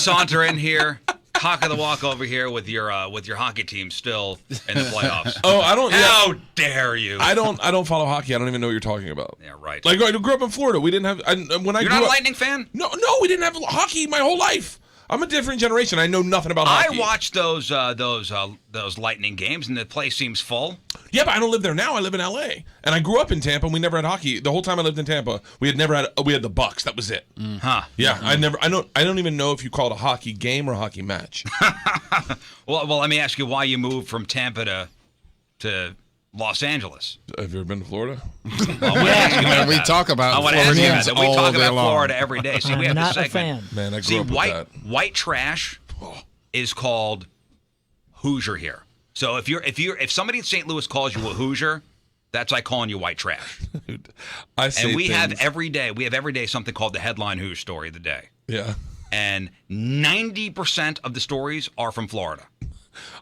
saunter in here, cock of the walk over here with your hockey team still in the playoffs. Oh, I don't. How dare you? I don't follow hockey. I don't even know what you're talking about. Yeah, right. Like I grew up in Florida. We didn't have. When I You're grew not a up, Lightning fan? No, we didn't have hockey my whole life. I'm a different generation. I know nothing about hockey. I watched those Lightning games, and the place seems full. Yeah, but I don't live there now. I live in L.A. and I grew up in Tampa. And we never had hockey. The whole time I lived in Tampa, we had the Bucks. That was it. Huh? Yeah, mm-hmm. I don't even know if you call it a hockey game or a hockey match. well, let me ask you why you moved from Tampa to Los Angeles. Have you ever been to Florida? Well, we talk about Florida. We talk about long. Florida every day. See, we have not this a segment. fan. Man, I grew up with that. White trash is called Hoosier here. So if somebody in St. Louis calls you a Hoosier, that's like calling you white trash. Dude, I say and we things. have every day something called the headline Hoosier story of the day. Yeah. And 90% of the stories are from Florida.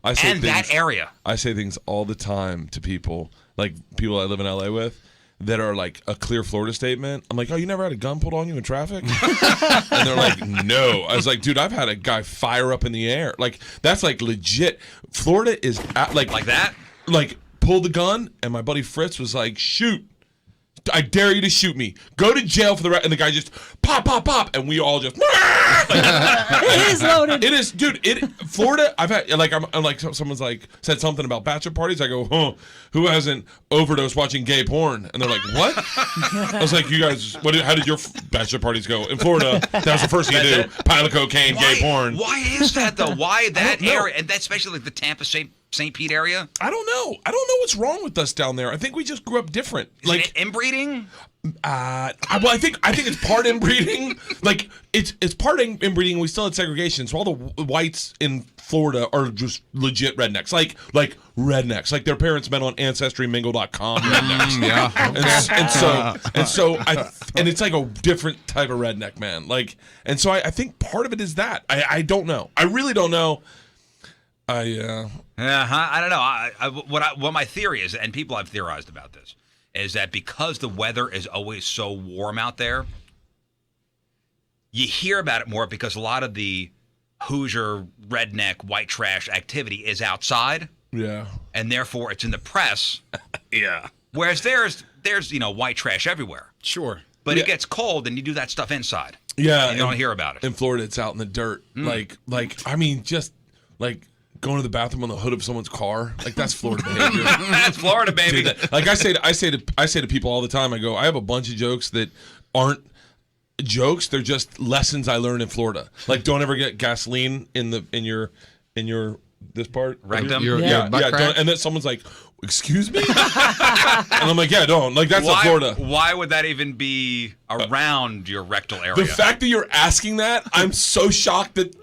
That area. I say things all the time to people, like people I live in LA with, that are like a clear Florida statement. I'm like, oh, you never had a gun pulled on you in traffic? And they're like, no. I was like, dude, I've had a guy fire up in the air. Like, that's like legit. Florida is like that? Like, pulled the gun, and my buddy Fritz was like, shoot. I dare you to shoot me. Go to jail for the rest. And the guy just pop, pop, pop, and we all just. It is loaded. It is, dude. Florida. I've had I'm like someone's like said something about bachelor parties. I go, oh, who hasn't overdosed watching gay porn? And they're like, what? I was like, you guys, how did your bachelor parties go in Florida? That was the first thing you do. Pile of cocaine, gay porn. Why is that though? Why that area, and that especially like the Tampa St. Pete area? I don't know. I don't know what's wrong with us down there. I think we just grew up different. Is it inbreeding? Well, I think it's part inbreeding. Like it's part inbreeding. We still had segregation, so all the whites in Florida are just legit rednecks. Like rednecks. Like their parents met on AncestryMingle.com. Rednecks. Yeah. And it's like a different type of redneck, man. Like, and so I think part of it is that. I don't know. I really don't know. I don't know. What my theory is, and people have theorized about this, is that because the weather is always so warm out there, you hear about it more because a lot of the Hoosier redneck white trash activity is outside. Yeah. And therefore it's in the press. Yeah. Whereas there's white trash everywhere. Sure. But it gets cold and you do that stuff inside. Yeah. And you don't hear about it. In Florida, it's out in the dirt. I mean, just like going to the bathroom on the hood of someone's car. Like, that's Florida behavior. That's Florida, baby. Dude, like I say to people all the time, I go, I have a bunch of jokes that aren't jokes. They're just lessons I learned in Florida. Like, don't ever get gasoline in your this part. Rectum. Yeah. And then someone's like, excuse me? And I'm like, yeah, don't. Like, that's Florida. Why would that even be around your rectal area? The fact that you're asking that, I'm so shocked that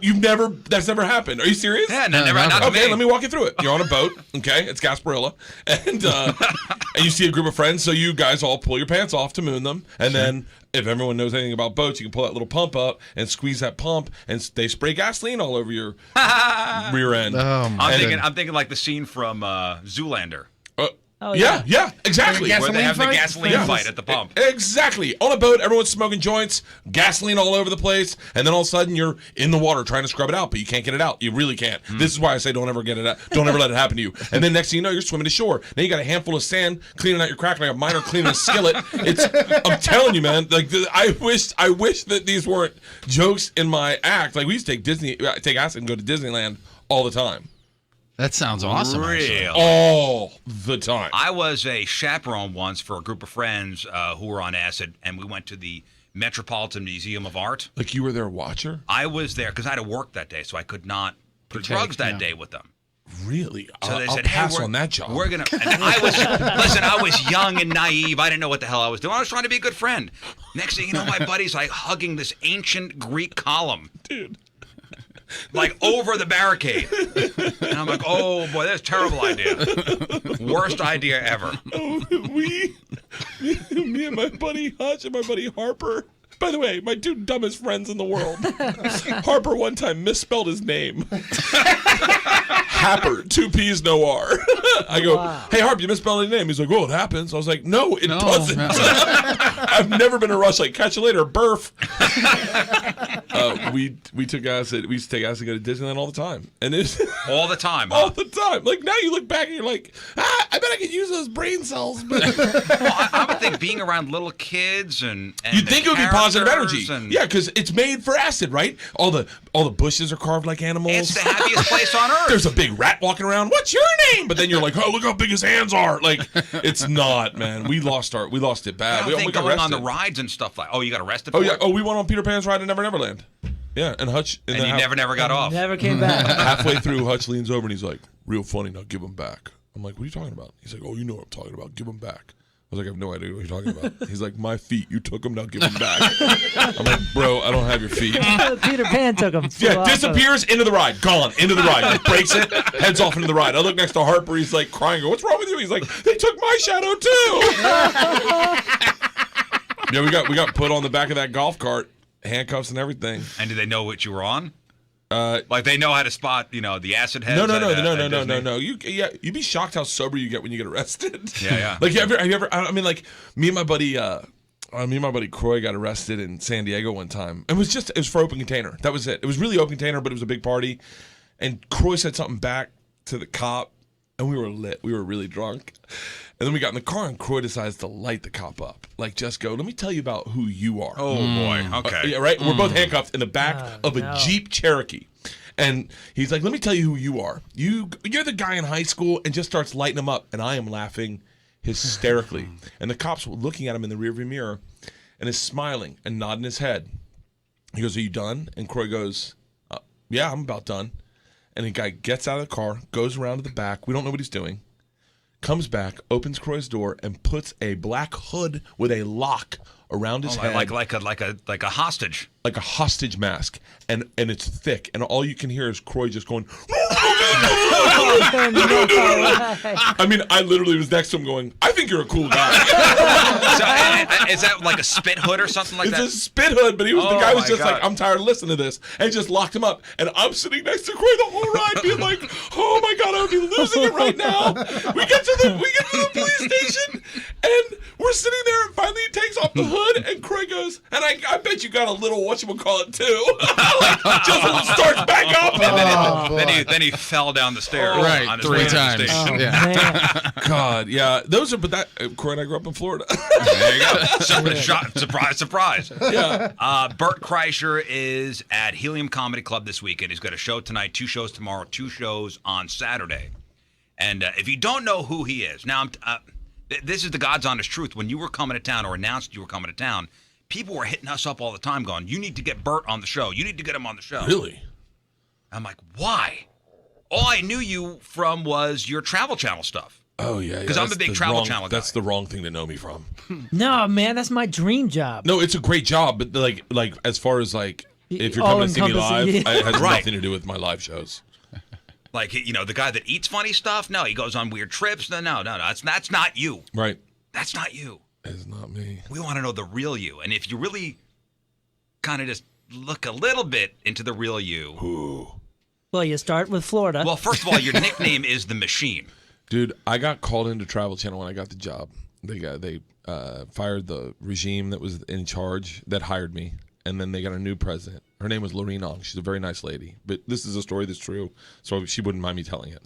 that's never happened. Are you serious? Yeah, never. Not okay, me. let me walk you through it. You're on a boat, okay? It's Gasparilla. And and you see a group of friends, so you guys all pull your pants off to moon them. And then if everyone knows anything about boats, you can pull that little pump up and squeeze that pump, and they spray gasoline all over your rear end. I'm thinking like the scene from Zoolander. Yeah, exactly. Where they have the gasoline fight at the pump. Exactly. On a boat, everyone's smoking joints, gasoline all over the place, and then all of a sudden you're in the water trying to scrub it out, but you can't get it out. You really can't. This is why I say don't ever get it out. Don't ever let it happen to you. And then next thing you know, you're swimming to shore. Now you got a handful of sand cleaning out your crack like a miner cleaning a skillet. I'm telling you, man. Like I wish that these weren't jokes in my act. Like we used to take acid and go to Disneyland all the time. That sounds awesome. Really? All the time. I was a chaperone once for a group of friends who were on acid, and we went to the Metropolitan Museum of Art. Like you were their watcher? I was there because I had to work that day, so I could not do drugs that day with them. Really? So they I'll said, pass hey, on that job. We're gonna. And I was young and naive. I didn't know what the hell I was doing. I was trying to be a good friend. Next thing you know, my buddy's like hugging this ancient Greek column. Dude. Like over the barricade. And I'm like, oh boy, that's a terrible idea. Worst idea ever. Me and my buddy Hutch and my buddy Harper. By the way, my two dumbest friends in the world. Harper one time misspelled his name. Happer, 2 P's, no R. I go, hey, Harp, you misspelled your name. He's like, well, it happens. I was like, no, it doesn't. I've never been in a rush like, catch you later, burf. We took acid. We used to take acid and go to Disneyland all the time. And it's All the time, huh? all the time. Like, now you look back and you're like, I bet I could use those brain cells. But Well, I would think being around little kids and you'd think it would be positive energy. And Yeah, because it's made for acid, right? All the bushes are carved like animals. it's the happiest place on earth. There's a big rat walking around. What's your name? But then you're like, oh, look how big his hands are. Like, it's not, man. We lost it bad. I We don't think got going on arrested. the rides and stuff like. Oh, you got arrested? Oh for yeah. it? Oh, we went on Peter Pan's ride in Neverland. Yeah, and Hutch. And you never got off. Never came back. Halfway through, Hutch leans over and he's like, "Real funny. Now give him back." I'm like, "What are you talking about?" He's like, "Oh, you know what I'm talking about. Give him back." I was like, "I have no idea what you're talking about." He's like, "My feet. You took them. Now give them back." I'm like, "Bro, I don't have your feet." Peter Pan took him. Yeah, disappears into the ride, gone into the ride, like breaks it, heads off into the ride. I look next to Harper, he's like crying. What's wrong with you? He's like, they took my shadow too. Yeah, we got put on the back of that golf cart, handcuffs and everything. And did they know what you were on? Like they know how to spot, the acid heads. No. You'd be shocked how sober you get when you get arrested. Yeah. Like have you ever? I mean, like me and my buddy Croy got arrested in San Diego one time. It was for open container. That was it. It was really open container, but it was a big party. And Croy said something back to the cop, and we were lit. We were really drunk. And then we got in the car, and Croy decides to light the cop up. Like, just go, let me tell you about who you are. Oh, boy. Okay. Yeah, right? We're both handcuffed in the back of a no. Jeep Cherokee. And he's like, let me tell you who you are. You're the guy in high school, and just starts lighting him up. And I am laughing hysterically. And the cop's looking at him in the rearview mirror and is smiling and nodding his head. He goes, are you done? And Croy goes, yeah, I'm about done. And the guy gets out of the car, goes around to the back. We don't know what he's doing. Comes back, opens Croy's door, and puts a black hood with a lock around his head, like a hostage, like a hostage mask, and it's thick, and all you can hear is Croy just going. I mean, I literally was next to him going, I think you're a cool guy. So, is that like a spit hood or something like that? It's a spit hood, but the guy was my just God. like, I'm tired of listening to this, and just locked him up. And I'm sitting next to Croy the whole ride, being like, oh my God, I would be losing it right now. We get to the police station, and we're sitting there, and finally he takes off the hood, and Croy goes, and I bet you got a little whatchamacallit too. Like, just starts back up. And then he fell down the stairs. Right, on his 3 way to the times. station. Man. God, yeah. Croy and I grew up in Florida. There you go. Surprise, surprise. Yeah. Bert Kreischer is at Helium Comedy Club this weekend. He's got a show tonight, 2 shows tomorrow, 2 shows on Saturday. And if you don't know who he is, now this is the God's honest truth. When you were coming to town or announced you were coming to town, people were hitting us up all the time going, you need to get Bert on the show. You need to get him on the show. Really? I'm like, why? All I knew you from was your Travel Channel stuff. Oh, yeah. Because I'm a big Travel Channel guy. That's the wrong thing to know me from. No, man, that's my dream job. No, it's a great job, but like as far as like if you're coming to see me live, it has nothing to do with my live shows. Like, the guy that eats funny stuff? No, he goes on weird trips. No, that's not you. Right. That's not you. It's not me. We want to know the real you. And if you really kind of just look a little bit into the real you. Ooh. Well, you start with Florida. Well, first of all, your nickname is The Machine. Dude, I got called into Travel Channel when I got the job. They fired the regime that was in charge that hired me, and then they got a new president. Her name was Lorene Ong. She's a very nice lady, but this is a story that's true, so she wouldn't mind me telling it.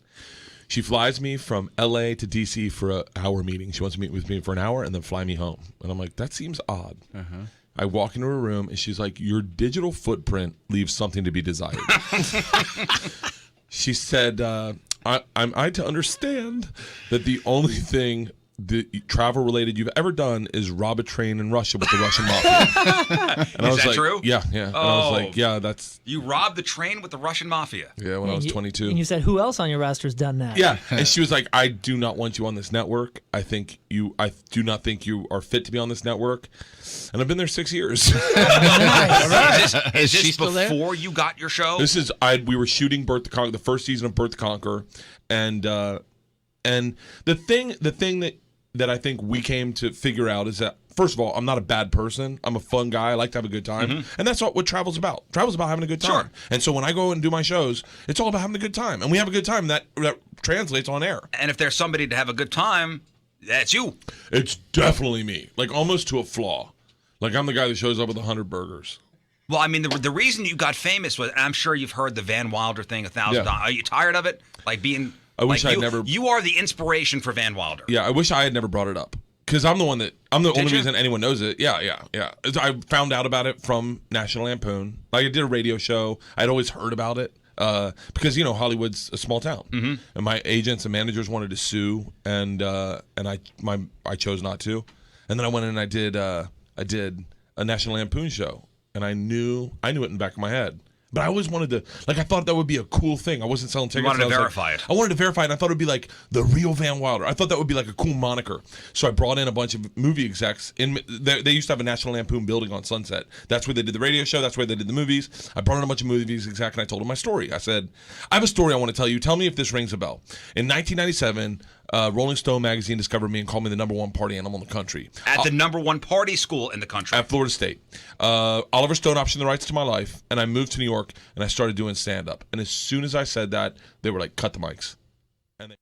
She flies me from L.A. to D.C. for an hour meeting. She wants to meet with me for an hour and then fly me home. And I'm like, that seems odd. I walk into her room, and she's like, your digital footprint leaves something to be desired. She said, I'm to understand that the only thing travel-related you've ever done is rob a train in Russia with the Russian mafia. And Is that true? Yeah. And I was like, yeah, that's... You robbed the train with the Russian mafia. Yeah, when I was 22. And you said, who else on your roster has done that? Yeah, and she was like, I do not want you on this network. I do not think you are fit to be on this network. And I've been there 6 years. Is Is she this still there? before you got your show? This is we were shooting Bert the Conqueror, the first season of Bert the Conqueror, and the thing that I think we came to figure out is that, first of all, I'm not a bad person. I'm a fun guy. I like to have a good time. And that's what travel's about. Travel's about having a good time. Sure. And so when I go and do my shows, it's all about having a good time. And we have a good time that translates on air. And if there's somebody to have a good time, that's you. It's definitely me. Like almost to a flaw. Like I'm the guy that shows up with 100 burgers. Well, I mean, the reason you got famous was, and I'm sure you've heard the Van Wilder thing 1,000 times. Are you tired of it? Like being... I wish I'd never... You are the inspiration for Van Wilder. Yeah, I wish I had never brought it up. Because I'm the only reason anyone knows it. Yeah. I found out about it from National Lampoon. Like I did a radio show. I'd always heard about it because Hollywood's a small town, and my agents and managers wanted to sue, and I chose not to. And then I went in and I did a National Lampoon show, and I knew it in the back of my head. But I always wanted to, I thought that would be a cool thing. I wasn't selling tickets. You wanted to verify it. I wanted to verify it, and I thought it would be like the real Van Wilder. I thought that would be like a cool moniker. So I brought in a bunch of movie execs. They used to have a National Lampoon building on Sunset. That's where they did the radio show. That's where they did the movies. I brought in a bunch of movies execs, and I told them my story. I said, I have a story I want to tell you. Tell me if this rings a bell. In 1997, Rolling Stone magazine discovered me and called me the #1 party animal in the country. At the #1 party school in the country. At Florida State. Oliver Stone optioned the rights to my life, and I moved to New York, and I started doing stand-up. And as soon as I said that, they were like, cut the mics. And they-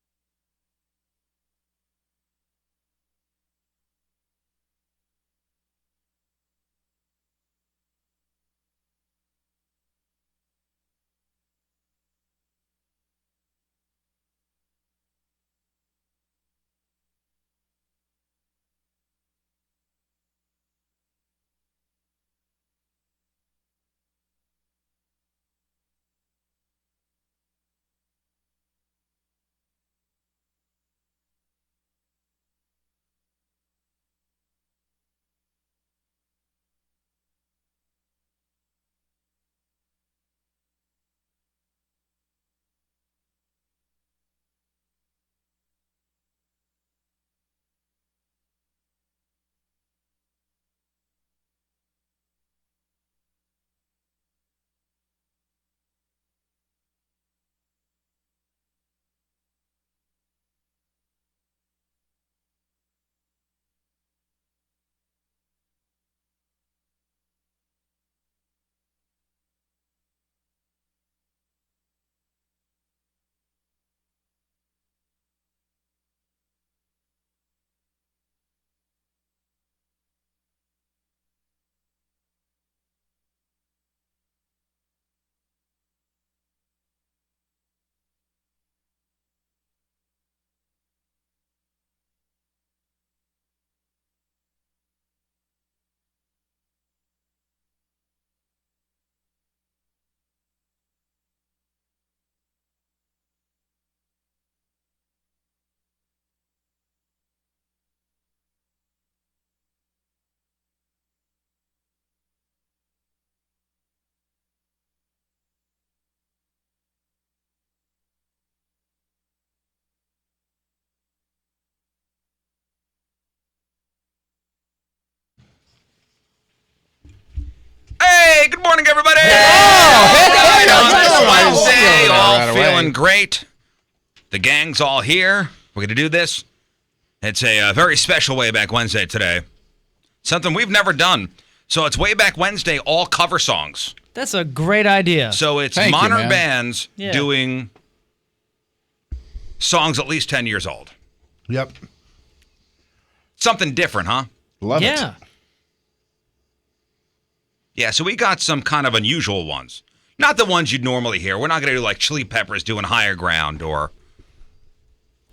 Hey, good morning, everybody. Wednesday, all feeling great. The gang's all here. We're going to do this. It's a very special Way Back Wednesday today. Something we've never done. So it's Way Back Wednesday, all cover songs. That's a great idea. So it's modern bands doing songs at least 10 years old. Yep. Something different, huh? Love it. Yeah. Yeah, so we got some kind of unusual ones. Not the ones you'd normally hear. We're not going to do like Chili Peppers doing Higher Ground or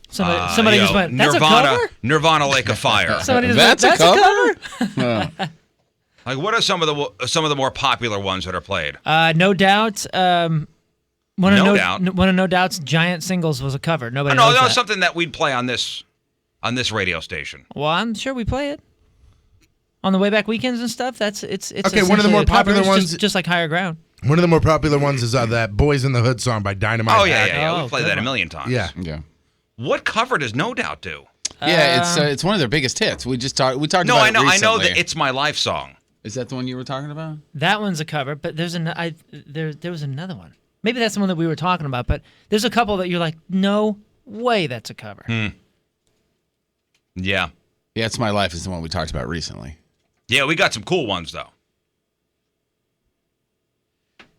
somebody just went, that's Nirvana, a cover? Nirvana Lake of Fire. Somebody just That's went, a that's a cover? Like, what are some of the more popular ones that are played? No Doubt. One of No Doubt's giant singles was a cover. Nobody knows that that. was something that we'd play on this radio station. Well, I'm sure we play it on the Way Back weekends and stuff. It's Okay, one of the more popular ones, just like Higher Ground. One of the more popular ones is that "Boys in the Hood" song by Dynamite. Oh yeah. Oh, We played that a million times. Yeah. What cover does No Doubt do? Yeah, it's one of their biggest hits. We talked No, about I it know. I know recently. the "It's My Life" song. Is that the one you were talking about? That one's a cover, but there was another one. Maybe that's the one that we were talking about, but there's a couple that you're like, no way that's a cover. No Yeah. Yeah, It's My Life is the one we talked about recently. Yeah, we got some cool ones, though.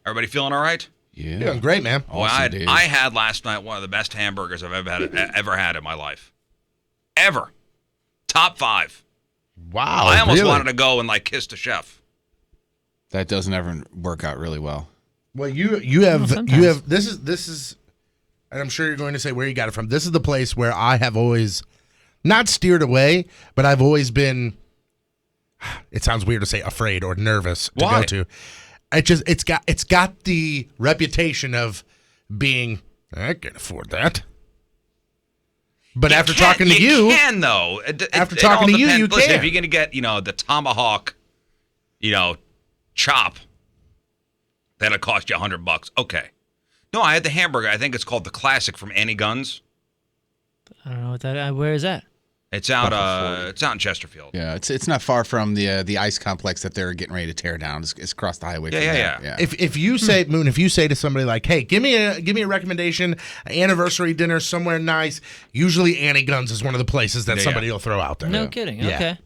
Everybody feeling all right? Yeah. Doing great, man. Boy, I had last night one of the best hamburgers I've ever had in my life. Ever. Top 5. Wow. I almost really? wanted to go and kiss the chef. That doesn't ever work out really well. Well, you have sometimes. this is, and I'm sure you're going to say where you got it from. This is the place where I have always not steered away, but I've always been. It sounds weird to say afraid or nervous to Why? go to. It's got the reputation of being I can't afford that. But after talking to you, can though. After talking to you, you Listen, can. if you're gonna get the tomahawk, chop, that'll cost you $100. Okay. No, I had the hamburger. I think it's called the Classic from Annie Gunn's. I don't know what that. Where is that? It's out. It's out in Chesterfield. Yeah, it's not far from the ice complex that they're getting ready to tear down. It's across the highway. from Yeah. there. If you say Moon, if you say to somebody like, "Hey, give me a recommendation, an anniversary dinner somewhere nice," usually Annie Gunn's is one of the places that Yeah, somebody will throw out there. No kidding. Yeah. Okay.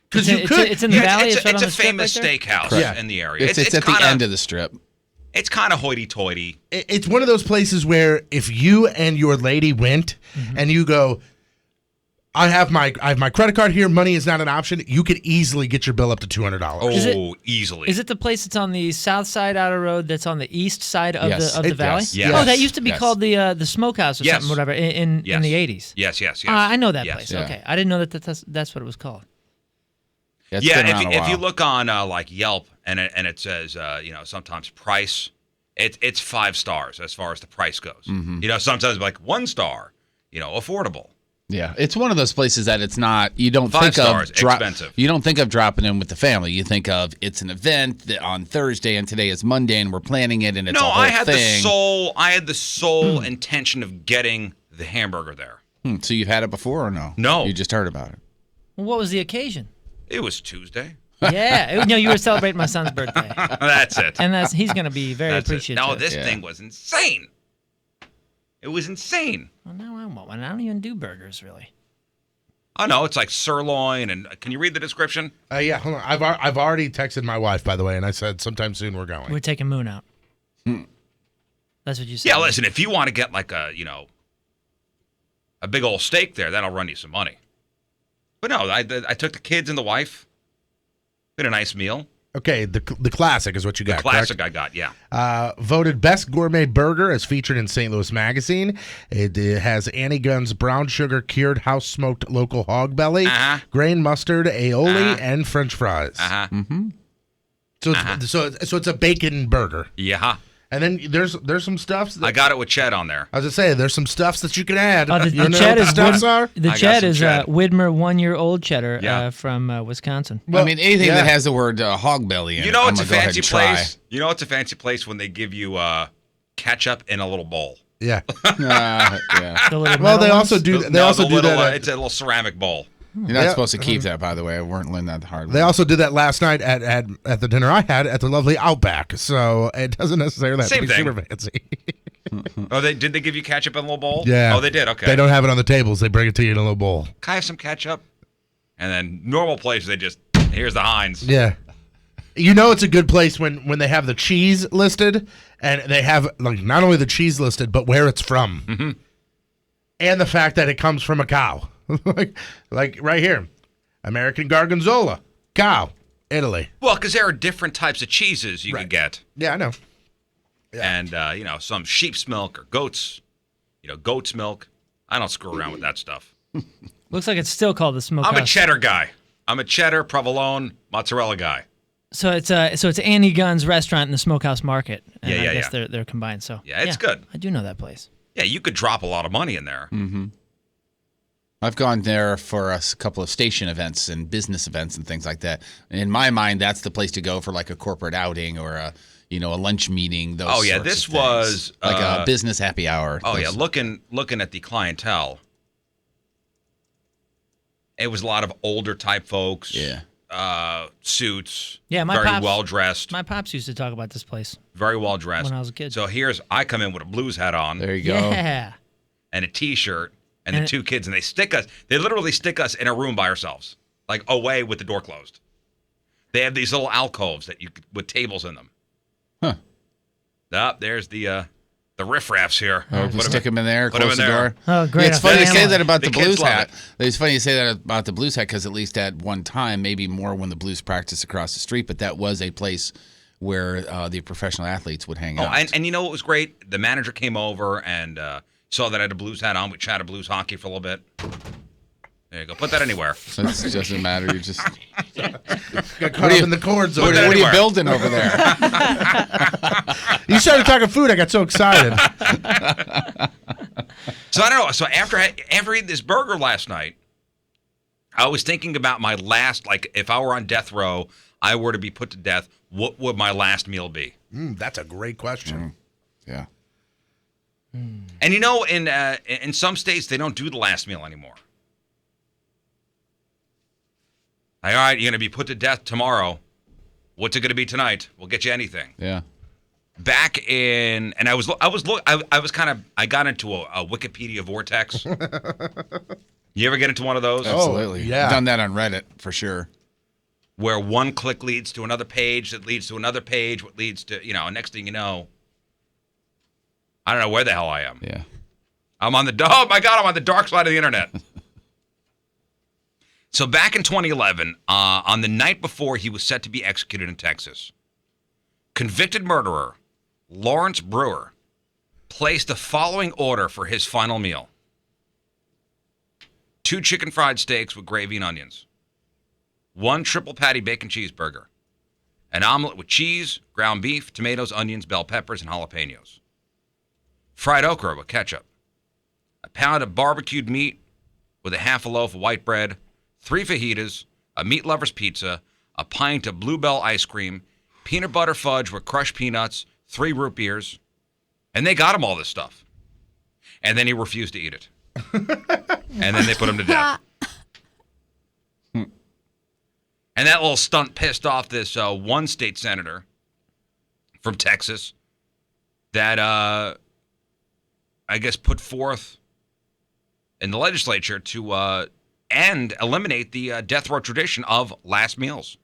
Because It's in the valley. It's right on a the strip famous right there? steakhouse Correct. in the area. It's at the end of the strip. It's kind of hoity-toity. it's one of those places where if you and your lady went and you go, I have my credit card here. Money is not an option. You could easily get your bill up to $200. Oh, Is it- easily. Is it the place that's on the south side outer road that's on the east side of Yes. the valley? Yes. Yes. Oh, that used to be Yes. called the smokehouse or Yes. something, whatever, in Yes. the 80s. Yes. I know that Yes. place. Yeah. Okay, I didn't know that's what it was called. It's Yeah, been around a if you while. look on Yelp and it says sometimes price, it's 5 stars as far as the price goes. Sometimes 1 star, affordable. Yeah, it's one of those places that it's not. You don't 5 think stars, of expensive. You don't think of dropping in with the family. You think of it's an event on Thursday and today is Monday and we're planning it and it's a No, whole I had thing. the sole intention of getting the hamburger there. So you've had it before or no? No. You just heard about it. Well, what was the occasion? It was Tuesday. Yeah, you were celebrating my son's birthday, That's it. and he's going to be very That's it. appreciative. No, this Yeah. thing was insane. It was insane. Well, now I want one. I don't even do burgers really. I know it's like sirloin, and can you read the description? Yeah, hold on. I've already texted my wife, by the way, and I said sometime soon we're going. We're taking Moon out. That's what you said. Yeah, listen, if you want to get a big old steak there, that'll run you some money. But no, I took the kids and the wife. We had a nice meal. Okay, the classic is what you got. Classic correct? I got, yeah. Voted best gourmet burger as featured in St. Louis Magazine. It has Annie Gunn's brown sugar cured house smoked local hog belly, grain mustard, aioli, and French fries. So it's a bacon burger. Yeah. And then there's some stuffs. I got it with Ched on there. I was gonna say there's some stuffs that you can add. The You know Ched what the is stuffs are? The I got Ched some is Ched. Widmer 1-year-old cheddar Yeah. from Wisconsin. I mean, anything yeah. that has the word hog belly in it. You know I'm it's a gonna go ahead fancy and try. place? You know it's a fancy place when they give you ketchup in a little bowl. Yeah. Yeah. The little Well, metal they also ones? do. They also do that. It's a little ceramic bowl. You're not Yeah. supposed to keep that, by the way. I weren't learning that the hard way. They also did that last night at the dinner I had at the lovely Outback. So it doesn't necessarily have to Same be thing. super fancy. Oh, did they give you ketchup in a little bowl? Yeah. Oh, they did. Okay. They don't have it on the tables. They bring it to you in a little bowl. Can I have some ketchup? And then normal places they just here's the Heinz. Yeah. You know it's a good place when they have the cheese listed and they have not only the cheese listed but where it's from, and the fact that it comes from a cow, like right here, American Gorgonzola, cow, Italy. Well, because there are different types of cheeses you could get, Yeah, I know. and some sheep's milk or goat's milk. I don't screw around with that stuff. Looks like it's still called the smokehouse. I'm a cheddar guy. I'm a cheddar, provolone, mozzarella guy. So it's Annie Gunn's restaurant in the Smokehouse Market. And Yeah, I guess they're combined. So Yeah, it's good. I do know that place. Yeah, you could drop a lot of money in there. I've gone there for a couple of station events and business events and things like that. In my mind, that's the place to go for like a corporate outing or a lunch meeting. Those Oh, yeah, sorts this of things. was, like a business happy hour. Oh yeah, Those- looking at the clientele, it was a lot of older type folks. Yeah. Suits. Yeah, my very pops- well dressed. My pops used to talk about this place. Very well dressed. When I was a kid. So I come in with a blues hat on There you go. Yeah. and a t-shirt, and the 2 kids, and they literally stick us in a room by ourselves, like away with the door closed. They have these little alcoves with tables in them. Huh. There's the riffraffs here. Stick them in there, close the door. Oh, great. Yeah, it's funny you say that about the kids blues love hat. it. It's funny you say that about the blues hat because at least at one time, maybe more when the blues practiced across the street, but that was a place where the professional athletes would hang out. And you know what was great? The manager came over and saw that I had a blues hat on. We chatted blues hockey for a little bit. There you go. Put that anywhere. It doesn't matter. You just Got caught up in the cords. what are you building over there? You started talking food. I got so excited. So I don't know. So after eating this burger last night, I was thinking about my last, like if I were on death row, I were to be put to death, what would my last meal be? That's a great question. Yeah. And you know, in some states, they don't do the last meal anymore. Like, all right, you're going to be put to death tomorrow. What's it going to be tonight? We'll get you anything. Yeah. Back in, and I got into a Wikipedia vortex. You ever get into one of those? Absolutely. yeah. I've done that on Reddit for sure. Where one click leads to another page that leads to another page, what leads to, next thing you know, I don't know where the hell I am. Yeah. I'm on the dark side of the internet. So back in 2011, on the night before he was set to be executed in Texas, convicted murderer Lawrence Brewer placed the following order for his final meal: 2 chicken fried steaks with gravy and onions, 1 triple patty bacon cheeseburger, an omelet with cheese, ground beef, tomatoes, onions, bell peppers, and jalapenos, fried okra with ketchup, a pound of barbecued meat with a half a loaf of white bread, 3 fajitas, a meat lover's pizza, a pint of Bluebell ice cream, peanut butter fudge with crushed peanuts, 3 root beers, and they got him all this stuff. And then he refused to eat it. And then they put him to death. And that little stunt pissed off this one state senator from Texas that I guess put forth in the legislature to eliminate the death row tradition of last meals.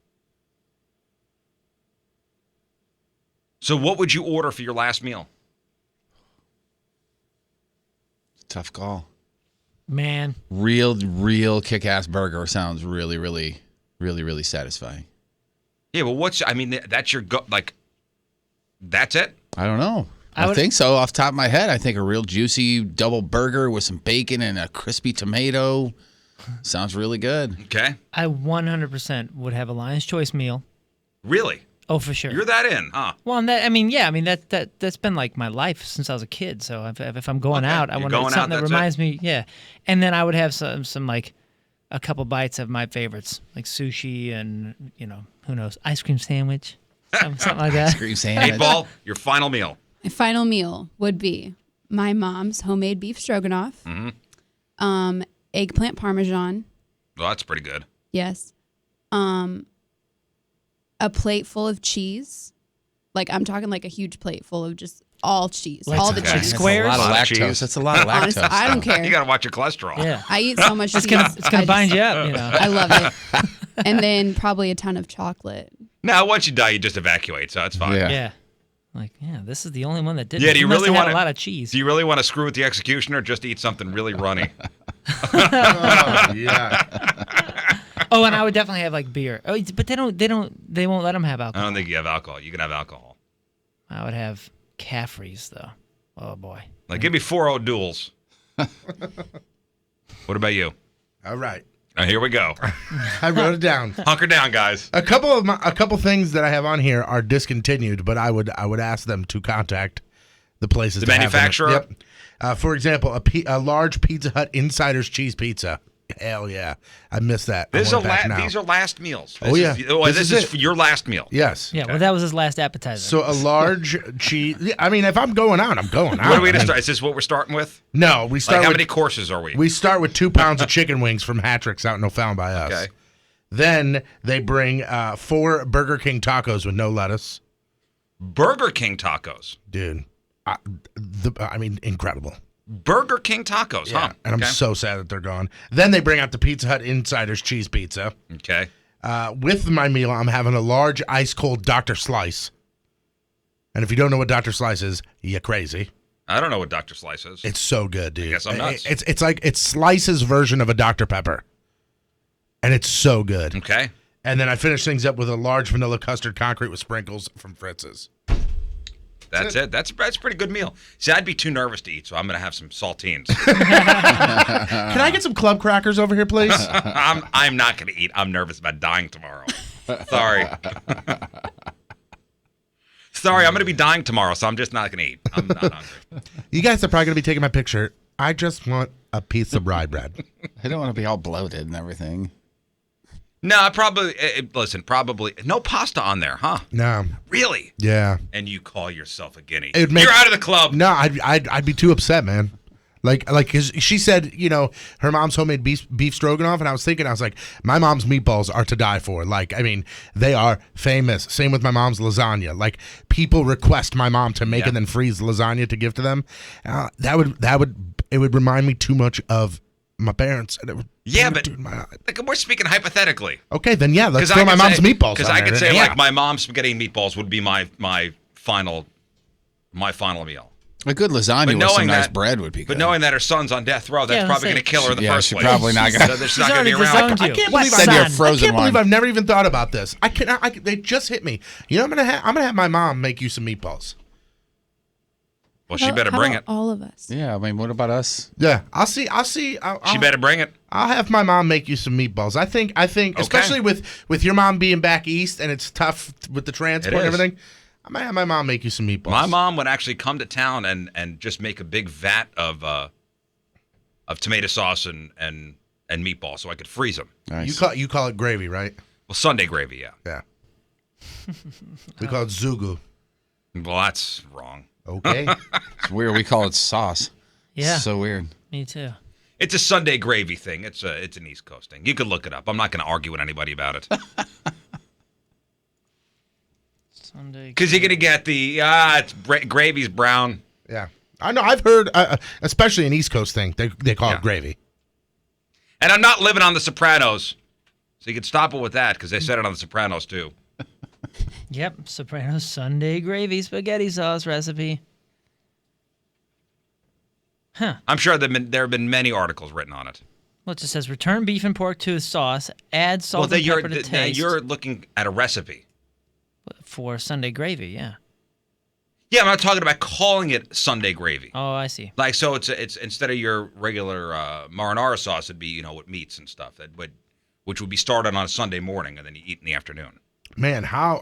So what would you order for your last meal? Tough call. Man. Real kick-ass burger sounds really, really, really, really satisfying. Yeah, but that's your that's it? I don't know. I think so. Off the top of my head, I think a real juicy double burger with some bacon and a crispy tomato sounds really good. Okay. I 100% would have a Lion's Choice meal. Really? Oh, for sure. You're that in, huh? Well, that's been like my life since I was a kid. So if I'm going out, I want something that reminds me. Yeah, and then I would have some like a couple bites of my favorites, like sushi and who knows, ice cream sandwich, something like that. Ice cream sandwich. 8-Ball, your final meal. My final meal would be my mom's homemade beef stroganoff, eggplant parmesan. Well, that's pretty good. Yes. A plate full of cheese. Like, I'm talking like a huge plate full of just all cheese. All the cheese. Squares? That's a lot of cheese. lactose. That's a lot of lactose. Honestly, I don't care. You got to watch your cholesterol. Yeah. I eat so much cheese. It's gonna bind you up, I love it. And then probably a ton of chocolate. Now, once you die, you just evacuate, so it's fine. Yeah. Yeah. Like, this is the only one that didn't. Yeah, do you It must really have had want a lot of cheese? Do you really want to screw with the executioner or just eat something really runny? Oh, yeah. Oh, and I would definitely have like beer. Oh, but they won't let them have I alcohol. don't think you have alcohol. You can have alcohol. I would have Caffrey's though. Oh boy. Like, give me 4 old duels. What about you? All right. Here we go. I wrote it down. Hunker down, guys. A couple things that I have on here are discontinued, but I would ask them to contact the places. The that have them. manufacturer? Yep. For example, a large Pizza Hut Insider's cheese pizza. Hell yeah, I missed that. These are last meals. This is your last meal. Yes. Yeah. Well, that was his last appetizer. So a large cheese. I mean, if I'm going out, I'm going out. What are we going to start? Is this what we're starting with? No, we start. Like, how with, many courses are we? We start with 2 pounds of chicken wings from Hattrick's out in O'Fallon by us. Okay. Then they bring 4 Burger King tacos with no lettuce. Burger King tacos. Dude, I mean, incredible. Burger King tacos, huh? And I'm so sad that they're gone. Then they bring out the Pizza Hut Insider's cheese pizza. Okay. With my meal, I'm having a large ice cold Dr. Slice. And if you don't know what Dr. Slice is, you're crazy. I don't know what Dr. Slice is. It's so good, dude. I guess I'm nuts. It's like it's Slice's version of a Dr. Pepper. And it's so good. Okay. And then I finish things up with a large vanilla custard concrete with sprinkles from Fritz's. That's it. That's a pretty good meal. See, I'd be too nervous to eat, so I'm going to have some saltines. Can I get some club crackers over here, please? I'm not going to eat. I'm nervous about dying tomorrow. Sorry. Sorry, I'm going to be dying tomorrow, so I'm just not going to eat. I'm not hungry. You guys are probably going to be taking my picture. I just want a piece of rye bread. I don't want to be all bloated and everything. No, probably. Listen, probably no pasta on there, huh? No. Really? Yeah. And you call yourself a guinea? You're out of the club. No, I'd be too upset, man. Like, cause she said, her mom's homemade beef stroganoff, and I was like, my mom's meatballs are to die for. Like, I mean, they are famous. Same with my mom's lasagna. Like, people request my mom to make and then freeze lasagna to give to them. It would remind me too much of my parents. And it would but we're speaking hypothetically. Okay, then let's throw my mom's meatballs. Because I could say like my mom's spaghetti and meatballs would be my final meal. A good lasagna with some nice bread would be good. But knowing that her son's on death row, that's probably going to kill her in the first place. Probably not going to. She's not going to be around. I can't believe I've never even thought about this. They just hit me. I'm gonna have my mom make you some meatballs. Well, she better bring it. All of us. Yeah, I mean, what about us? Yeah, I'll see. She better bring it. I'll have my mom make you some meatballs. I think, especially with your mom being back east and it's tough with the transport and everything. I might have my mom make you some meatballs. My mom would actually come to town and just make a big vat of tomato sauce and meatballs so I could freeze them. Nice. You call it gravy, right? Well, Sunday gravy, yeah. Yeah. We call it zugu. Well, that's wrong. Okay. It's weird. We call it sauce. Yeah. It's so weird. Me too. It's a Sunday gravy thing. It's an East Coast thing. You could look it up. I'm not going to argue with anybody about it. Sunday. Because you're going to get the gravy's brown. Yeah. I know. I've heard, especially an East Coast thing, they call it gravy. And I'm not living on The Sopranos, so you can stop it with that because they said it on The Sopranos too. Yep, Sopranos Sunday gravy spaghetti sauce recipe. Huh. I'm sure there have been many articles written on it. Well, it just says return beef and pork to the sauce, add salt and pepper to taste. You're looking at a recipe. For Sunday gravy, yeah. Yeah, I'm not talking about calling it Sunday gravy. Oh, I see. Like, so it's instead of your regular marinara sauce, it'd be, with meats and stuff, which would be started on a Sunday morning and then you eat in the afternoon. Man, how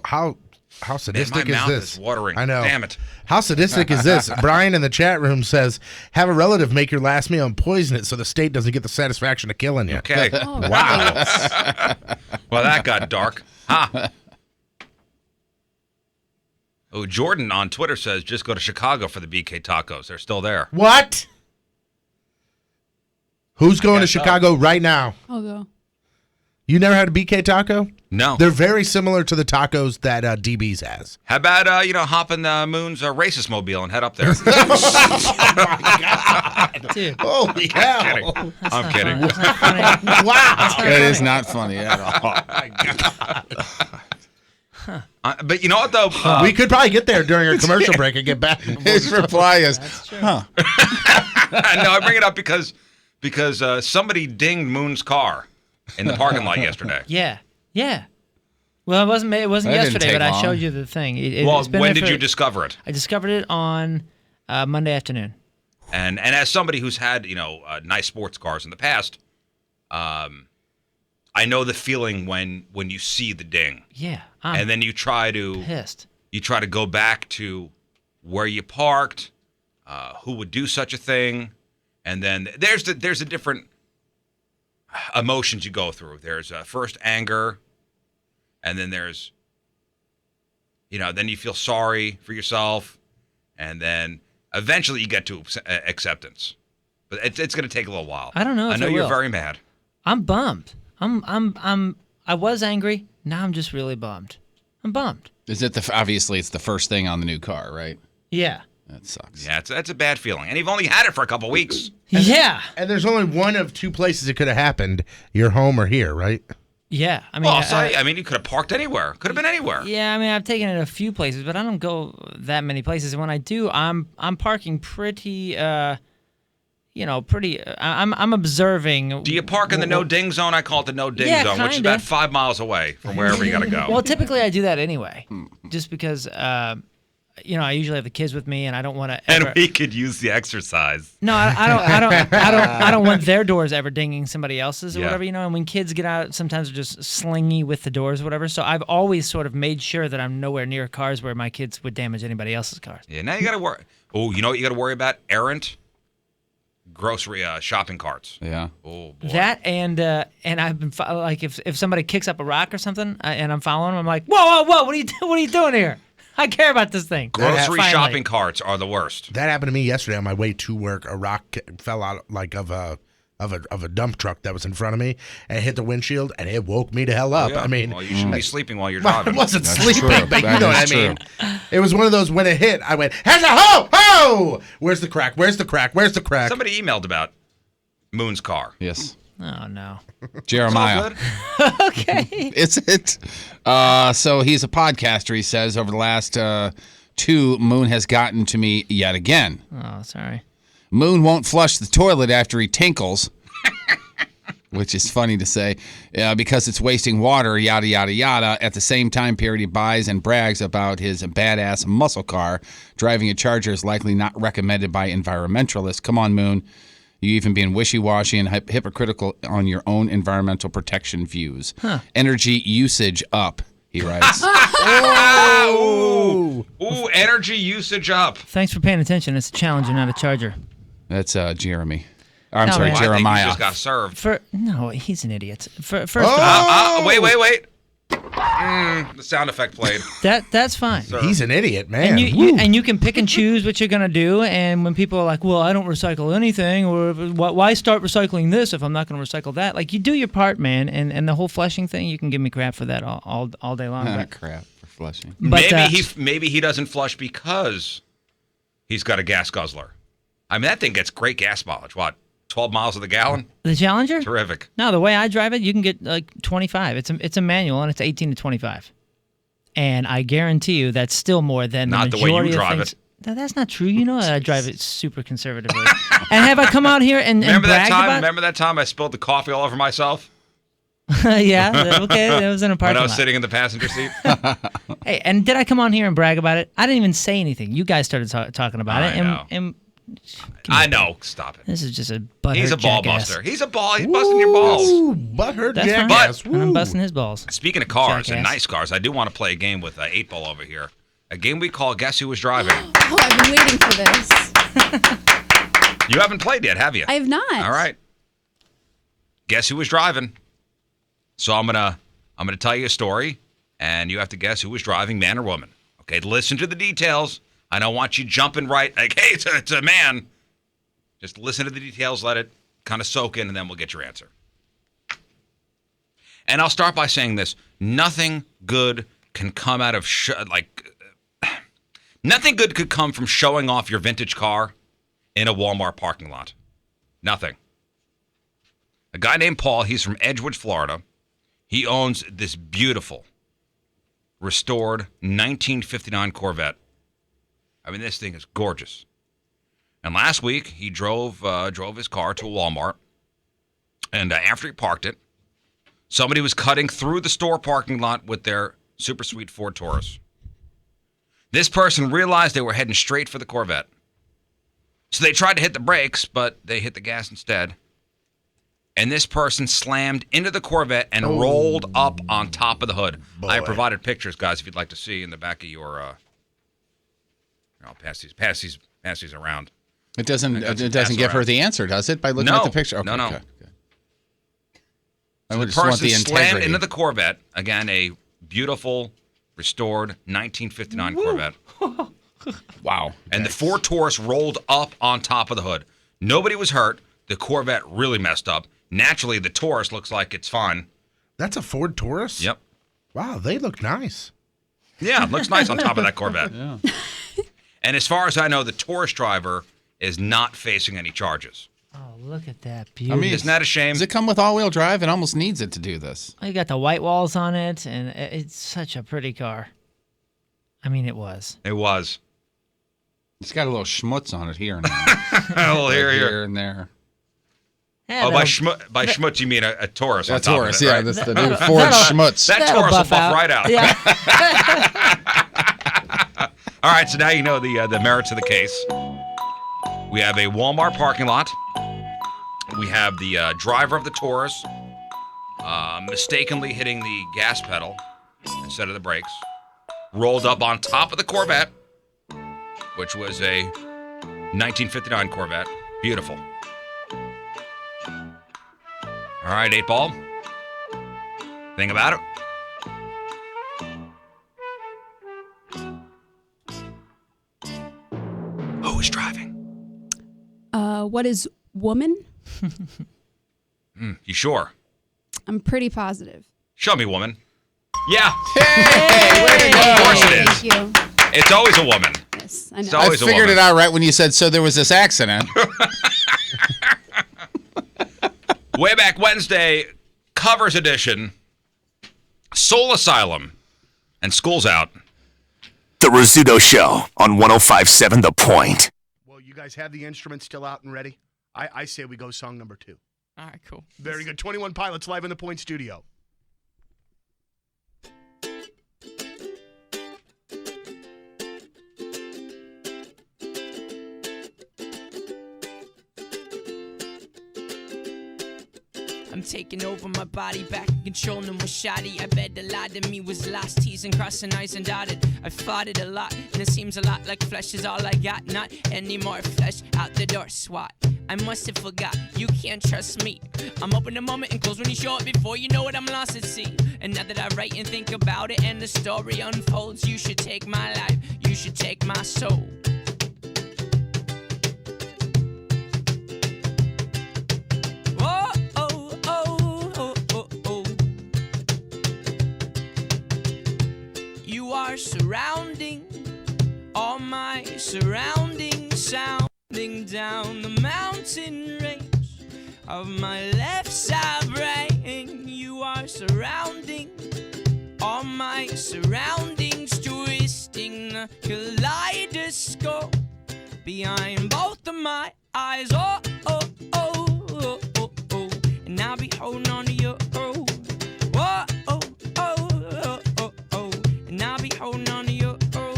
sadistic my mouth is this? Is watering. I know. Damn it. How sadistic is this? Brian in the chat room says, have a relative make your last meal and poison it so the state doesn't get the satisfaction of killing you. Okay. Oh, Wow. Well, that got dark. Ha. Oh, Jordan on Twitter says, just go to Chicago for the BK tacos. They're still there. What? Who's going to Chicago right now? I'll go. You never had a BK taco? No. They're very similar to the tacos that DB's has. How about, hop in the Moon's racist mobile and head up there? Dude. Holy hell. I'm kidding. That's not funny. Wow. It is not funny at all. But you know what, though? We could probably get there during our commercial break and get back. His reply is, No, I bring it up because somebody dinged Moon's car in the parking lot yesterday. Yeah. Well, it wasn't That didn't yesterday, take but I long. showed you the thing. When did you discover it? I discovered it on Monday afternoon. And as somebody who's had nice sports cars in the past, I know the feeling when you see the ding. Yeah. And then you try to Pissed. You try to go back to where you parked, who would do such a thing, and then there's a different emotions you go through. There's first anger, and then there's then you feel sorry for yourself, and then eventually you get to acceptance. But it's going to take a little while. I don't know. I know you're very mad. I'm bummed. I was angry. Now I'm just really bummed. I'm bummed. Is it obviously it's the first thing on the new car, right? Yeah. That sucks. Yeah, that's a bad feeling. And you've only had it for a couple weeks. Yeah. And there's only one of two places it could have happened: your home or here, right? Yeah. I mean, You could have parked anywhere. Could have been anywhere. Yeah, I mean, I've taken it a few places, but I don't go that many places. And when I do, I'm parking pretty. I'm observing. Do you park in the no ding zone? I call it the no ding Yeah, zone, which is kinda. about 5 miles away from wherever you got to go. Well, typically I do that anyway, just because. I usually have the kids with me, and I don't want to. And we could use the exercise. No, I don't want their doors ever dinging somebody else's or Yeah. whatever, And when kids get out, sometimes they're just slingy with the doors or whatever. So I've always sort of made sure that I'm nowhere near cars where my kids would damage anybody else's cars. Yeah, now you got to worry. Oh, you know what you got to worry about? Errant grocery shopping carts. Yeah. Oh boy. That and I've been like if somebody kicks up a rock or something and I'm following them, I'm like, whoa, what are you doing here? I care about this thing. Grocery Finally. shopping carts are the worst. That happened to me yesterday on my way to work. A rock fell out of a dump truck that was in front of me and hit the windshield, and it woke me the hell up. Yeah. I mean, well, you shouldn't be sleeping while you're well, I driving. wasn't That's sleeping, true. but you That know what I is mean. It was one of those when it hit, I went, "Has a ho! Where's the crack? Where's the crack? Where's the crack?" Somebody emailed about Moon's car. Yes. Oh no. Jeremiah. Okay. Is it? So he's a podcaster, he says. Over the last 2, Moon has gotten to me yet again. Oh, sorry. Moon won't flush the toilet after he tinkles, which is funny to say, because it's wasting water, yada, yada, yada. At the same time period, he buys and brags about his badass muscle car. Driving a Charger is likely not recommended by environmentalists. Come on, Moon. You even being wishy-washy and hypocritical on your own environmental protection views. Energy usage up, he writes. Ooh, energy usage up. Thanks for paying attention. It's a Challenger, not a Charger. That's Jeremy. I'm No, sorry, man. I think Jeremiah. you just got served. No, he's an idiot. First, Wait. The sound effect played. that's fine. He's an idiot, man. And you can pick and choose what you're gonna do. And when people are like, "Well, I don't recycle anything," or "Why start recycling this if I'm not gonna recycle that?" Like, you do your part, man. And the whole flushing thing, you can give me crap for that all day long. But, Crap for flushing. but Maybe he doesn't flush because he's got a gas guzzler. I mean, that thing gets great gas mileage. What, 12 miles to the gallon? the Challenger? Terrific. No, the way I drive it, you can get like 25. It's a manual, and it's 18 to 25. And I guarantee you that's still more than Not the the way you majority of drive things. it. No, that's not true. You know that I drive it super conservatively. And have I come out here and bragged about? Remember that time I spilled the coffee all over myself Yeah, okay, that was in a when parking I was lot. sitting in the passenger seat? Hey, and did I come on here and brag about it? I didn't even say anything. You guys started talking about it, and I know. Stop it. this is just a butthurt He's a ball jackass. buster. He's busting your balls. Ooh, butthurt That's fine. jackass. And I'm Woo. busting his balls. Speaking of cars and Jackass. nice cars, I do want to play a game with 8 Ball over here. A game we call Guess Who Was Driving. Oh, I've been waiting for this. You haven't played yet, have you? I have not. All right. Guess who was driving? So I'm gonna tell you a story, and you have to guess who was driving, man or woman. Okay, listen to the details. I don't want you jumping right like, hey, it's a man. Just listen to the details, let it kind of soak in, and then we'll get your answer. And I'll start by saying this: nothing good can come out of nothing good could come from showing off your vintage car in a Walmart parking lot. Nothing. A guy named Paul, he's from Edgewood, Florida. He owns this beautiful, restored 1959 Corvette. I mean, this thing is gorgeous. And last week, he drove his car to a Walmart. And after he parked it, somebody was cutting through the store parking lot with their super sweet Ford Taurus. This person realized they were heading straight for the Corvette. So they tried to hit the brakes, but they hit the gas instead. And this person slammed into the Corvette and rolled up on top of the hood. Boy. I provided pictures, guys, if you'd like to see in the back of your. I'll pass these around. It doesn't That's give her around. the answer, does it? By looking No. at the picture? Okay, No. okay, good. I So would the just want person the slammed integrity. into the Corvette. Again, a beautiful, restored 1959 Corvette. Wow. And the Ford Taurus rolled up on top of the hood. Nobody was hurt. The Corvette really messed up. Naturally, the Taurus looks like it's fine. That's a Ford Taurus? Yep. Wow, they look nice. Yeah, it looks nice on top of that Corvette. Yeah. And as far as I know, the tourist driver is not facing any charges. Oh, look at that beauty. I mean, Isn't that a shame? Does it come with all-wheel drive? It almost needs it to do this. You got the white walls on it, and it's such a pretty car. I mean, it was. It was. It's got a little schmutz on it here and there. Oh, Here and there. Yeah, Oh, by schmutz, you mean a Taurus on That's top Taurus, of it, yeah. right? That's the new Ford schmutz. That that'll Taurus will buff buff out. right out. Yeah. All right, so now you know the merits of the case. We have a Walmart parking lot. We have the driver of the Taurus mistakenly hitting the gas pedal instead of the brakes. Rolled up on top of the Corvette, which was a 1959 Corvette. Beautiful. All right, 8-ball. Think about it. Who is driving? What is woman? You sure? I'm pretty positive. Show me, woman. Yeah, Hey, way to go. of course it is. Thank you. It's always a woman. Yes, I know. So- I Always a figured woman. it out right when you said, so there was this accident. Way Back Wednesday, covers edition, Soul Asylum, and School's Out. The Rizzuto Show on 105.7 The Point. Well, you guys have the instruments still out and ready? I say we go song number 2. All right, cool. Very good. 21 Pilots live in the Point Studio. I'm taking over my body, back and controlling was shoddy. I bet the lie to me was lost, teasing, crossing eyes and dotted. I fought it a lot, and it seems a lot like flesh is all I got. Not any more flesh, out the door, SWAT. I must have forgot, you can't trust me. I'm open the moment and close when you show it. Before you know it, I'm lost at sea. And now that I write and think about it and the story unfolds, you should take my life, you should take my soul. Oh, oh, oh, oh, oh, oh. You are surrounding all my surroundings, sounding down the mountain range of my left side brain. You are surrounding all my surroundings, twisting the kaleidoscope behind both of my eyes. Oh, oh, oh, oh, oh, oh. And I'll be holding on to your oh, oh, oh, oh, oh, oh, oh. And I'll be holding on to your oh.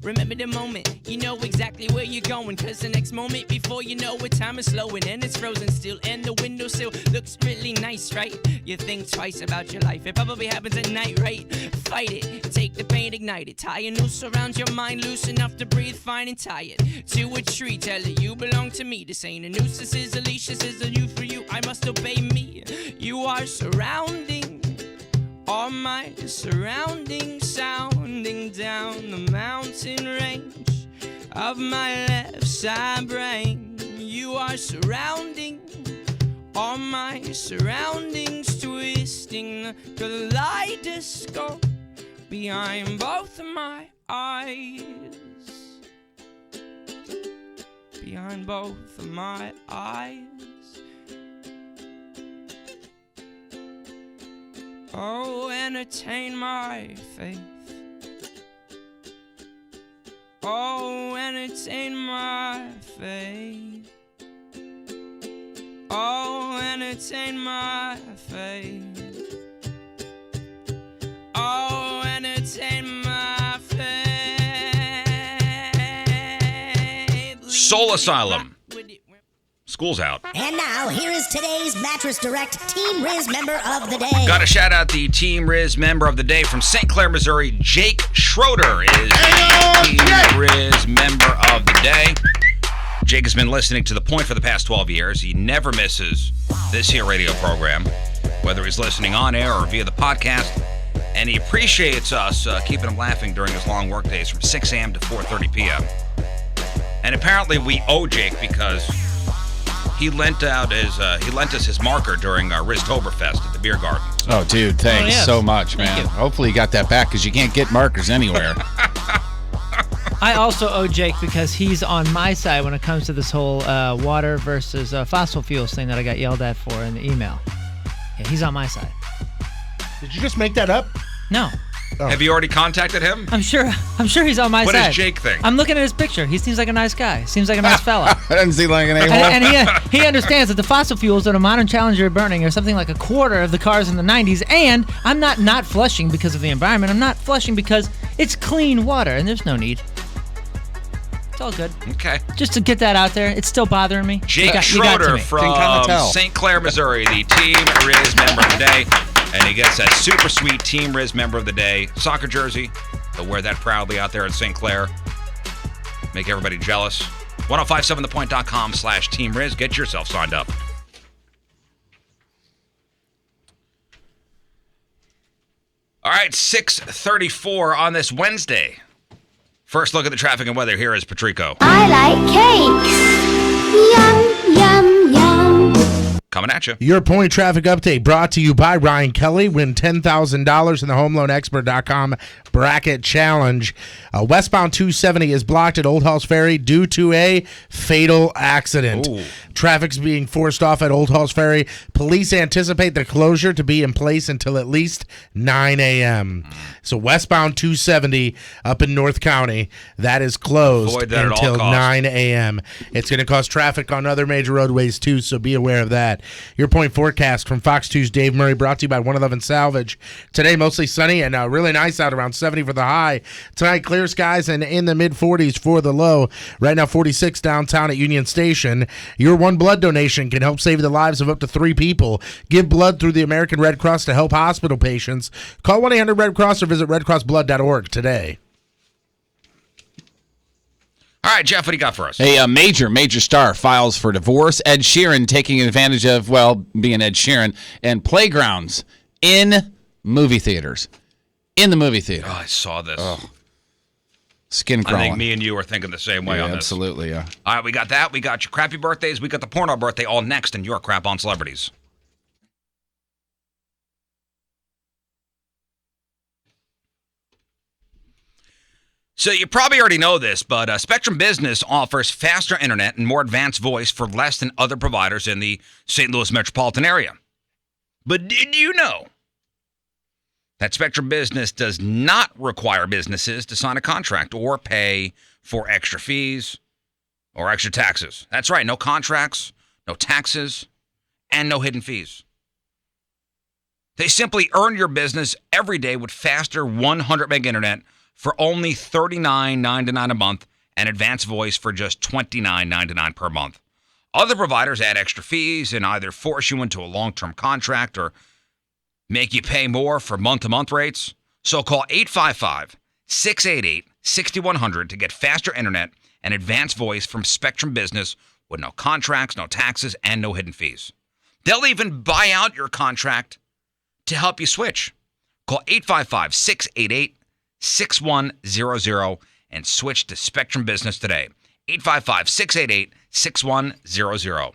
Remember the moment, you know exactly where you're going. Cause the next moment before you know it, time is slowing and it's frozen still. And the windowsill looks really nice, right? You think twice about your life, it probably happens at night, right? Fight it, take the pain, ignite it. Tie a noose around your mind, loose enough to breathe fine and tie it to a tree. Tell it you belong to me. This ain't a noose, this is a leash, this is a you for you. I must obey me. You are surrounding all my surroundings, sounding down the mountain range of my left side brain. You are surrounding all my surroundings, twisting the kaleidoscope behind both of my eyes. Behind both of my eyes. Oh, entertain my faith. Oh, entertain my faith. Oh, entertain my faith. Oh, entertain my faith. Soul Asylum. School's Out. And now, here is today's Mattress Direct Team Riz member of the day. Got to shout out the Team Riz member of the day from St. Clair, Missouri. Jake Schroeder is Team Riz member of the day. Jake has been listening to The Point for the past 12 years. He never misses this here radio program, whether he's listening on air or via the podcast. And he appreciates us keeping him laughing during his long work days from 6 a.m. to 4:30 p.m. And apparently we owe Jake because He lent us his marker during our Riztoberfest at the beer garden. Oh, dude, thanks yes. so much, man. you. Hopefully you got that back because you can't get markers anywhere. I also owe Jake because he's on my side when it comes to this whole water versus fossil fuels thing that I got yelled at for in the email. Yeah, he's on my side. Did you just make that up? No, Have you already contacted him? I'm sure he's on my What side. does Jake think? I'm looking at his picture. He seems like a nice guy. Seems like a nice fella. Doesn't seem like an a-hole. And he understands that the fossil fuels that a modern Challenger are burning are something like a quarter of the cars in the 90s. And I'm not flushing because of the environment. I'm not flushing because it's clean water, and there's no need. It's all good. Okay. Just to get that out there, it's still bothering me. Jake You got to Schroeder me. from Can kinda tell. St. Clair, Missouri, the Team Riz member of the day. And he gets that super sweet Team Riz member of the day soccer jersey. He'll wear that proudly out there at St. Clair. Make everybody jealous. 1057thepoint.com/Team Riz. Get yourself signed up. All right, 6:34 on this Wednesday. First look at the traffic and weather. Here is Patrico. I like cakes. Yum, yum, yum. Coming at you. Your point traffic update brought to you by Ryan Kelly. Win $10,000 in the HomeLoanExpert.com bracket challenge. Westbound 270 is blocked at Old Halls Ferry due to a fatal accident. Ooh. Traffic's being forced off at Old Halls Ferry. Police anticipate the closure to be in place until at least 9 a.m. So westbound 270 up in North County, that is closed Avoid that at all until costs. 9 a.m. It's going to cause traffic on other major roadways too, so be aware of that. Your point forecast from Fox 2's Dave Murray, brought to you by 111 Salvage. Today, mostly sunny and really nice out, around 70 for the high. Tonight, clear skies and in the mid-40s for the low. Right now, 46 downtown at Union Station. Your one blood donation can help save the lives of up to 3 people. Give blood through the American Red Cross to help hospital patients. Call 1-800-RED-CROSS or visit redcrossblood.org today. All right, Jeff, what do you got for us? A major star files for divorce. Ed Sheeran taking advantage of, well, being Ed Sheeran, and playgrounds in movie theaters. In the movie theater. Oh, I saw this. Skin I crawling. think me and you are thinking the same way Yeah, on this. absolutely, yeah. All right, we got that. We got your crappy birthdays. We got the porno birthday all next in your crap on celebrities. So you probably already know this, but Spectrum Business offers faster internet and more advanced voice for less than other providers in the St. Louis metropolitan area. But did you know that Spectrum Business does not require businesses to sign a contract or pay for extra fees or extra taxes? That's right, no contracts, no taxes, and no hidden fees. They simply earn your business every day with faster 100 meg internet for only $39.99 a month and advanced voice for just $29.99 per month. Other providers add extra fees and either force you into a long-term contract or make you pay more for month-to-month rates. So call 855-688-6100 to get faster internet and advanced voice from Spectrum Business with no contracts, no taxes, and no hidden fees. They'll even buy out your contract to help you switch. Call 855-688-6100 and switch to Spectrum Business today. 855-688-6100.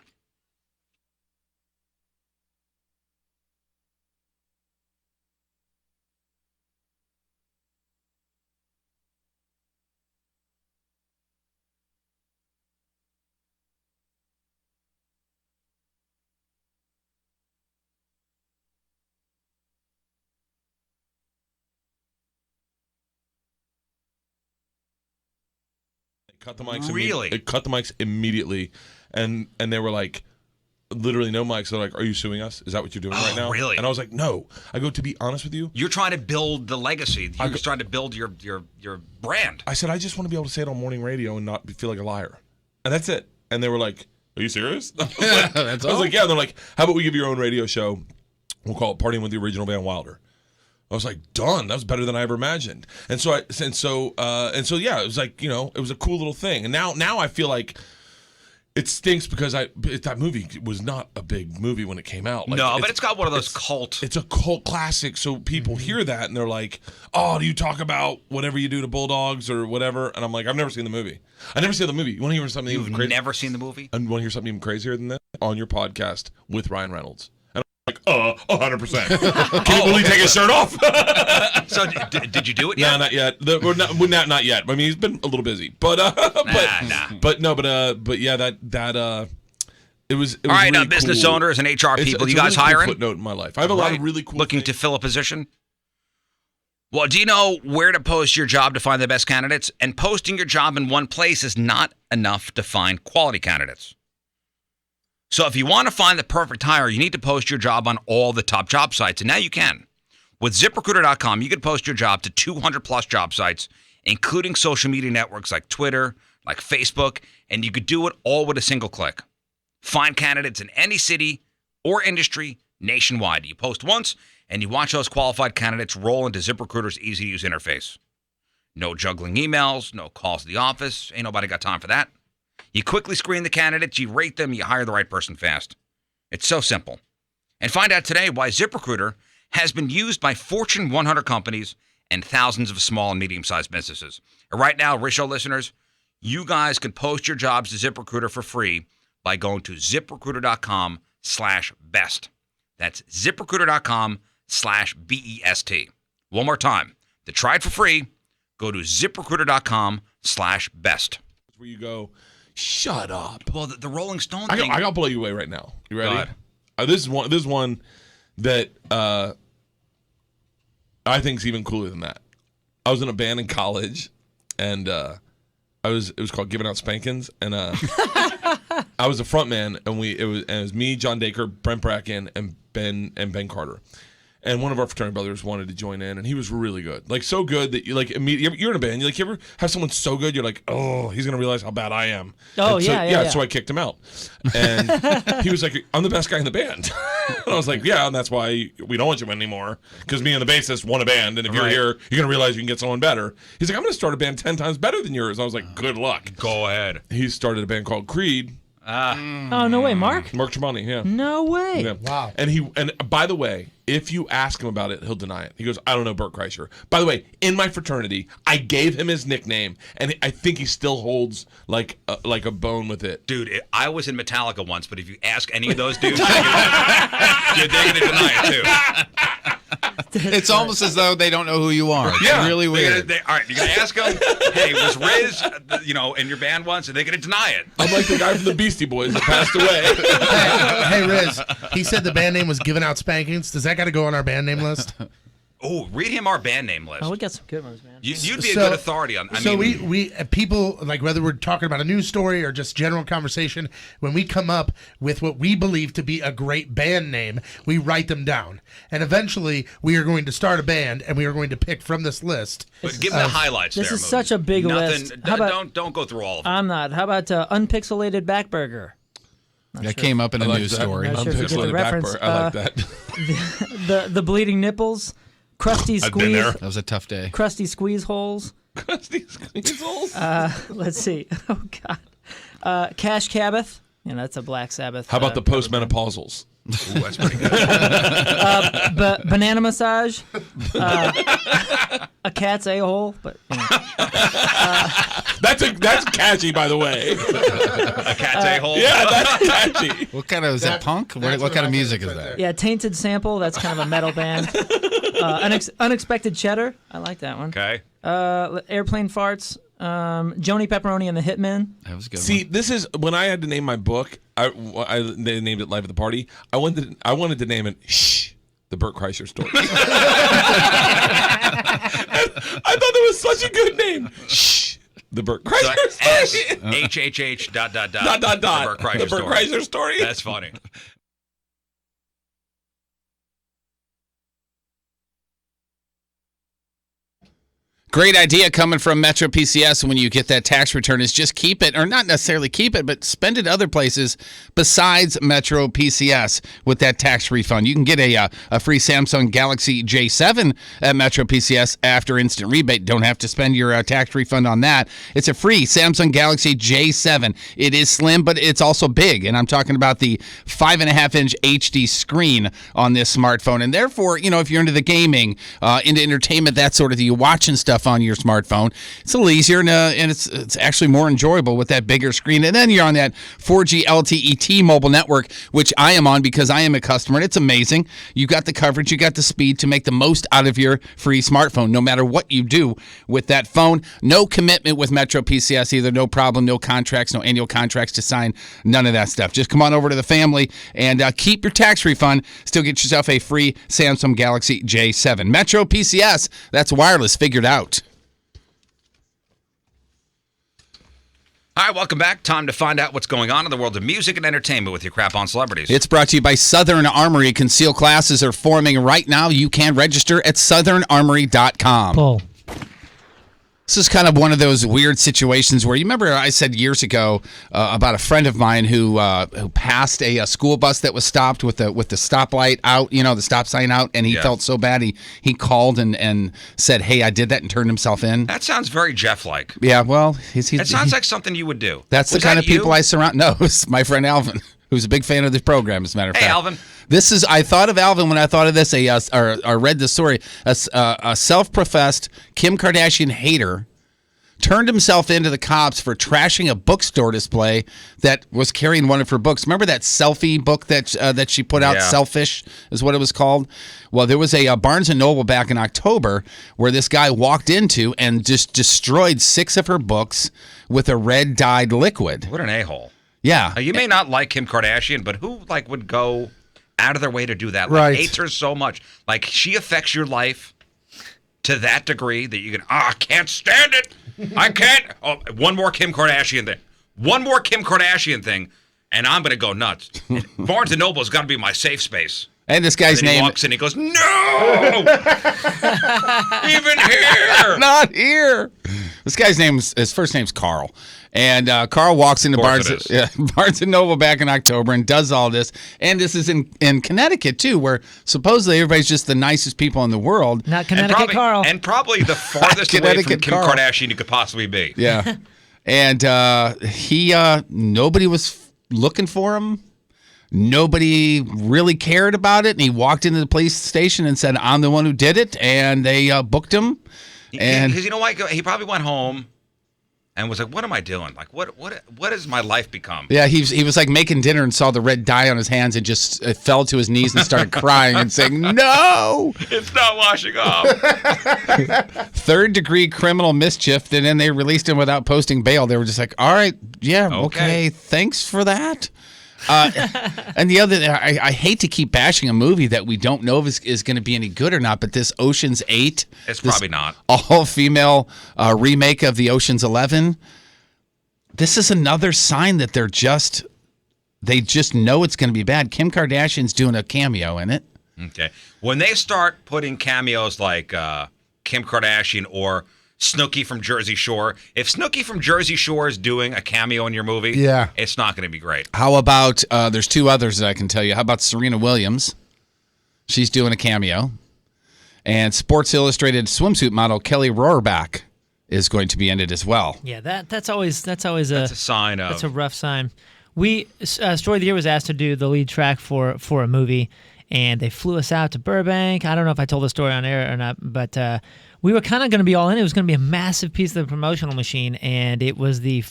Cut the mics. Really? It cut the mics immediately, and they were like, literally no mics. They're like, "Are you suing us? Is that what you're doing right now?" Really? And I was like, "No." I go, to be honest with you, You're trying to build the legacy. You're just trying to build your brand. I said, I just want to be able to say it on morning radio and not feel like a liar, and that's it. And they were like, "Are you serious?" I was like, "Yeah." And they're like, "How about we give you your own radio show? We'll call it Partying with the Original Van Wilder." I was like, done. That was better than I ever imagined. And so, yeah, it was like, it was a cool little thing. And now I feel like it stinks because that movie was not a big movie when it came out. Like, No, but it's got one of those cult. It's a cult classic. So people hear that and they're like, "Oh, do you talk about whatever you do to bulldogs or whatever?" And I'm like, "I've never seen the movie. I never seen the movie. You want to hear something You've even crazy? never seen the movie? And want to hear something even crazier than this? on your podcast with Ryan Reynolds. And I'm like, 100%. Can you really take his shirt off? So did you do it yet? No, not yet. Not yet. I mean, he's been a little busy, but yeah, that. It was all right, really business cool. owners and HR people, you guys really hiring? Cool footnote in my life. I have a lot of really cool looking to fill a position. Well, do you know where to post your job to find the best candidates? And posting your job in one place is not enough to find quality candidates. So if you want to find the perfect hire, you need to post your job on all the top job sites, and now you can. With ZipRecruiter.com, you can post your job to 200 plus job sites, including social media networks like Twitter, like Facebook, and you could do it all with a single click. Find candidates in any city or industry nationwide. You post once, and you watch those qualified candidates roll into ZipRecruiter's easy-to-use interface. No juggling emails, no calls to the office. Ain't nobody got time for that. You quickly screen the candidates, you rate them, you hire the right person fast. It's so simple. And find out today why ZipRecruiter has been used by Fortune 100 companies and thousands of small and medium-sized businesses. And right now, Rich Show listeners, you guys can post your jobs to ZipRecruiter for free by going to ZipRecruiter.com/best. That's ZipRecruiter.com/BEST. One more time. To try it for free, go to ZipRecruiter.com/best. Where you go, shut up. Well, the Rolling Stone I thing. got to blow you away right now. You ready? Go ahead. This is one that I think is even cooler than that. I was in a band in college, and it was called Giving Out Spankins, and I was the front man, and it was me, John Dacre, Brent Bracken, and Ben Carter. And one of our fraternity brothers wanted to join in, and he was really good, like so good that you like immediately. You're in a band, you ever have someone so good, you're like, oh, he's gonna realize how bad I am. Oh, yeah. So I kicked him out, and he was like, I'm the best guy in the band, and I was like, yeah, and that's why we don't want you anymore, because me and the bassist won a band, and if you're here, you're gonna realize you can get someone better. He's like, I'm gonna start a band 10 times better than yours. I was like, good luck. Go ahead. He started a band called Creed. Oh, no way, Mark? Mark Tremonti, yeah. No way. Yeah. Wow. And by the way, if you ask him about it, he'll deny it. He goes, I don't know Bert Kreischer. By the way, in my fraternity, I gave him his nickname, and I think he still holds like a bone with it. Dude, I was in Metallica once, but if you ask any of those dudes, they're going to deny it too. It's almost as though they don't know who you are. It's really weird. All right, you're going to ask them, hey, was Riz, in your band once? And they're going to deny it. I'm like the guy from the Beastie Boys that passed away. Hey, Riz, he said the band name was Giving Out Spankings. Does that got to go on our band name list? Oh, read him our band name list. Oh, we got some good ones, man. You'd be a good authority on. We people, like, whether we're talking about a news story or just general conversation, when we come up with what we believe to be a great band name, we write them down, and eventually we are going to start a band, and we are going to pick from this list. But give me the highlights. This there, is such a big list. How about, don't go through all of them. I'm not. How about Unpixelated Backburger? That came up in a news story. Not sure if you get the reference. I like that. The Bleeding Nipples, Krusty I've been Squeeze. there. That was a tough day. Crusty Squeeze Holes. Crusty Squeeze Holes. Let's see. Oh God. Cash Cabbath. That's a Black Sabbath. How about the postmenopausals? Ooh, that's pretty good. Banana Massage. A cat's a-hole, but that's catchy, by the way. A cat's a-hole? Yeah, that's catchy. What kind of is that punk? What kind of music is that? yeah, Tainted Sample. That's kind of a metal band. Unexpected Cheddar. I like that one. Okay. Airplane Farts. Joni Pepperoni and the Hitmen. That was a good. See, this is when I had to name my book. They named it Live at the Party. I wanted to name it Shh, the Bert Kreischer story. I thought that was such a good name. Shh, the Bert Kreischer story. SHHH ... The Bert Kreischer story. That's funny. Great idea coming from Metro PCS when you get that tax return is just keep it, or not necessarily keep it, but spend it other places besides Metro PCS with that tax refund. You can get a free Samsung Galaxy J7 at Metro PCS after instant rebate. Don't have to spend your tax refund on that. It's a free Samsung Galaxy J7. It is slim, but it's also big, and I'm talking about the 5.5-inch HD screen on this smartphone. And therefore, if you're into the gaming, into entertainment, that sort of thing, you're watching stuff, stuff on your smartphone. It's a little easier, and it's actually more enjoyable with that bigger screen. And then you're on that 4G LTE T-Mobile network, which I am on because I am a customer, and it's amazing. You got the coverage, you got the speed to make the most out of your free smartphone, no matter what you do with that phone. No commitment with Metro PCS either. No problem, no contracts, no annual contracts to sign, none of that stuff. Just come on over to the family and keep your tax refund. Still get yourself a free Samsung Galaxy J7. Metro PCS, that's wireless figured out. All right, welcome back. Time to find out what's going on in the world of music and entertainment with your crap on celebrities. It's brought to you by Southern Armory. Concealed classes are forming right now. You can register at southernormory.com. Pull. This is kind of one of those weird situations where, you remember I said years ago about a friend of mine who passed a school bus that was stopped with the stoplight out, the stop sign out, and he felt so bad he called and said, "Hey, I did that," and turned himself in. That sounds very Jeff-like. Yeah, well, it sounds like something you would do. That's the kind of people I surround. No, it's my friend Alvin, who's a big fan of this program, as a matter of fact. Hey, Alvin. I thought of Alvin when I thought of this, or read the story. A self-professed Kim Kardashian hater turned himself into the cops for trashing a bookstore display that was carrying one of her books. Remember that selfie book that she put out? Yeah. Selfish is what it was called. Well, there was a Barnes & Noble back in October where this guy walked into and just destroyed 6 of her books with a red dyed liquid. What an a-hole. Yeah. You may not like Kim Kardashian, but who would go out of their way to do that? Right. Hates her so much. She affects your life to that degree that you can, I can't stand it. I can't. Oh, one more Kim Kardashian thing. One more Kim Kardashian thing, and I'm going to go nuts. Barnes & Noble's got to be my safe space. And this guy's name. He walks in, he goes, no! Even here! Not here. This guy's his first name's Carl. And Carl walks into Barnes & Noble back in October and does all this. And this is in Connecticut, too, where supposedly everybody's just the nicest people in the world. Not Connecticut Carl. And probably the farthest away from Kim Kardashian you could possibly be. Yeah. And nobody was looking for him. Nobody really cared about it. And he walked into the police station and said, "I'm the one who did it." And they booked him. Because you know what? He probably went home and was like, "What am I doing? What has my life become?" Yeah, he was making dinner and saw the red dye on his hands and just fell to his knees and started crying and saying, "No, it's not washing off." 3rd-degree criminal mischief, and then they released him without posting bail. They were just like, "All right, yeah, okay, thanks for that." And the other, I hate to keep bashing a movie that we don't know if is going to be any good or not, but this Ocean's 8, it's probably not. All-female remake of the Ocean's 11. This is another sign that they just know it's going to be bad. Kim Kardashian's doing a cameo in it. Okay. When they start putting cameos like Kim Kardashian or Snooki from Jersey Shore. If Snooki from Jersey Shore is doing a cameo in your movie, it's not going to be great. How about, there's 2 others that I can tell you. How about Serena Williams? She's doing a cameo. And Sports Illustrated swimsuit model Kelly Rohrbach is going to be in it as well. Yeah, that's always a sign of. That's a rough sign. We Story of the Year was asked to do the lead track for a movie, and they flew us out to Burbank. I don't know if I told the story on air or not, but we were kind of going to be all in. It was going to be a massive piece of the promotional machine, and it was the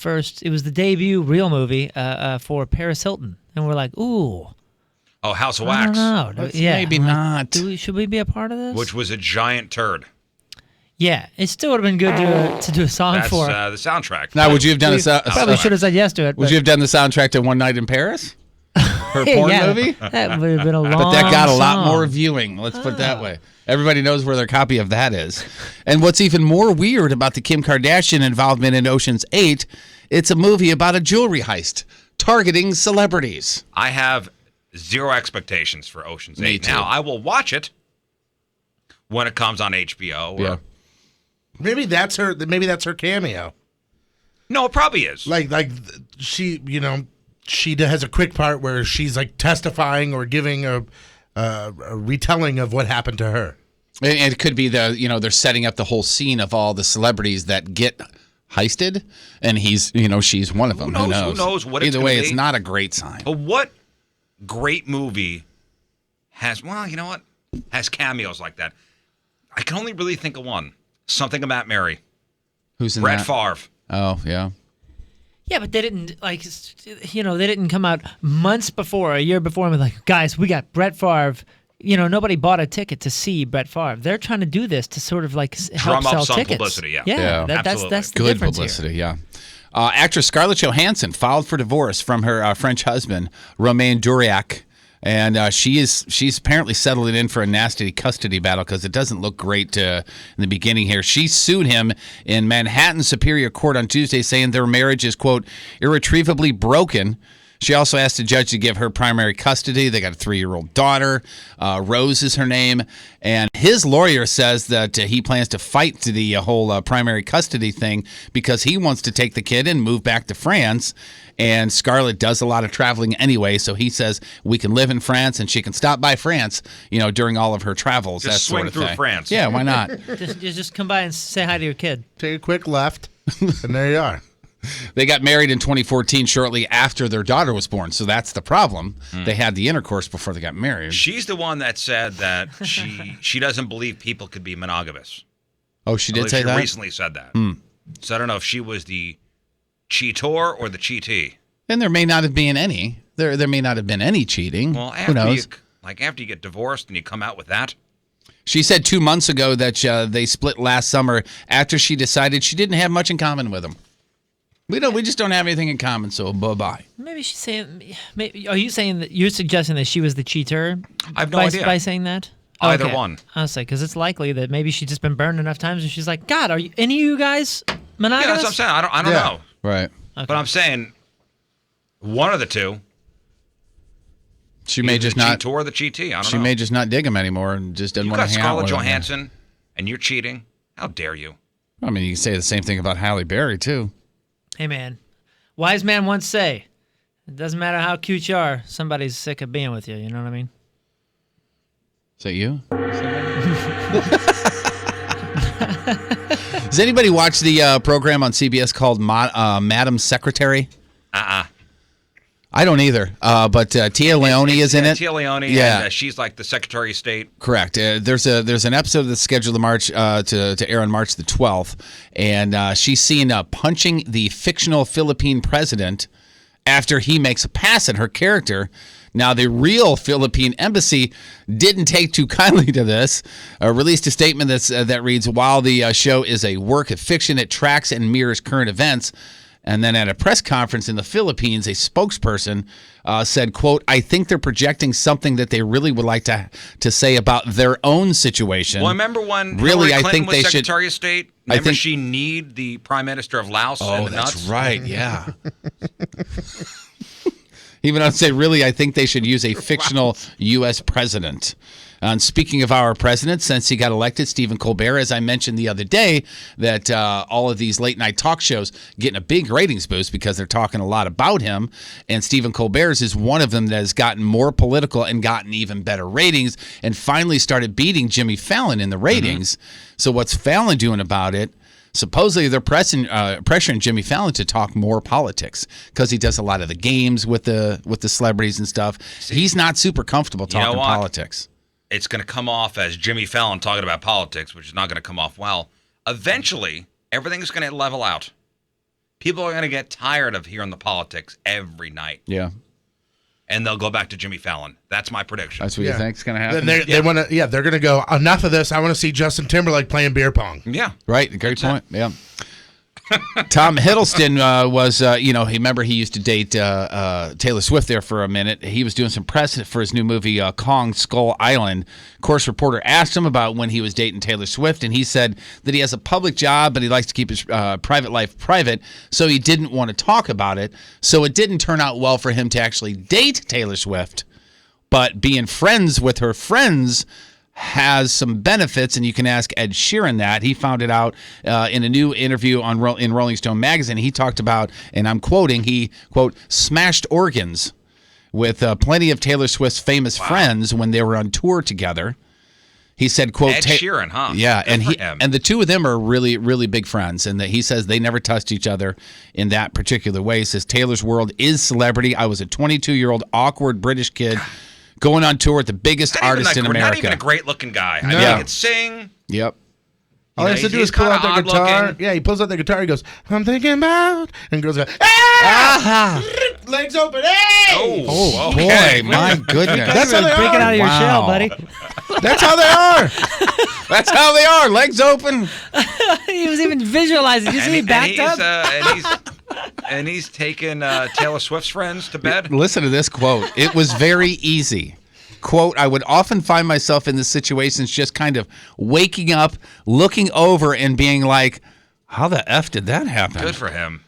debut real movie for Paris Hilton. And we're like, ooh. Oh, House of Wax. I don't know. Maybe not. Should we be a part of this? Which was a giant turd. Yeah, it still would have been good to do a song for. That's the soundtrack. Now, would you have done probably should have said yes to it. Would you have done the soundtrack to One Night in Paris? Her porn movie? That would have been a long But that got a lot song. more viewing. Let's put it that way. Everybody knows where their copy of that is. And what's even more weird about the Kim Kardashian involvement in Ocean's 8, it's a movie about a jewelry heist targeting celebrities. I have zero expectations for Ocean's 8. Me too. Now, I will watch it when it comes on HBO. Yeah. Maybe that's her cameo. No, it probably is. She has a quick part where she's testifying or giving a retelling of what happened to her. And it could be they're setting up the whole scene of all the celebrities that get heisted, and she's one of them. Who knows? Who knows what it's Either way, be? it's not a great sign. But what great movie has cameos like that? I can only really think of one. Something About Mary. Who's in Brett that? Favre. Oh, yeah. Yeah, but they didn't they didn't come out months before, a year before, and be like, guys, we got Brett Favre. Nobody bought a ticket to see Brett Favre. They're trying to do this to sort of like help Drum up sell some tickets. publicity, yeah. Yeah. That's the Good difference publicity, here. yeah. Actress Scarlett Johansson filed for divorce from her French husband, Romain Duriac. And she's apparently settling in for a nasty custody battle because it doesn't look great in the beginning here. She sued him in Manhattan Superior Court on Tuesday, saying their marriage is, quote, irretrievably broken. She also asked the judge to give her primary custody. They got a 3-year-old daughter. Rose is her name. And his lawyer says that he plans to fight to the whole primary custody thing because he wants to take the kid and move back to France. And Scarlett does a lot of traveling anyway, so he says we can live in France and she can stop by France, during all of her travels. Just that swing sort of through thing. France. Yeah, why not? Just come by and say hi to your kid. Take a quick left, and there you are. They got married in 2014, shortly after their daughter was born. So that's the problem. They had the intercourse before they got married. She's the one that said that she doesn't believe people could be monogamous. Oh, she I did believe say she that? recently said that. So I don't know if she was the cheator or the cheatee. And there may not have been any. There may not have been any cheating. Well, who knows? after you get divorced and you come out with that. She said 2 months ago that they split last summer after she decided she didn't have much in common with him. We just don't have anything in common, so bye-bye. Maybe she's saying. Are you saying that you're suggesting that she was the cheater? I have no idea. By saying that. Either Okay. one. I was like, because it's likely that maybe she's just been burned enough times, and she's like, God, are you, any of you guys Yeah, monogamous? that's what I'm saying. I don't know. Right. But I'm saying one of the two. She may either just the not. cheater or the cheatee. I don't She know. may just not dig him anymore and just doesn't You want got to hang out Scarlett with him. Johansson and you're cheating. How dare you? I mean, you can say the same thing about Halle Berry too. Hey, man. Wise man once say, it doesn't matter how cute you are, somebody's sick of being with you. You know what I mean? Is that you? Does anybody watch the program on CBS called Madam Secretary? I don't either. But Tia Leone is in it. Tia Leone. Yeah. And, she's like the Secretary of State. Correct. There's an episode that's scheduled to March to air on March the 12th, and she's seen punching the fictional Philippine president after he makes a pass at her character. Now, the real Philippine embassy didn't take too kindly to this. Released a statement that reads, "While the show is a work of fiction, it tracks and mirrors current events." And then at a press conference in the Philippines, a spokesperson said, quote, "I think they're projecting something that they really would like to say about their own situation." Well, remember when really, Hillary I Clinton think was they Secretary of State? Remember think- she kneed the Prime Minister of Laos Oh, in the that's nuts? right. Yeah. Even I'd say, really, I think they should use a fictional U.S. president. And speaking of our president, since he got elected, Stephen Colbert, as I mentioned the other day, that all of these late night talk shows getting a big ratings boost because they're talking a lot about him. And Stephen Colbert's is one of them that has gotten more political and gotten even better ratings and finally started beating Jimmy Fallon in the ratings. So what's Fallon doing about it? Supposedly they're pressuring Jimmy Fallon to talk more politics because he does a lot of the games with the celebrities and stuff. He's not super comfortable talking what? politics. It's going to come off as Jimmy Fallon talking about politics, which is not going to come off well. Eventually, everything's going to level out. People are going to get tired of hearing the politics every night. Yeah. And they'll go back to Jimmy Fallon. That's my prediction. That's what you think's going to happen? Then they want to. Yeah, they're going to go. Enough of this. I want to see Justin Timberlake playing beer pong. Yeah. Right. Great point. Yeah. Tom Hiddleston was, remember he used to date Taylor Swift there for a minute. He was doing some press for his new movie, Kong Skull Island. Of course, reporter asked him about when he was dating Taylor Swift, and he said that he has a public job, but he likes to keep his private life private, so he didn't want to talk about it. So it didn't turn out well for him to actually date Taylor Swift, but being friends with her friends has some benefits, and you can ask Ed Sheeran that. He found it out in a new interview in Rolling Stone magazine. He talked about, and I'm quoting, he, quote, smashed organs with plenty of Taylor Swift's famous friends when they were on tour together. He said, quote, Ed Sheeran, huh? Yeah, Good and for him. and the two of them are really, really big friends, and that he says they never touched each other in that particular way. He says, Taylor's world is celebrity. I was a 22-year-old awkward British kid going on tour with the biggest artist in America. Not even a great-looking guy. I mean, Yeah. he could sing. Yep. All he has to do is pull out the guitar. Yeah, he pulls out the guitar. He goes, I'm thinking about. And girls go, legs open. Hey! Oh, boy, my goodness. That's how they Break are. it out of your shell, buddy. That's how they are. That's how they are. Legs open. He was even visualizing. Did you see he backed up? And he's taken Taylor Swift's friends to bed. Listen to this quote. It was very easy. Quote, I would often find myself in the situations just kind of waking up, looking over and being like, how the F did that happen? Good for him.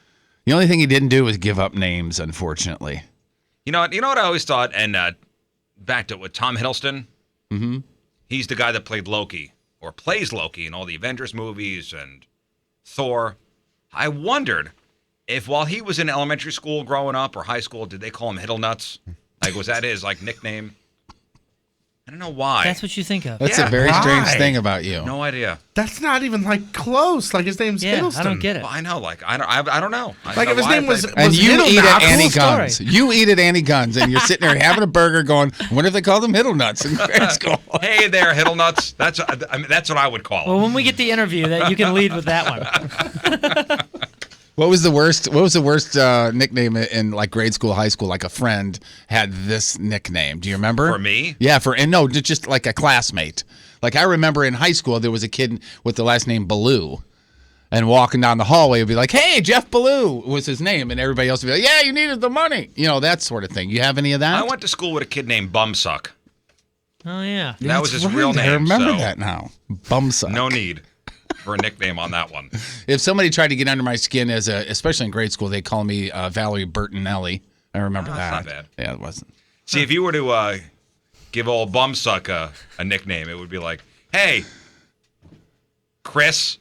The only thing he didn't do was give up names, unfortunately. You know what I always thought, and back to with Tom Hiddleston. Mm-hmm. He's the guy that played Loki, or plays Loki in all the Avengers movies and Thor. I wondered if while he was in elementary school growing up or high school, did they call him Hiddle Nuts? Like, was that his nickname? I don't know why. That's what you think of. That's a very strange thing about you. No idea. That's not even close. Like his name's Hiddleston. I don't get it. Well, I know. Like I don't know. Like if his name was and you Hiddle eat at Nuts. Annie Cool Guns. story. You eat at Annie Guns, and you're sitting there having a burger, going, "I wonder if they call them Hiddle Nuts in grade school." Hey there, Hiddle Nuts. That's what I would call Well, him. when we get the interview, that you can lead with that one. What was the worst? What was the worst nickname in like grade school, high school? Like a friend had this nickname. Do you remember? For me? Yeah, no, just like a classmate. Like I remember in high school, there was a kid with the last name Ballou, and walking down the hallway would be like, "Hey, Jeff Ballou" was his name, and everybody else would be like, "Yeah, you needed the money," that sort of thing. You have any of that? I went to school with a kid named Bumsuck. Oh, yeah. That was his That's real right. name. I remember so that now. Bumsuck. No need for a nickname on that one. If somebody tried to get under my skin especially in grade school, they call me Valerie Bertinelli. I remember that. That's not bad. Yeah, it wasn't. See, if you were to give old Bumsuck a nickname, it would be like, "Hey, Chris."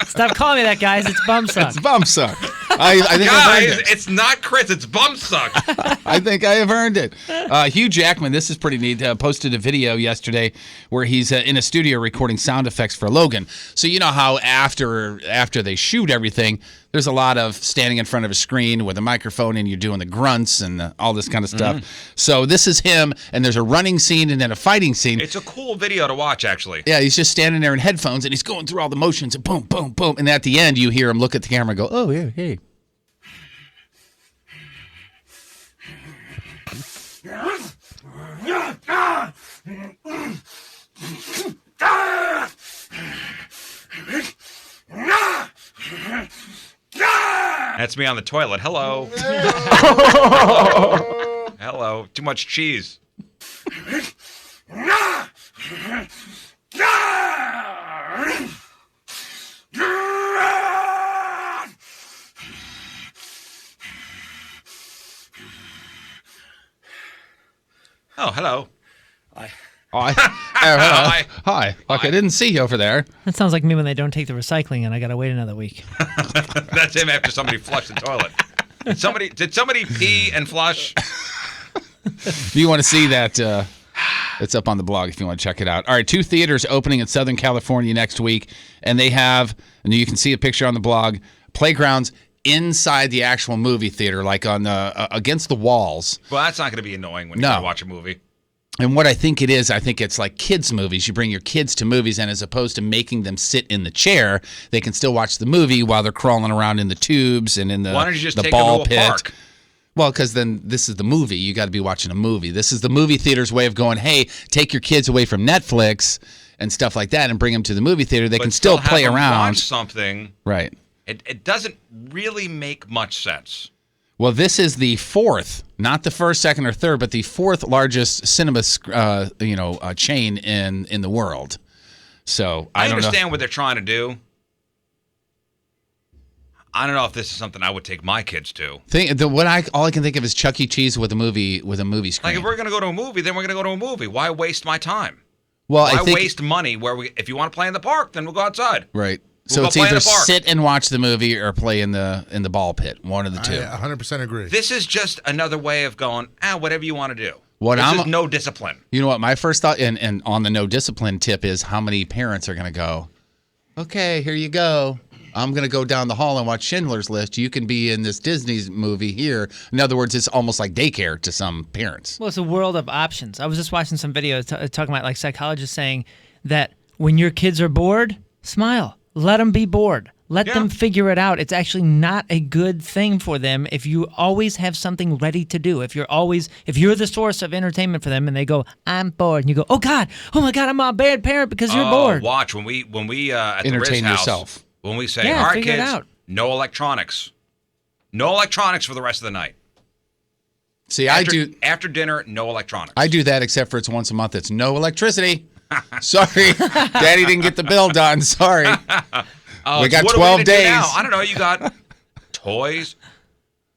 Stop calling me that, guys. It's Bumsuck. It's Bumsuck. I think I've earned it. It's not Chris. It's Bumsuck. I think I have earned it. Hugh Jackman, this is pretty neat, posted a video yesterday where he's in a studio recording sound effects for Logan. So you know how after they shoot everything, there's a lot of standing in front of a screen with a microphone and you're doing the grunts and all this kind of stuff. Mm-hmm. So this is him, and there's a running scene and then a fighting scene. It's a cool video to watch, actually. Yeah, he's just standing there in headphones and he's going through all the motions and boom, boom, boom. And at the end, you hear him look at the camera and go, "Oh, yeah, hey." That's me on the toilet. Hello. Hello. Too much cheese. Oh, hello. Hi. Hi. Like, I didn't see you over there. That sounds like me when they don't take the recycling and I got to wait another week. That's him after somebody flushed the toilet. Did somebody pee and flush? If you want to see that, it's up on the blog if you want to check it out. All right, 2 theaters opening in Southern California next week, and they have, and you can see a picture on the blog, playgrounds inside the actual movie theater, like on the against the walls. Well, that's not going to be annoying when you go to watch a movie. And what I think it is, I think it's like kids' movies. You bring your kids to movies, and as opposed to making them sit in the chair, they can still watch the movie while they're crawling around in the tubes and in the Why don't you just the take ball them to a pit. park? Well, because then this is the movie. You got to be watching a movie. This is the movie theater's way of going, hey, take your kids away from Netflix and stuff like that and bring them to the movie theater. They But can still have play them around. Watch something. Right. It doesn't really make much sense. Well, this is the fourth, not the first, second, or third, but the fourth largest cinema, chain in the world. So I don't understand what they're trying to do. I don't know if this is something I would take my kids to. All I can think of is Chuck E. Cheese with a movie screen. Like if we're going to go to a movie, then we're going to go to a movie. Why waste my time? Well, Why I think waste money if you want to play in the park, then we'll go outside. Right. We'll So go it's play in either the park. sit and watch the movie or play in the ball pit. One of the two. I 100% agree. This is just another way of going, whatever you want to do. This is no discipline. You know what? My first thought, and on the no discipline tip, is how many parents are going to go, okay, here you go. I'm going to go down the hall and watch Schindler's List. You can be in this Disney movie here. In other words, it's almost like daycare to some parents. Well, it's a world of options. I was just watching some videos talking about like psychologists saying that when your kids are bored, smile. Let them be bored. Let them figure it out. It's actually not a good thing for them if you always have something ready to do. If you're the source of entertainment for them and they go, I'm bored, and you go, oh my God, I'm a bad parent because you're bored. Watch when we at the Riz Entertain house, yourself. when we say, all right, figure it kids, out. no electronics. No electronics for the rest of the night. See, After dinner, no electronics. I do that except for it's once a month. It's no electricity. Sorry. Daddy didn't get the bill done. Sorry. We got 12 days. I don't know. You got toys,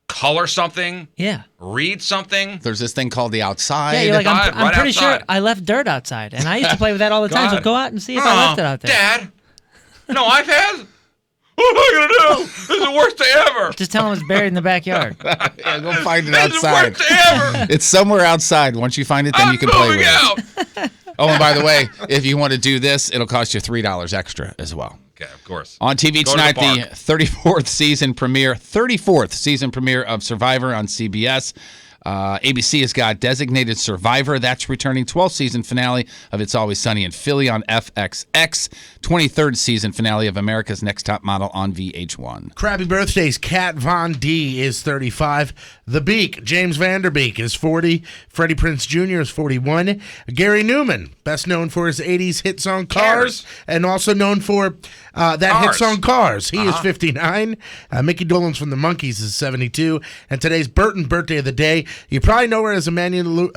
color something. Yeah. Read something. There's this thing called the outside. Yeah, you're like, I'm Right pretty outside. sure I left dirt outside. And I used to play with that all the time. So God. go out and see if I left it out there. Dad, no iPad? What am I going to do? This is the worst day ever. Just tell them it's buried in the backyard. Yeah, go find it This is the outside. worst day ever. It's somewhere outside. Once you find it, then I'm you can play moving with it. out. Oh, and by the way, if you want to do this, it'll cost you $3 extra as well. Okay, of course. On TV Go to tonight, the the 34th season premiere of Survivor on CBS. ABC has got Designated Survivor. That's returning. 12th season finale of It's Always Sunny in Philly on FXX. 23rd season finale of America's Next Top Model on VH1. Crappy birthdays. Kat Von D is 35. The Beak, James Vanderbeek, is 40. Freddie Prinze Jr. is 41. Gary Newman, best known for his 80s hit song Cars, and also known for that hit Cars. song Cars. He is 59. Mickey Dolenz from the Monkees is 72. And today's Burton birthday of the day. You probably know her as Emmanuel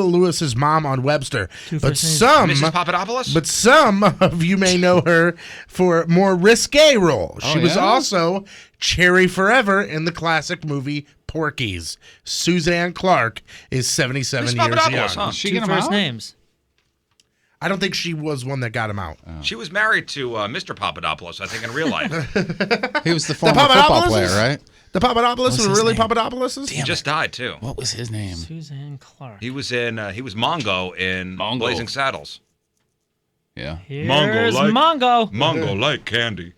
Lewis's mom on Webster. But some, Mrs. Papadopoulos? but some of you may know her for more risque roles. She was also Cherry Forever in the classic movie Porky's. Suzanne Clark is 77 Mrs. years Papadopoulos, young. huh? She Two get him first out? names. I don't think she was one that got him out. She was married to Mr. Papadopoulos, I think, in real life. He was the former football player, right? The Papadopoulos were his really name? Papadopoulos? He just died, too. What was his name? Suzanne Clark. He was Mongo in Mongo. Blazing Saddles. Yeah. Here's like- Mongo. Mongo like candy.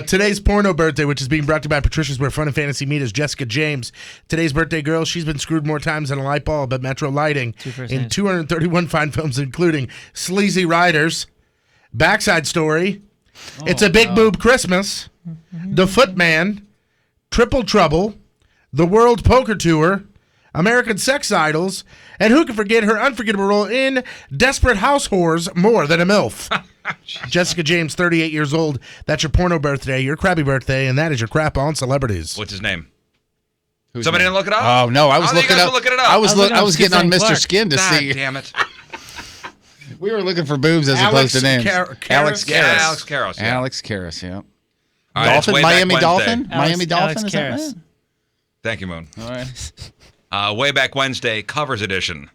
Today's porno birthday, which is being brought to you by Patricia's Where Fun and Fantasy Meet, is Jessica James. Today's birthday girl, she's been screwed more times than a light bulb at Metro Lighting Two first in names. 231 fine films, including Sleazy Riders, Backside Story, It's a Big Boob Christmas, The Footman, Triple Trouble, The World Poker Tour, American Sex Idols, and who can forget her unforgettable role in Desperate House Whores, More Than a MILF. Jessica James, 38 years old. That's your porno birthday, your crabby birthday, and that is your crap on celebrities. What's his name? Who's Somebody name? didn't look it up? Oh, no. I was Oh, you looking guys up. were looking it up. I was looking up getting on Suzanne Mr. Clark. Skin to God see. damn it. We were looking for boobs as Alex opposed to names. Karras? Alex Yeah, Karras. Alex Karras. Yeah. Alex Karras, yeah. All right, it's Dolphin? way back Miami Wednesday. Dolphin? Miami Dolphin? Alex Is that Karras. right? Thank you, Moon. All right. Way back Wednesday, covers edition.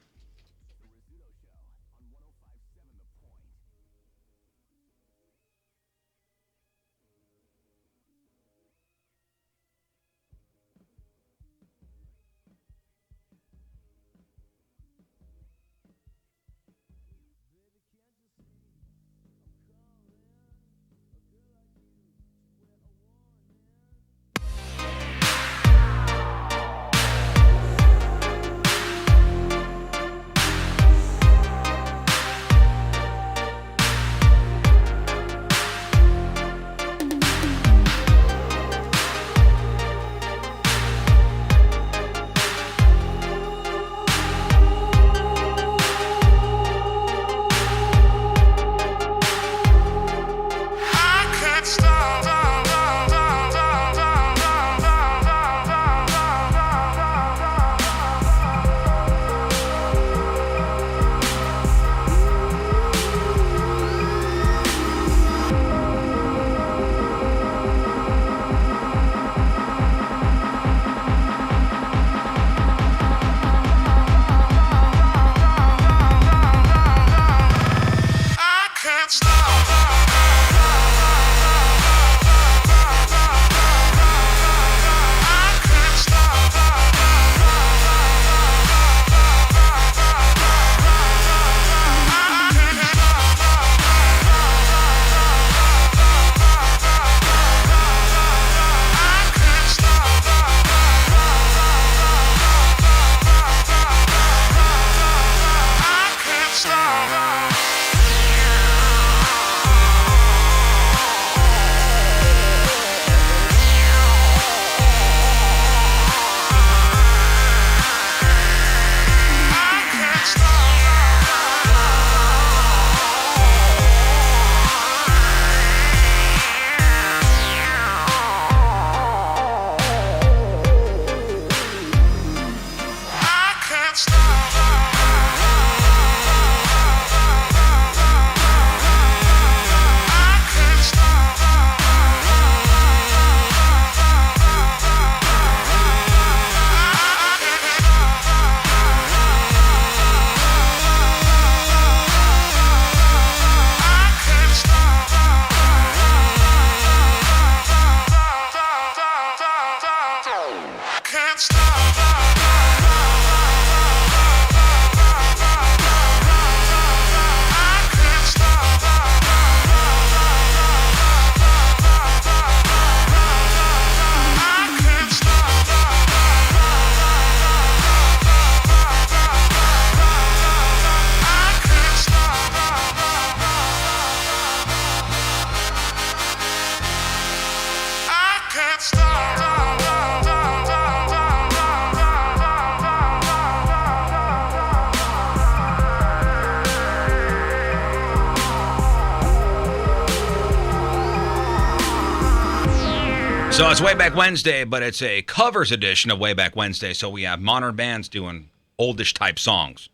So it's Way Back Wednesday, but it's a covers edition of Way Back Wednesday. So we have modern bands doing oldish type songs.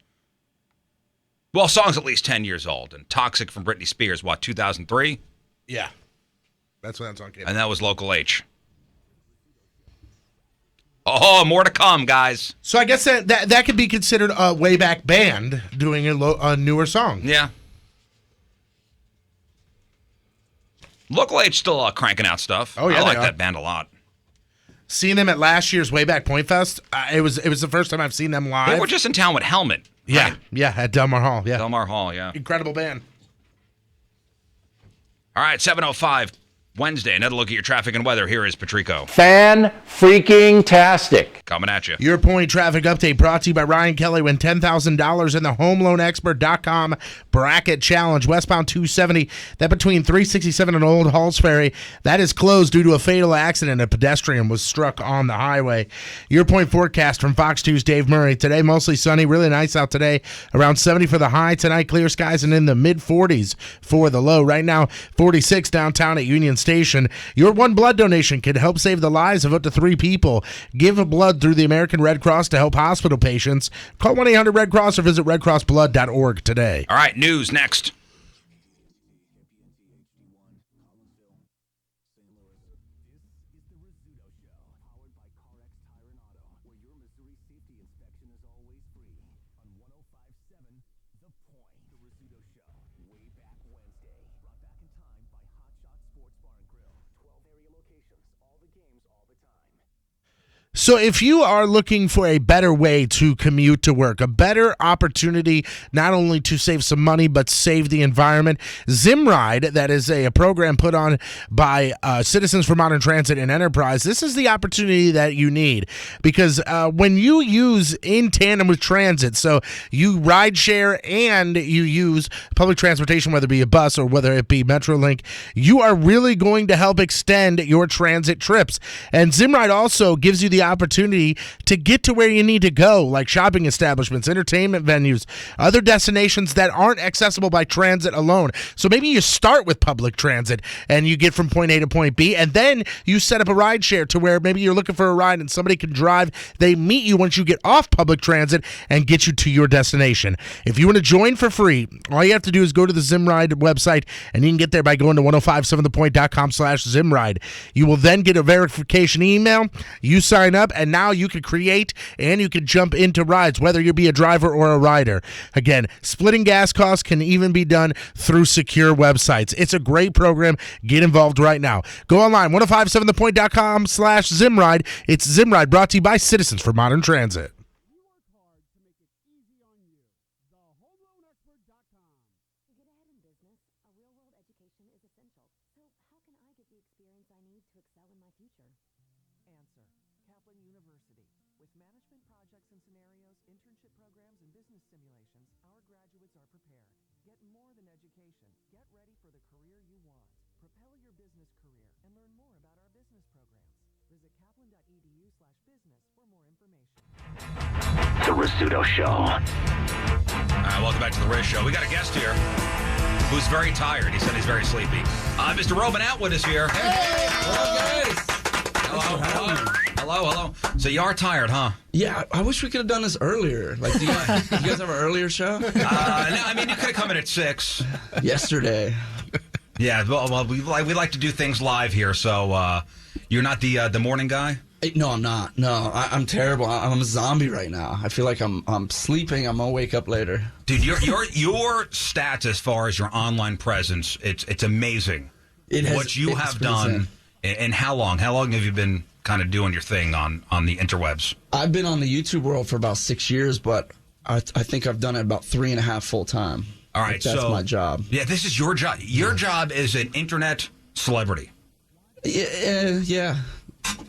Well, songs at least 10 years old. And Toxic from Britney Spears, 2003? Yeah. That's when that song came out. And that was Local H. Oh, more to come, guys. So I guess that could be considered a way back band doing a newer song. Yeah. Local H still cranking out stuff. Oh, yeah, I like they are. that band a lot. Seeing them at last year's Way Back Point Fest, it was the first time I've seen them live. They were just in town with Helmet. Yeah, right? yeah, at Delmar Hall. Yeah, Delmar Hall, yeah. Incredible band. All right, 7:05 Wednesday. Another look at your traffic and weather. Here is Patrico. Fan-freaking-tastic. Coming at you. Your point traffic update brought to you by Ryan Kelly. Win $10,000 in the HomeLoanExpert.com bracket challenge. Westbound 270, that between 367 and Old Halls Ferry. That is closed due to a fatal accident. A pedestrian was struck on the highway. Your point forecast from Fox 2's Dave Murray. Today, mostly sunny. Really nice out today. Around 70 for the high. Tonight, clear skies and in the mid-40s for the low. Right now, 46 downtown at Union Station. Your one blood donation can help save the lives of up to 3 people. Give blood through the American Red Cross to help hospital patients. Call 1-800-RED-CROSS or visit redcrossblood.org today. All right, news next. So if you are looking for a better way to commute to work, a better opportunity not only to save some money but save the environment, Zimride, that is a program put on by Citizens for Modern Transit and Enterprise, this is the opportunity that you need. Because when you use in tandem with transit, so you ride share and you use public transportation, whether it be a bus or whether it be Metrolink, you are really going to help extend your transit trips. And Zimride also gives you the opportunity to get to where you need to go, like shopping establishments, entertainment venues, other destinations that aren't accessible by transit alone. So maybe you start with public transit and you get from point A to point B, and then you set up a ride share to where maybe you're looking for a ride and somebody can drive. They meet you once you get off public transit and get you to your destination. If you want to join for free, all you have to do is go to the Zimride website, and you can get there by going to 1057thepoint.com/Zimride. You will then get a verification email. You sign up, and now you can create and you can jump into rides, whether you be a driver or a rider. Again, splitting gas costs can even be done through secure websites. It's a great program. Get involved right now. Go online, 1057thepoint.com/Zimride. It's Zimride, brought to you by Citizens for Modern Transit. The Rizzuto Show. All right, welcome back to the Riz Show. We got a guest here who's very tired. He said he's very sleepy. Mr. Robin Atwood is here. Hey! Hello, guys! Hello. So you are tired, huh? Yeah, I wish we could have done this earlier. Like, do you guys have an earlier show? No, I mean, you could have come in at 6. Yesterday. Yeah, well, we like to do things live here, so you're not the morning guy? No, I'm not. No, I'm terrible. I'm a zombie right now. I feel like I'm sleeping. I'm gonna wake up later. Dude, your stats as far as your online presence, it's amazing. What you have done, and how long? How long have you been kind of doing your thing on the interwebs? I've been on the YouTube world for about 6 years, but I think I've done it about 3.5 full time. All right, that's my job. Yeah, this is your job. Your job is an internet celebrity. Yeah.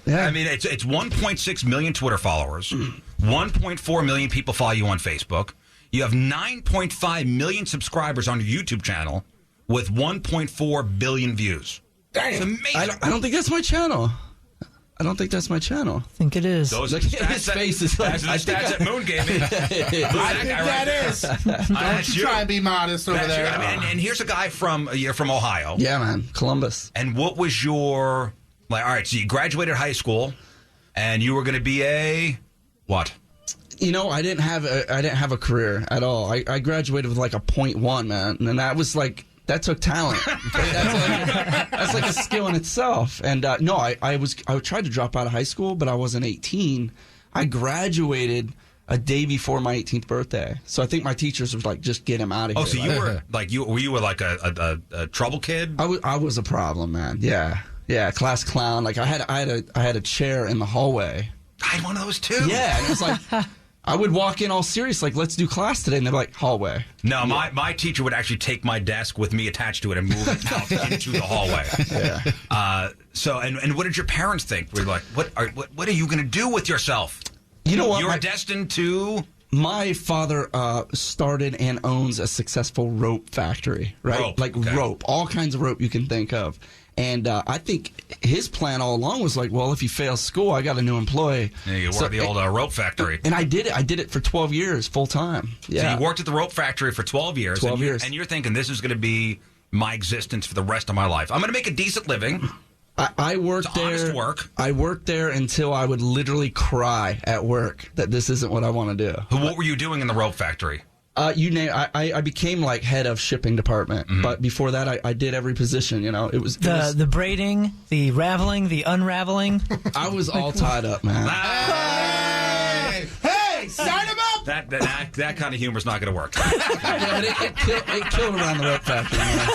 I mean, it's 1.6 million Twitter followers. 1.4 million people follow you on Facebook. You have 9.5 million subscribers on your YouTube channel with 1.4 billion views. That's amazing. I don't think that's my channel. I think it is. Those are Look at his face. Is like, that's the stats that Moon gave me. I think that is. Don't you try and be modest over there. And here's a guy you're from Ohio. Yeah, man. Columbus. And what was your Like, all right, so you graduated high school, and you were going to be a what? You know, I didn't have a career at all. I graduated with like a 0.1, man, and that was like that took talent. That's like a skill in itself. And no, I tried to drop out of high school, but I wasn't 18. I graduated a day before my 18th birthday. So I think my teachers were like, just get him out of here. Oh, so you were like a trouble kid? I was a problem, man. Yeah, class clown. Like I had a chair in the hallway. I had one of those too. Yeah, and it was like I would walk in all serious, like, let's do class today, and they'd be like, hallway. No, my teacher would actually take my desk with me attached to it and move it out into the hallway. Yeah. So what did your parents think? Were you like, what are you going to do with yourself? You know what? You're destined to. My father started and owns a successful rope factory, right? Rope, all kinds of rope you can think of. And I think his plan all along was like, well, if you fail school, I got a new employee. Yeah, you worked at the old rope factory. And I did it. I did it for 12 years, full time. Yeah. So you worked at the rope factory for 12 years. 12 years. And you're thinking, this is going to be my existence for the rest of my life. I'm going to make a decent living. I worked there. Honest work. I worked there until I would literally cry at work that this isn't what I want to do. What were you doing in the rope factory? You name. I became like head of shipping department, but before that, I did every position. You know, it was the braiding, the raveling, the unraveling. I was all tied up, man. Hey, sign him up. That kind of humor's not going to work. Yeah, it killed around the rope factory, man.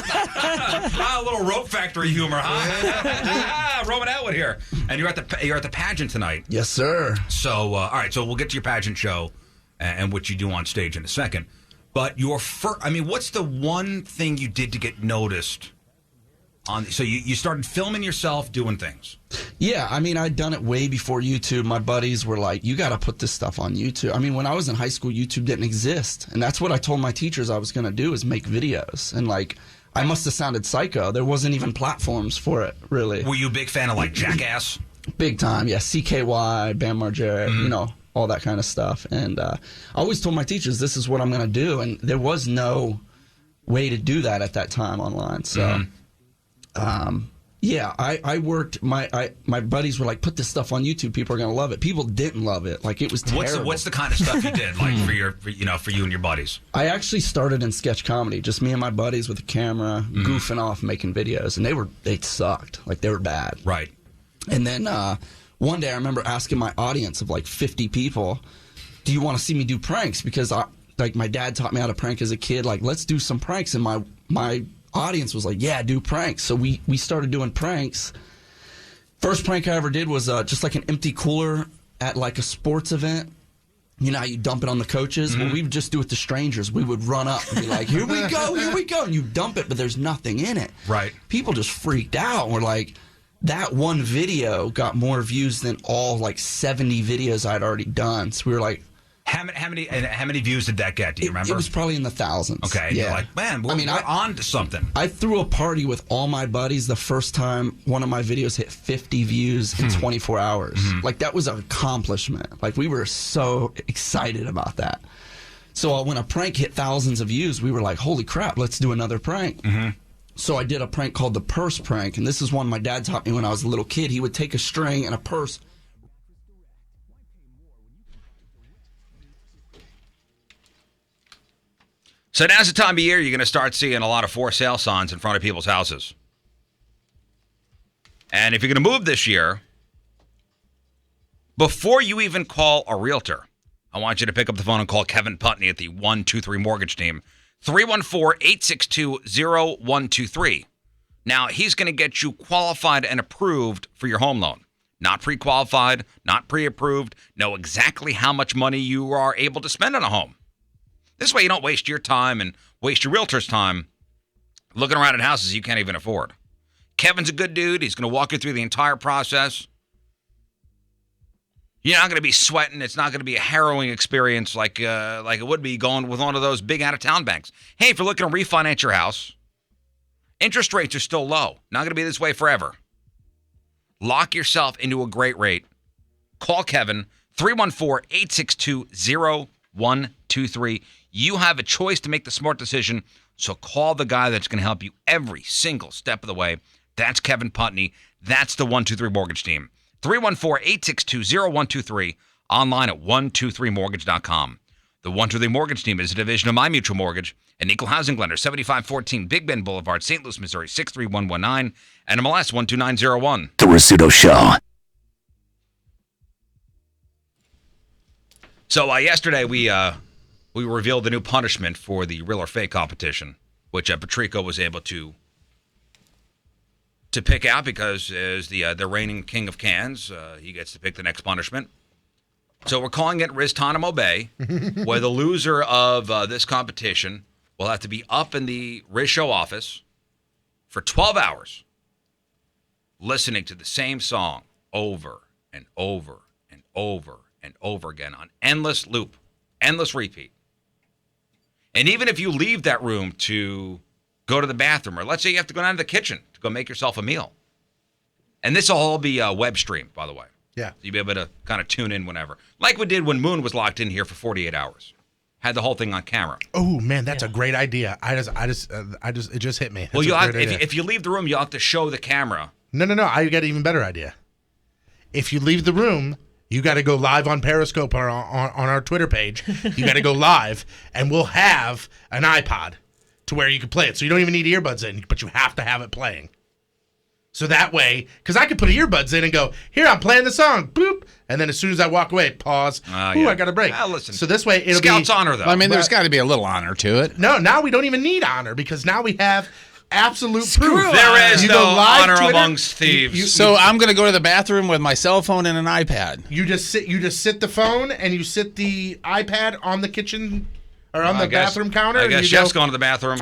A little rope factory humor, huh? Roman Atwood here, and you're at the pageant tonight. Yes, sir. So all right, so we'll get to your pageant show and what you do on stage in a second. But what's the one thing you did to get noticed? So you started filming yourself doing things. Yeah, I mean, I'd done it way before YouTube. My buddies were like, you got to put this stuff on YouTube. I mean, when I was in high school, YouTube didn't exist. And that's what I told my teachers I was going to do, is make videos. And like, I must have sounded psycho. There wasn't even platforms for it, really. Were you a big fan of like Jackass? Big time, yeah. CKY, Bam Margera, you know, all that kind of stuff. And I always told my teachers, this is what I'm going to do. And there was no way to do that at that time online. So... yeah, I worked. My buddies were like, put this stuff on YouTube. People are gonna love it. People didn't love it. Like, it was terrible. What's the kind of stuff you did, like for you and your buddies? I actually started in sketch comedy, just me and my buddies with a camera, goofing off, making videos, and they sucked. Like, they were bad. Right. And then one day I remember asking my audience of like 50 people, "Do you want to see me do pranks?" Because my dad taught me how to prank as a kid. Like, let's do some pranks, and my audience was like, yeah, do pranks. So we started doing pranks. First prank I ever did was just like an empty cooler at like a sports event. You know how you dump it on the coaches? Well, we would just do it to strangers. We would run up and be like, here we go. And you dump it, but there's nothing in it. Right. People just freaked out. We're like, that one video got more views than all like 70 videos I'd already done. So we were like, how many views did that get? Do you remember? It was probably in the thousands. Okay. Yeah. You're like, man, we're on to something. I threw a party with all my buddies the first time one of my videos hit 50 views in 24 hours. Like, that was an accomplishment. Like, we were so excited about that. So when a prank hit thousands of views, we were like, holy crap, let's do another prank. So I did a prank called the purse prank. And this is one my dad taught me when I was a little kid. He would take a string and a purse. So now's the time of year you're going to start seeing a lot of for sale signs in front of people's houses. And if you're going to move this year, before you even call a realtor, I want you to pick up the phone and call Kevin Putney at the 123 Mortgage Team, 314-862-0123. Now, he's going to get you qualified and approved for your home loan. Not pre-qualified, not pre-approved, know exactly how much money you are able to spend on a home. This way you don't waste your time and waste your realtor's time looking around at houses you can't even afford. Kevin's a good dude. He's going to walk you through the entire process. You're not going to be sweating. It's not going to be a harrowing experience like it would be going with one of those big out-of-town banks. Hey, if you're looking to refinance your house, interest rates are still low. Not going to be this way forever. Lock yourself into a great rate. Call Kevin, 314-862-0123. You have a choice to make the smart decision, so call the guy that's going to help you every single step of the way. That's Kevin Putney. That's the 123 Mortgage Team. 314-862-0123. Online at 123mortgage.com. The 123 Mortgage Team is a division of My Mutual Mortgage, an equal housing lender, 7514 Big Bend Boulevard, St. Louis, Missouri, 63119, and MLS 12901. The Rizzuto Show. So yesterday we revealed the new punishment for the Real or Fake competition, which Patrico was able to pick out because as the reigning king of cans, he gets to pick the next punishment. So we're calling it Riztanimo Bay, where the loser of this competition will have to be up in the Riz Show office for 12 hours, listening to the same song over and over and over and over again on endless loop, endless repeat. And even if you leave that room to go to the bathroom, or let's say you have to go down to the kitchen to go make yourself a meal. And this will all be web streamed, by the way. Yeah. So you'll be able to kind of tune in whenever. Like we did when Moon was locked in here for 48 hours. Had the whole thing on camera. Oh man, that's a great idea. It just hit me. Well, if you leave the room, you'll have to show the camera. No. I got an even better idea. If you leave the room, you got to go live on Periscope or on our Twitter page. You got to go live, and we'll have an iPod to where you can play it. So you don't even need earbuds in, but you have to have it playing. So that way, because I could put earbuds in and go, here, I'm playing the song, boop. And then as soon as I walk away, pause. Yeah. I got a break. Listen. So this way, it'll Scout's be... honor, though. I mean, there's got to be a little honor to it. No, now we don't even need honor because now we have absolute proof. There is You no go live honor Twitter, amongst thieves. So I'm going to go to the bathroom with my cell phone and an iPad. You just sit the phone and you sit the iPad on the kitchen or on the bathroom counter. I and guess you Chef's go, going to the bathroom.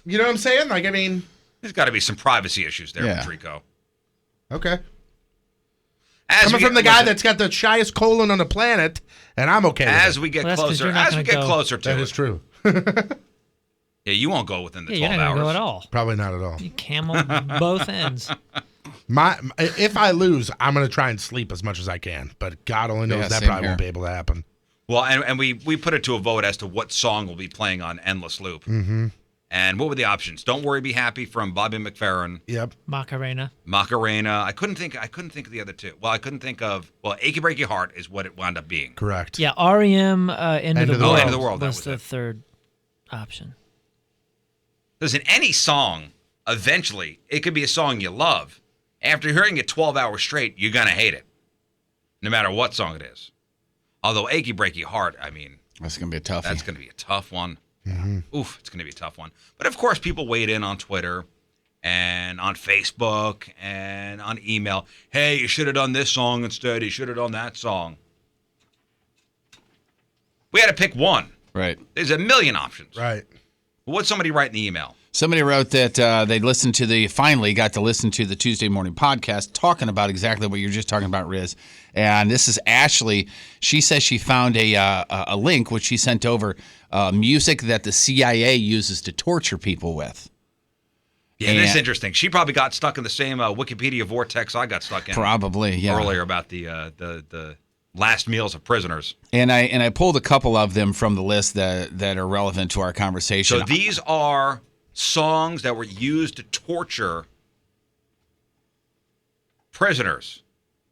You know what I'm saying? Like, I mean... There's got to be some privacy issues there, Yeah. Patrico. Okay. Coming from the guy that's got the shyest colon on the planet, and I'm okay with As it. we get Well, that's 'cause closer, you're not as we gonna get go. closer to That it. is true. Yeah, you won't go within the Yeah, 12 you're not hours. gonna go at all. Probably not at all. You camel both ends. If I lose, I'm going to try and sleep as much as I can, but God only knows Yeah, that same probably won't here. be able to happen. Well, and we put it to a vote as to what song will be playing on Endless Loop. Mm-hmm. And what were the options? Don't Worry, Be Happy from Bobby McFerrin. Yep. Macarena. Macarena. I couldn't think of the other two. Well, I couldn't think of. Well, Achy Breaky Heart is what it wound up being. Correct. Yeah, REM End of the World. End of the World, that was was the it. third option. Listen, any song, eventually, it could be a song you love. After hearing it 12 hours straight, you're gonna hate it, no matter what song it is. Although Achy Breaky Heart, I mean, That's going to be a toughie. that's gonna be a tough one. Mm-hmm. Oof, it's gonna be a tough one. But of course, people weighed in on Twitter and on Facebook and on email. Hey, you should have done this song instead. You should have done that song. We had to pick one. Right. There's a million options. Right. What'd somebody write in the email? Somebody wrote that they finally got to listen to the Tuesday morning podcast talking about exactly what you're just talking about, Riz. And this is Ashley. She says she found a link which she sent over, music that the CIA uses to torture people with. Yeah, this is interesting. She probably got stuck in the same Wikipedia vortex I got stuck in. Probably, yeah. Earlier about the last meals of prisoners. And I pulled a couple of them from the list that are relevant to our conversation. So these are songs that were used to torture prisoners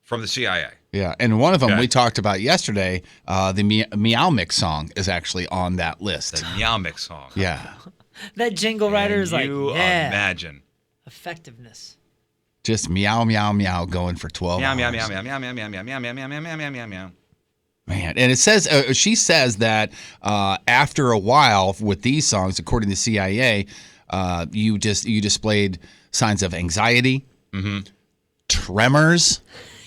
from the CIA. Yeah, and one of them Okay. we talked about yesterday, the Meow Mix song is actually on that list. The Meow Mix song. Yeah. That jingle writer is like, you yeah, imagine. effectiveness. Just meow, meow, meow going for 12 Meow, hours. meow, meow, meow, meow, meow, meow, meow, meow, meow, meow, meow, meow, meow, meow. Man, and it says she says that after a while with these songs, according to the CIA, you displayed signs of anxiety, tremors.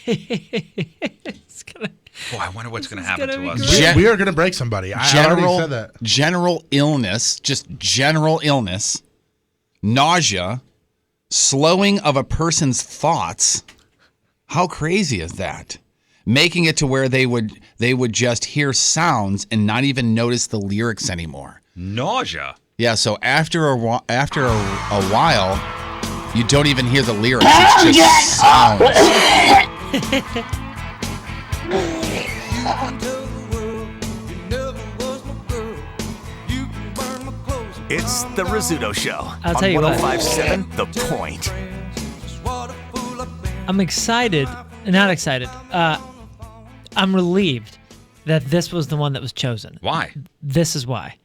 It's gonna, Boy, I wonder what's going to happen gonna to be us. great. We are going to break somebody. I already said that. General illness, just general illness, nausea, slowing of a person's thoughts. How crazy is that? Making it to where they would just hear sounds and not even notice the lyrics anymore. Nausea. Yeah, so after a while, you don't even hear the lyrics. It's just sounds. It's the Rizzuto Show I'll on tell you what. 105.7 The Point. I'm excited. Not excited. I'm relieved that this was the one that was chosen. Why? This is why.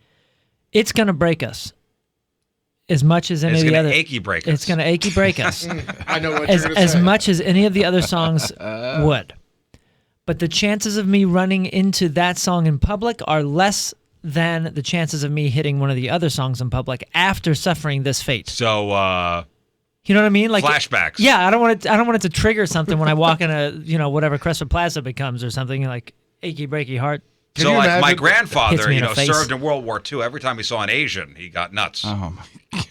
It's going to break us. As much as any of the other, achy break us. It's going to achy break us. I know what you're going to say. As much as any of the other songs would. But the chances of me running into that song in public are less than the chances of me hitting one of the other songs in public after suffering this fate. So, you know what I mean? Like flashbacks. Yeah, I don't want it to trigger something when I walk in a whatever Crestwood Plaza becomes or something like achy breaky heart. Can So you like imagine- my Hits grandfather, me in the face. served in World War II. Every time he saw an Asian, he got nuts. Oh my.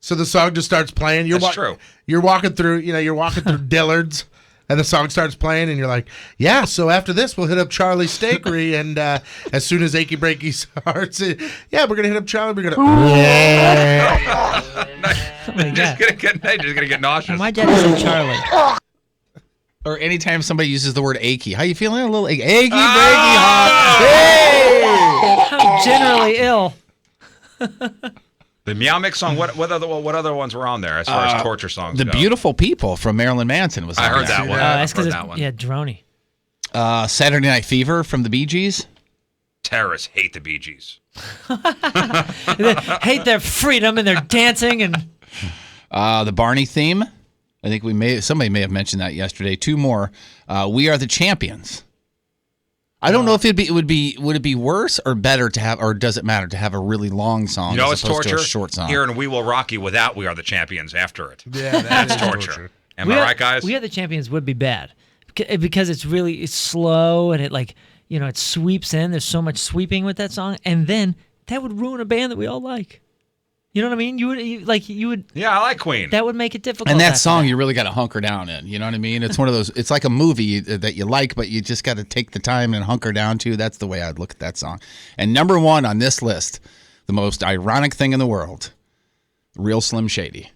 So the song just starts playing. That's true. You're walking through, Dillard's, and the song starts playing, and you're like, yeah. So after this, we'll hit up Charlie's Steakery, and as soon as Achy Breaky starts, we're gonna hit up Charlie. We're gonna, yeah. just gonna get nauseous. My dad said Charlie. Or anytime somebody uses the word achy, how you feeling? A little achy, breaky, hot. I'm generally ill. The Meow Mix song. What other ones were on there as far as torture songs The go? Beautiful People from Marilyn Manson was. I on heard there. that one. That's I heard because that one. yeah, Droney. Saturday Night Fever from the Bee Gees. Terrorists hate the Bee Gees. They hate their freedom and their dancing and The Barney theme. I think somebody may have mentioned that yesterday. Two more. We Are the Champions. I don't know if would it be worse or better to have, or does it matter to have a really long song You know, as it's opposed torture. to a short song? Here in We Will Rock You without We Are the Champions after it. Yeah, That's torture. Am I right, guys? We Are the Champions would be bad because it's slow and it sweeps in. There's so much sweeping with that song, and then that would ruin a band that we all like. You know what I mean? You would. Yeah, I like Queen. That would make it difficult. And that after song, you really got to hunker down in. You know what I mean? It's one of those. It's like a movie that you like, but you just got to take the time and hunker down to. That's the way I'd look at that song. And number one on this list, the most ironic thing in the world, Real Slim Shady.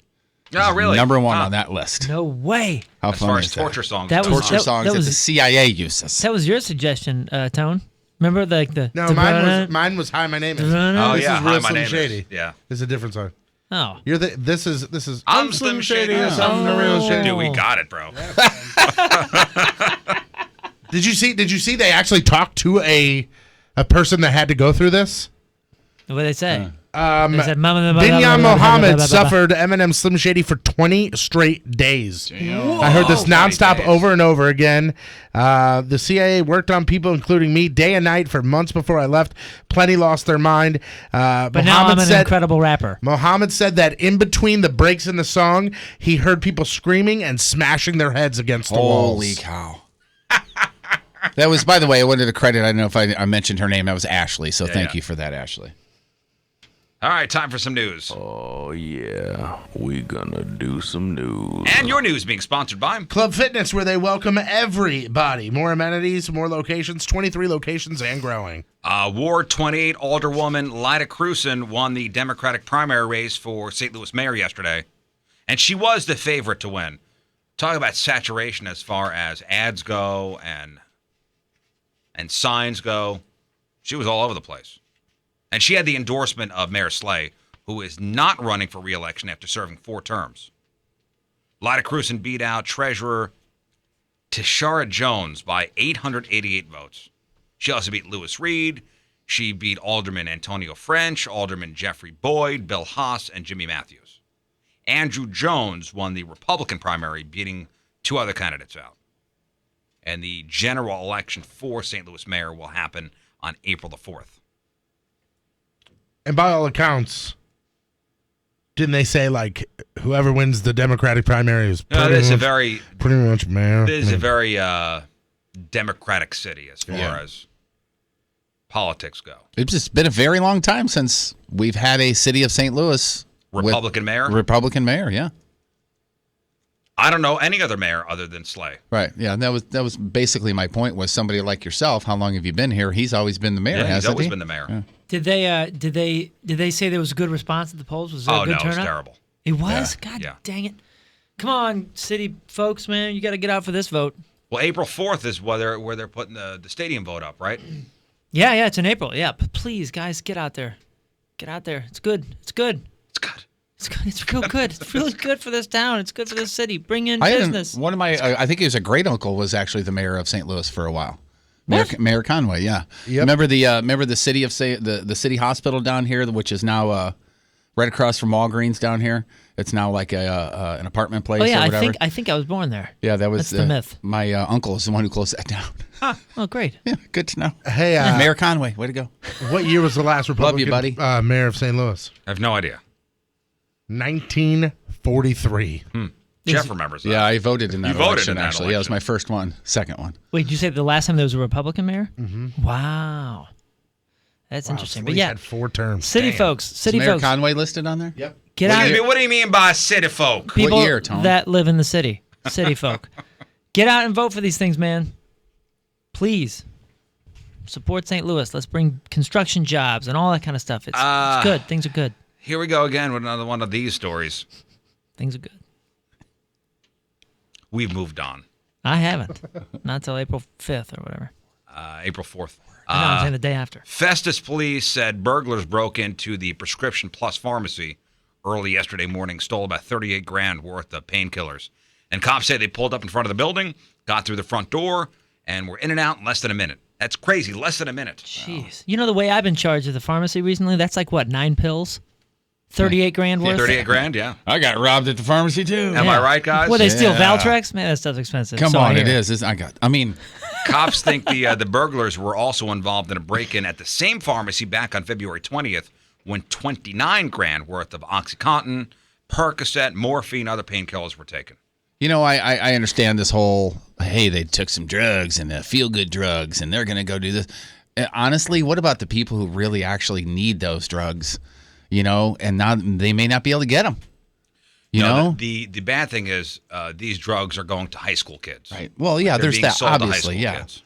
Oh, really? Number one on that list. No way. How as funny far is as that? torture songs. That go. was- Torture songs that the was- CIA uses. That was your suggestion, Tone. Remember the No, mine was Hi, My Name Is. Oh This yeah, is Real Hi, my Slim name Shady. Is. Yeah. This is a different song. Oh. This is I'm Slim Shady. Yes, I'm the real Shady. Dude, we got it, bro. Did you see they actually talked to a person that had to go through this? What did they say? They said, Binyan Mohammed suffered Eminem Slim Shady for 20 straight days. I heard this nonstop over and over again. The CIA worked on people, including me, day and night for months before I left. Plenty lost their mind. But now I'm an incredible rapper. Mohammed said that in between the breaks in the song, he heard people screaming and smashing their heads against the walls. Holy cow. That was, by the way, I wanted to credit, I don't know if I mentioned her name. That was Ashley, so thank you for that, Ashley. All right, time for some news. Oh, yeah. We gonna do some news. And your news being sponsored by Club Fitness, where they welcome everybody. More amenities, more locations, 23 locations and growing. Ward 28 Alderwoman Lyda Crewson won the Democratic primary race for St. Louis mayor yesterday, and she was the favorite to win. Talk about saturation as far as ads go and signs go. She was all over the place. And she had the endorsement of Mayor Slay, who is not running for re-election after serving 4 terms. Lyda Crewson beat out Treasurer Tishara Jones by 888 votes. She also beat Lewis Reed. She beat Alderman Antonio French, Alderman Jeffrey Boyd, Bill Haas, and Jimmy Matthews. Andrew Jones won the Republican primary, beating 2 other candidates out. And the general election for St. Louis mayor will happen on April the 4th. And by all accounts, didn't they say like whoever wins the Democratic primary is pretty This is much, pretty much mayor? This is a very democratic city as far as politics go. It's just been a very long time since we've had a city of St. Louis Republican mayor? Republican mayor, yeah. I don't know any other mayor other than Slay. Right. Yeah, that was basically my point. Was somebody like yourself? How long have you been here? He's always been the mayor. Yeah, he's hasn't always he? been the mayor. Yeah. Did they say there was a good response at the polls? Was there a good no, turnout? it was terrible. It was? God dang it. Come on, city folks, man. You got to get out for this vote. Well, April 4th is where they're putting the stadium vote up, right? Yeah, it's in April. Yeah, but please, guys, get out there. Get out there. It's good. It's good. It's good. It's good. It's real good. It's really good for this town. It's good for this city. Bring in I business. One of my, I think he was a great uncle, was actually the mayor of St. Louis for a while. Mayor Conway, yeah. Yep. Remember the city of the city hospital down here, which is now right across from Walgreens down here. It's now like an apartment place. Oh yeah, or whatever. I think I was born there. Yeah, that was That's the myth. My uncle is the one who closed that down. Oh great. Yeah, good to know. Hey, Mayor Conway, way to go. what year was the last Republican Love you, buddy. Mayor of St. Louis? I have no idea. 1943. Jeff remembers that. Yeah, I voted in that You voted election, in that actually. Yeah, it was election. my first one. Second one. Wait, did you say the last time there was a Republican mayor? Mm-hmm. Wow. That's interesting. But Sleaze yeah, had 4 terms. city Damn. folks, Is city Mayor folks, Conway listed on there? Yep. get What out do, you here. mean, what do you mean by city folk? People year, Tone? that live in the city, city folk, get out and vote for these things, man. Please support St. Louis. Let's bring construction jobs and all that kind of stuff. It's good. Things are good. Here we go again with another one of these stories. Things are good. We've moved on. I haven't. Not till April 5th or whatever. April 4th. I know, I'm saying the day after. Festus police said burglars broke into the Prescription Plus pharmacy early yesterday morning, stole about 38 grand worth of painkillers. And cops say they pulled up in front of the building, got through the front door, and were in and out in less than a minute. That's crazy, less than a minute. Jeez. You know the way I've been charged at the pharmacy recently? That's like, what, 9 pills? 38 grand worth? 38 grand, yeah. I got robbed at the pharmacy, too. Am I right, guys? Well, they steal Yeah. Valtrex? Man, that stuff's expensive. Come So I on, hear. it is. I mean, Cops think the burglars were also involved in a break-in at the same pharmacy back on February 20th when 29 grand worth of OxyContin, Percocet, morphine, other painkillers were taken. you know, I understand this whole, hey, they took some drugs and feel-good drugs, and they're going to go do this. Honestly, what about the people who really actually need those drugs, you know, and now they may not be able to get them, you know? The bad thing is these drugs are going to high school kids. Right. Well, yeah, They're there's being that, sold to high obviously, school yeah. kids.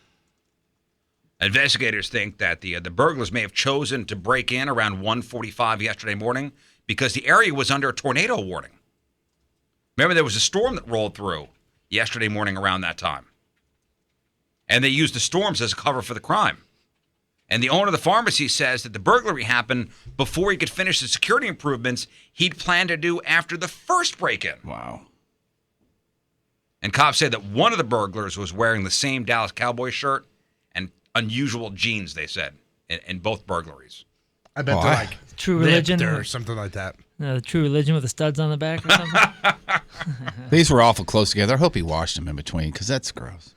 Investigators think that the burglars may have chosen to break in around 1:45 yesterday morning because the area was under a tornado warning. Remember, there was a storm that rolled through yesterday morning around that time. And they used the storms as a cover for the crime. And the owner of the pharmacy says that the burglary happened before he could finish the security improvements he'd planned to do after the first break-in. Wow. And cops say that one of the burglars was wearing the same Dallas Cowboys shirt and unusual jeans, they said, in both burglaries. I bet Oh, they're I- like True religion. ripped or something like that. The True Religion with the studs on the back or something? These were awful close together. I hope he washed them in between because that's gross.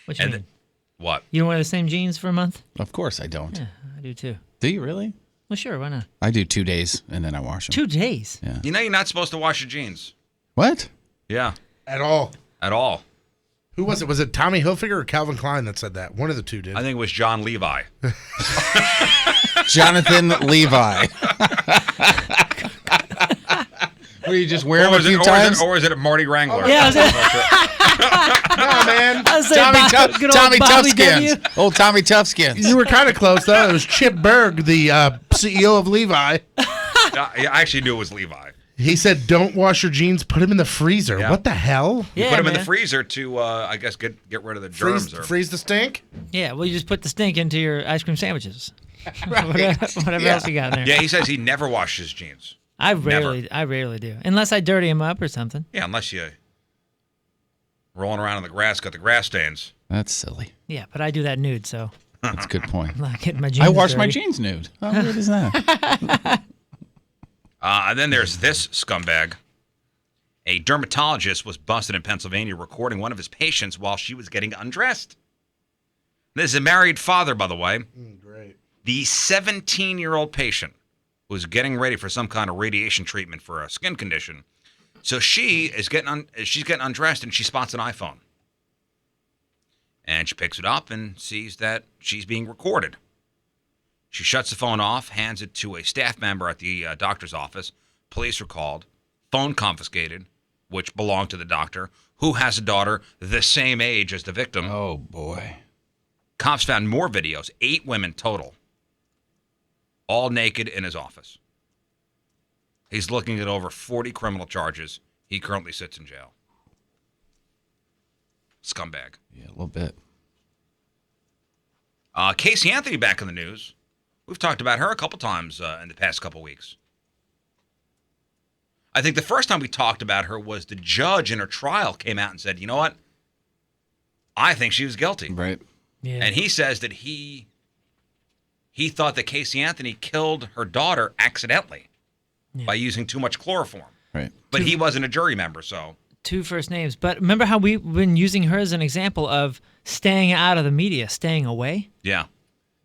What you And mean? What? You don't wear the same jeans for a month? Of course I don't. Yeah, I do too. Do you really? Well, sure, why not? I do 2 days and then I wash them. 2 days. Yeah. You know you're not supposed to wash your jeans. What? Yeah, At all. at all. Who was it? Was it Tommy Hilfiger or Calvin Klein that said that? One of the two did. I think it was John Levi. Jonathan Levi. What, do you just wear them a few times? Or is it a Marty Wrangler? Yeah, I was No, man. I was saying good old Tommy Bobby W. Toughskins. Old Tommy Toughskins. You were kind of close, though. It was Chip Berg, the CEO of Levi. I actually knew it was Levi. He said, don't wash your jeans, put them in the freezer. Yeah. What the hell? You Yeah, put them in man. the freezer to, I guess, get rid of the germs. Freeze the stink? Yeah, well, you just put the stink into your ice cream sandwiches. Whatever else you got in there. Yeah, he says he never washes jeans. I rarely do. Unless I dirty them up or something. Yeah, unless you rolling around in the grass, got the grass stains. That's silly. Yeah, but I do that nude, so That's a good point. I'm not getting my jeans I wash my dirty. jeans nude. How weird is that? And then there's this scumbag. A dermatologist was busted in Pennsylvania recording one of his patients while she was getting undressed. This is a married father, by the way. Great. The 17-year-old patient was getting ready for some kind of radiation treatment for a skin condition. So she's getting undressed and she spots an iPhone. And she picks it up and sees that she's being recorded. She shuts the phone off, hands it to a staff member at the doctor's office. Police are called. Phone confiscated, which belonged to the doctor, who has a daughter the same age as the victim. Oh, boy. Cops found more videos, 8 women total, all naked in his office. He's looking at over 40 criminal charges. He currently sits in jail. Scumbag. Yeah, a little bit. Casey Anthony back in the news. We've talked about her a couple times in the past couple weeks. I think the first time we talked about her was the judge in her trial came out and said, you know what? I think she was guilty. Right. Yeah. And he says that he thought that Casey Anthony killed her daughter accidentally by using too much chloroform. Right. But he wasn't a jury member, so. 2 first names. But remember how we've been using her as an example of staying out of the media, staying away? Yeah.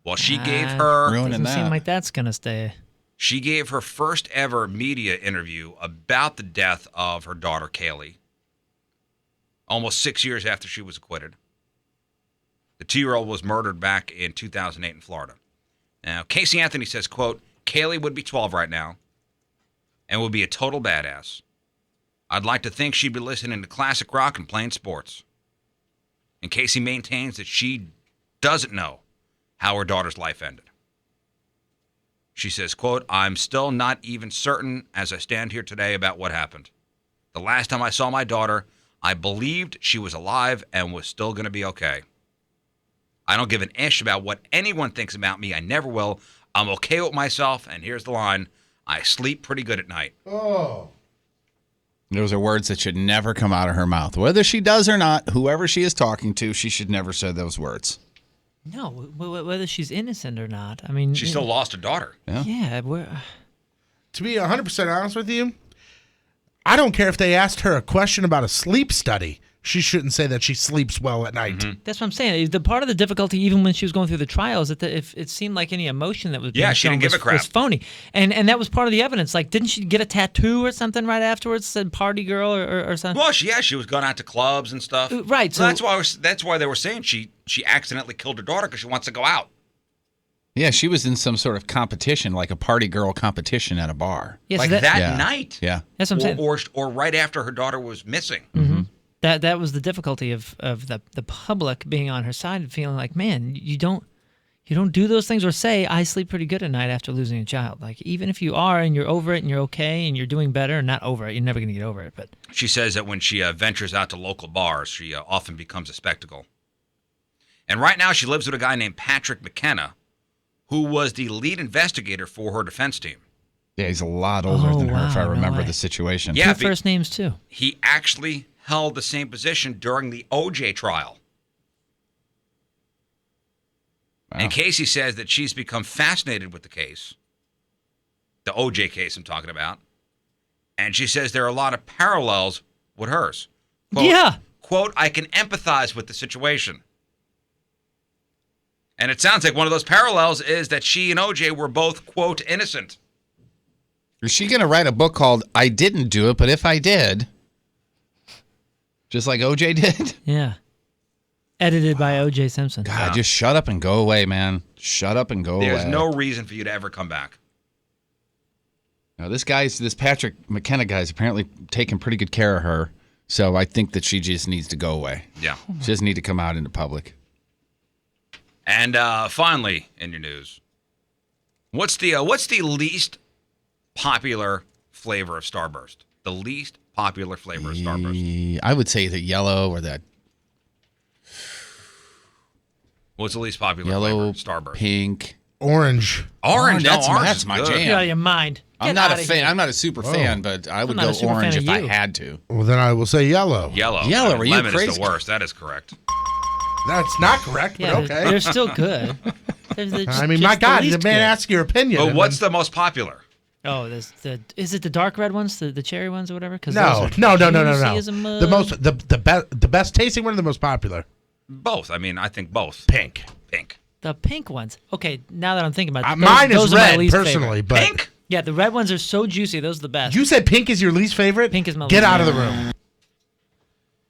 Well, she gave her. Doesn't seem like that's going to stay. She gave her first ever media interview about the death of her daughter, Kaylee, almost 6 years after she was acquitted. The 2-year-old was murdered back in 2008 in Florida. Now, Casey Anthony says, quote, Kaylee would be 12 right now and would be a total badass. I'd like to think she'd be listening to classic rock and playing sports. And Casey maintains that she doesn't know how her daughter's life ended. She says, quote, I'm still not even certain as I stand here today about what happened. The last time I saw my daughter, I believed she was alive and was still going to be okay. I don't give an ish about what anyone thinks about me. I never will. I'm okay with myself. And here's the line. I sleep pretty good at night. Oh. Those are words that should never come out of her mouth. Whether she does or not, whoever she is talking to, she should never say those words. No, whether she's innocent or not. I mean, she still lost a daughter. Yeah. To be 100% honest with you, I don't care if they asked her a question about a sleep study. She shouldn't say that she sleeps well at night. Mm-hmm. That's what I'm saying. The part of the difficulty, even when she was going through the trial, is that if it seemed like any emotion that was being she shown didn't give a crap. was phony, and that was part of the evidence. Like, didn't she get a tattoo or something right afterwards? Said "party girl" or something. Well, she was going out to clubs and stuff. Right. So that's why they were saying she accidentally killed her daughter because she wants to go out. Yeah, she was in some sort of competition, like a party girl competition at a bar. Yes, like that night. Yeah. That's what I'm saying. Or right after her daughter was missing. Mm-hmm. That was the difficulty of the public being on her side and feeling like, man, you don't do those things or say I sleep pretty good at night after losing a child. Like, even if you are and you're over it and you're okay and you're doing better and not over it, you're never going to get over it. But she says that when she ventures out to local bars, she often becomes a spectacle. And right now she lives with a guy named Patrick McKenna, who was the lead investigator for her defense team. Yeah, he's a lot older than her, if I remember the situation. Yeah, 2 first names too. He actually held the same position during the OJ trial. Wow. And Casey says that she's become fascinated with the case, the OJ case I'm talking about, and she says there are a lot of parallels with hers. Quote, quote, I can empathize with the situation. And it sounds like one of those parallels is that she and OJ were both, quote, innocent. Is she going to write a book called I Didn't Do It, But If I Did? Just like OJ did? Yeah. Edited by O.J. Simpson. God, just shut up and go away, man. Shut up and go away. There's no reason for you to ever come back. Now, this Patrick McKenna guy's apparently taking pretty good care of her. So I think that she just needs to go away. Yeah. She doesn't need to come out into public. And finally, in your news, what's the least popular flavor of Starburst? The least popular flavor of Starburst. I would say the yellow or that. What's the least popular yellow, flavor? Starburst. Pink, orange. Orange. That's orange my good. jam. You're out of your mind. I'm not a fan. I'm not a super fan, but I would go orange if I had to. Well, then I will say yellow. Yellow. Are you lemon crazy? is the worst. That is correct. That's not correct, but okay. They're still good. I mean, my God, the man asks your opinion. But what's the most popular? Oh, is it the dark red ones, the cherry ones or whatever? No. The best tasting one or the most popular? Both. I mean, I think both. Pink. The pink ones. Okay, now that I'm thinking about it, mine is those red, are my least personally. favorite. But pink? Yeah, the red ones are so juicy. Those are the best. You said pink is your least favorite? Pink is my Get least out of the favorite. room.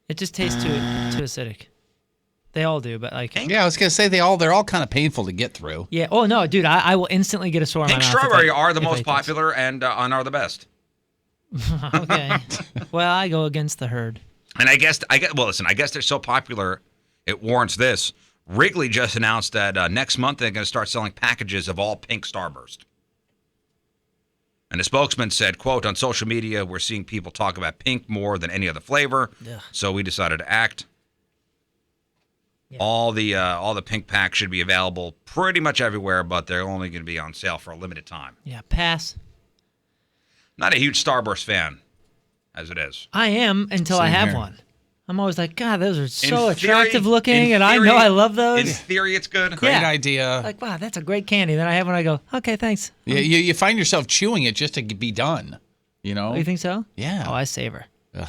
It just tastes too acidic. They all do, but like. Yeah, I was gonna say they're all kind of painful to get through. Yeah. Oh no, dude, I will instantly get a sore. Pink in my mouth strawberry if I- are the if I most eat those. popular and are the best. Okay. Well, I go against the herd. And I guess they're so popular, it warrants this. Wrigley just announced that next month they're going to start selling packages of all pink Starburst. And the spokesman said, quote, on social media, we're seeing people talk about pink more than any other flavor, so we decided to act. All the pink packs should be available pretty much everywhere, but they're only going to be on sale for a limited time. Yeah, pass. Not a huge Starburst fan, as it is. I am until I Same have here. one. I'm always like, God, those are so In theory- attractive looking, in and I know theory- I love those. In theory, it's good. Great Yeah. idea. Like, wow, that's a great candy. Then I have one, I go, okay, thanks. Yeah, you find yourself chewing it just to be done. You know? Oh, you think so? Yeah. Oh, I savor. Ugh,